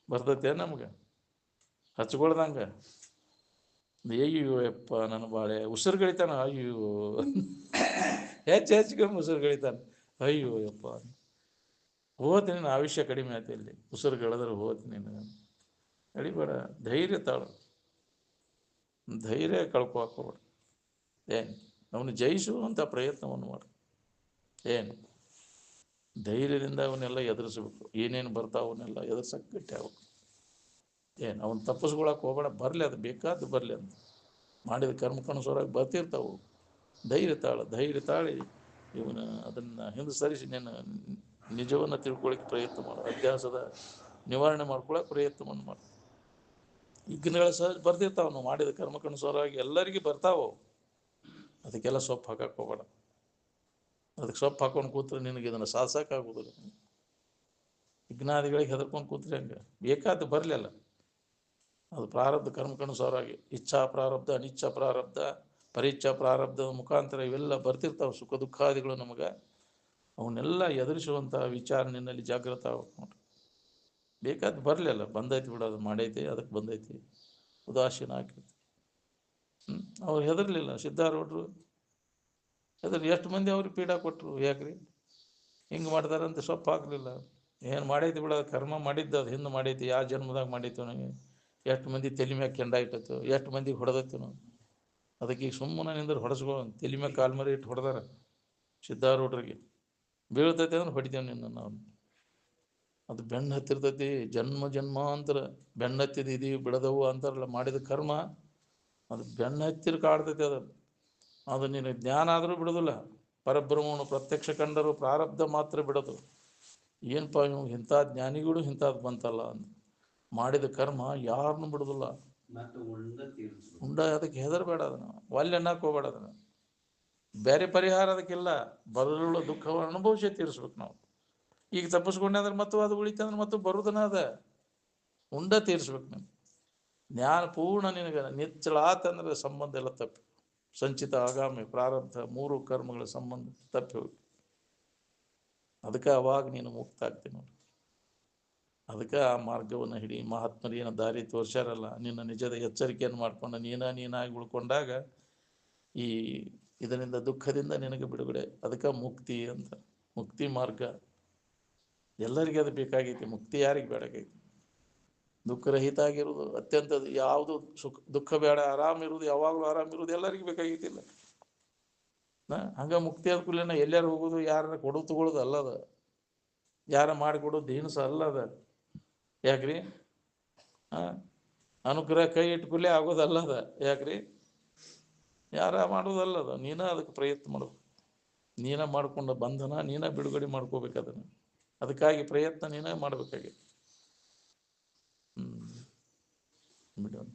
ಬರ್ತೈತೆ ನಮ್ಗೆ ಹಚ್ಕೊಳ್ದಂಗೆ. ಅಯ್ಯೋ ಯಪ್ಪ ನನ್ನ ಬಾಳೆ ಉಸಿರು ಗಳಿತಾನ. ಅಯ್ಯೋ ಹೆಚ್ಚಿಗೆ ಉಸಿರು ಗಳಿತಾನೆ. ಅಯ್ಯೋ ಯಪ್ಪ ಹೋತೀನಿ, ನಿನ್ನ ಆಯುಷ್ಯ ಕಡಿಮೆ ಆಯ್ತು. ಇಲ್ಲಿ ಉಸಿರು ಗಳಿದ್ರೆ ಹೋತೀನಿ. ನಡಿಬೇಡ, ಧೈರ್ಯ ತಾಳು. ಧೈರ್ಯ ಕಳ್ಕೊಬೇಡ. ಏನು ಅವನು ಜಯಿಸುವಂಥ ಪ್ರಯತ್ನವನ್ನು ಮಾಡು. ಏನು ಧೈರ್ಯದಿಂದ ಅವನ್ನೆಲ್ಲ ಎದುರಿಸ್ಬೇಕು. ಏನೇನು ಬರ್ತಾವ ಅವನ್ನೆಲ್ಲ ಎದುರ್ಸಕ್ಕೆ ಗಟ್ಟಿ ಆಗ್ಬೇಕು. ಏನು ಅವನು ತಪ್ಪಿಸ್ಕೊಳಕ್ಕೆ ಹೋಗಬೇಡ. ಬರಲಿ, ಅದು ಬೇಕಾದ್ದು ಬರಲಿ ಅಂತ ಮಾಡಿದ ಕರ್ಮಕ್ಕನುಸಾರವಾಗಿ ಬರ್ತಿರ್ತಾವು. ಧೈರ್ಯ ತಾಳಿ ಇವನು ಅದನ್ನು ಹಿಂದೆ ಸರಿಸಿ ನಿನ್ನ ನಿಜವನ್ನು ತಿಳ್ಕೊಳ್ಳಿಕ್ಕೆ ಪ್ರಯತ್ನ ಮಾಡು. ಅಭ್ಯಾಸದ ನಿವಾರಣೆ ಮಾಡ್ಕೊಳ್ಳೋಕೆ ಪ್ರಯತ್ನವನ್ನು ಮಾಡು. ವಿಘ್ನಗಳು ಸಹ ಬರ್ತಿರ್ತಾವೆ. ನಾವು ಮಾಡಿದ ಕರ್ಮಕ್ಕನುಸಾರವಾಗಿ ಎಲ್ಲರಿಗೂ ಬರ್ತಾವೆ. ಅದಕ್ಕೆಲ್ಲ ಸೊಪ್ಪು ಹಾಕಕ್ಕೆ ಹೋಗಬೇಡ. ಅದಕ್ಕೆ ಸೊಪ್ಪು ಹಾಕೊಂಡು ಕೂತ್ರೆ ನಿನಗೆ ಇದನ್ನು ಸಾಧಿಸೋಕ್ಕಾಗೋದಿಲ್ಲ. ವಿಘ್ನಾದಿಗಳಿಗೆ ಹೆದರ್ಕೊಂಡು ಕೂತ್ರೆ ಹಂಗೆ ಬೇಕಾದ್ದು ಬರಲಿಲ್ಲ. ಅದು ಪ್ರಾರಬ್ಧ ಕರ್ಮಕ್ಕನುಸಾರವಾಗಿ ಇಚ್ಛಾ ಪ್ರಾರಬ್ಧ, ಅನಿಚ್ಛಾ ಪ್ರಾರಬ್ಧ, ಪರೀಚ್ಛಾ ಪ್ರಾರಬ್ಧದ ಮುಖಾಂತರ ಇವೆಲ್ಲ ಬರ್ತಿರ್ತಾವೆ. ಸುಖ ದುಃಖಾದಿಗಳು ನಮಗೆ ಅವನ್ನೆಲ್ಲ ಎದುರಿಸುವಂಥ ವಿಚಾರ ನಿನ್ನಲ್ಲಿ ಜಾಗೃತ ಆಗ್ಬೇಕು ನೋಡ್ರಿ. ಬೇಕಾದ್ದು ಬರಲಿಲ್ಲ, ಬಂದೈತಿ ಬಿಡೋದು, ಮಾಡೈತಿ, ಅದಕ್ಕೆ ಬಂದೈತಿ, ಉದಾಸೀನ ಹಾಕೈತಿ. ಅವ್ರು ಹೆದರ್ಲಿಲ್ಲ. ಸಿದ್ಧಾರೂಢರು ಎಷ್ಟು ಮಂದಿ ಅವ್ರಿಗೆ ಪೀಡಾ ಕೊಟ್ಟರು. ಯಾಕ್ರಿ ಹಿಂಗೆ ಮಾಡ್ತಾರಂತ ಸೊಪ್ಪು ಹಾಕಲಿಲ್ಲ. ಏನು ಮಾಡೈತಿ ಬಿಡೋದು, ಕರ್ಮ ಮಾಡಿದ್ದು ಅದು ಹಿಂದೆ ಮಾಡೈತಿ, ಯಾವ ಜನ್ಮದಾಗ ಮಾಡೈತಿ ನನಗೆ. ಎಷ್ಟು ಮಂದಿ ತಲೆ ಮ್ಯಾಗ ಕೆಂಡ ಇಟ್ಟತ್ತು, ಎಷ್ಟು ಮಂದಿಗೆ ಹೊಡೆದತ್ತು ನಾವು. ಅದಕ್ಕೆ ಈಗ ಸುಮ್ಮನೆ ನಿಂದ್ರೆ ಹೊಡೆಸ್ಕೊ. ತಲೆ ಮ್ಯಾಗ ಕಾಲು ಮರಿ ಇಟ್ಟು ಹೊಡೆದಾರ ಸಿದ್ಧಾರೂಢರಿಗೆ. ಬೀಳ್ತೈತೆ ಅಂದ್ರೆ ಹೊಡಿತೇವೆ ನಿನ್ನ ನಾವು. ಅದು ಬೆನ್ನು ಹತ್ತಿರ್ತೈತಿ. ಜನ್ಮ ಜನ್ಮಾಂತರ ಬೆನ್ನು ಹತ್ತಿದ ಇದೀವಿ ಬಿಡದವು ಅಂತಾರಲ್ಲ. ಮಾಡಿದ ಕರ್ಮ ಅದು ಬೆನ್ನು ಹತ್ತಿರ ಕಾಡ್ತೈತಿ. ಅದು ನೀನು ಜ್ಞಾನ ಆದರೂ ಬಿಡೋದಿಲ್ಲ. ಪರಬ್ರಹ್ಮವನ್ನು ಪ್ರತ್ಯಕ್ಷ ಕಂಡರೂ ಪ್ರಾರಬ್ಧ ಮಾತ್ರ ಬಿಡೋದು. ಏನಪ್ಪ ನೀವು ಇಂಥ ಜ್ಞಾನಿಗಳು ಇಂಥದ್ದು ಬಂತಲ್ಲ ಅಂತ. ಮಾಡಿದ ಕರ್ಮ ಯಾರನ್ನೂ ಬಿಡೋದಿಲ್ಲ. ಅದಕ್ಕೆ ಹೆದರಬೇಡ. ಅದನ್ನು ಒಲ್ಲೆ ಅನ್ನಕ್ಕೆ ಹೋಗ್ಬೇಡ. ಅದನ್ನು ಬೇರೆ ಪರಿಹಾರ ಅದಕ್ಕಿಲ್ಲ. ಬರಲು ದುಃಖವನ್ನು ಅನುಭವಿಸಿ ತೀರಿಸ್ಬೇಕು ನಾವು. ಈಗ ತಪ್ಪಿಸ್ಕೊಂಡೆ ಅಂದ್ರೆ ಮತ್ತು ಅದು ಉಳಿತಂದ್ರೆ ಮತ್ತು ಬರುದನ ಅದ ತೀರಿಸ್ಬೇಕು. ನೀವು ಜ್ಞಾನ ಪೂರ್ಣ ನಿನಗೆ ನಿಚ್ಚಳ ಆತಂದ್ರೆ ಸಂಬಂಧ ಎಲ್ಲ ತಪ್ಪಿ, ಸಂಚಿತ ಆಗಾಮಿ ಪ್ರಾರಬ್ಧ 3 ಕರ್ಮಗಳ ಸಂಬಂಧ ತಪ್ಪಿ ಹೋಗಿ. ಅದಕ್ಕೆ ಅವಾಗ ನೀನು ಮುಕ್ತ ಆಗ್ತೀನಿ ನೋಡಿ. ಅದಕ್ಕೆ ಆ ಮಾರ್ಗವನ್ನು ಹಿಡಿ. ಮಹಾತ್ಮರು ಏನೋ ದಾರಿ ತೋರ್ಸ್ಯಾರಲ್ಲ, ನಿನ್ನ ನಿಜದ ಎಚ್ಚರಿಕೆಯನ್ನು ಮಾಡ್ಕೊಂಡು ನೀನಾಗಿ ಉಳ್ಕೊಂಡಾಗ ಈ ಇದರಿಂದ ದುಃಖದಿಂದ ನಿನಗೆ ಬಿಡುಗಡೆ. ಅದಕ್ಕೆ ಮುಕ್ತಿ ಅಂತ. ಮುಕ್ತಿ ಮಾರ್ಗ ಎಲ್ಲರಿಗೆ ಅದು ಬೇಕಾಗೈತಿ. ಮುಕ್ತಿ ಯಾರಿಗೆ ಬೇಡಾಗೈತಿ? ದುಃಖರಹಿತ ಆಗಿರೋದು ಅತ್ಯಂತ. ಯಾವುದು ದುಃಖ ಬೇಡ, ಆರಾಮಿರುವುದು, ಯಾವಾಗಲೂ ಆರಾಮಿರುವುದು ಎಲ್ಲರಿಗೂ ಬೇಕಾಗೈತಿಲ್ಲ. ಹಂಗೆ ಮುಕ್ತಿ ಆದ ಕೂಡಲೇ ಎಲ್ಲಾರು ಹೋಗೋದು, ಯಾರ ಕೊಡು ತಗೊಳ್ಳೋದು ಅಲ್ಲದ, ಯಾರ ಮಾಡಿಕೊಡೋದು ದೀನಸ ಅಲ್ಲದ. ಯಾಕ್ರಿ ಅನುಗ್ರಹ ಕೈ ಇಟ್ಕೂಲೇ ಆಗೋದಲ್ಲದ. ಯಾಕ್ರಿ ಯಾರ ಮಾಡೋದಲ್ಲದ. ನೀನ ಅದಕ್ಕೆ ಪ್ರಯತ್ನ ಮಾಡಬೇಕು. ನೀನ ಮಾಡ್ಕೊಂಡ ಬಂಧನ ನೀನ ಬಿಡುಗಡೆ ಮಾಡ್ಕೋಬೇಕು. ಅದನ್ನು ಅದಕ್ಕಾಗಿ ಪ್ರಯತ್ನ ನೀನೇ ಮಾಡಬೇಕಾಗಿ. ಬಿಡೋಣ.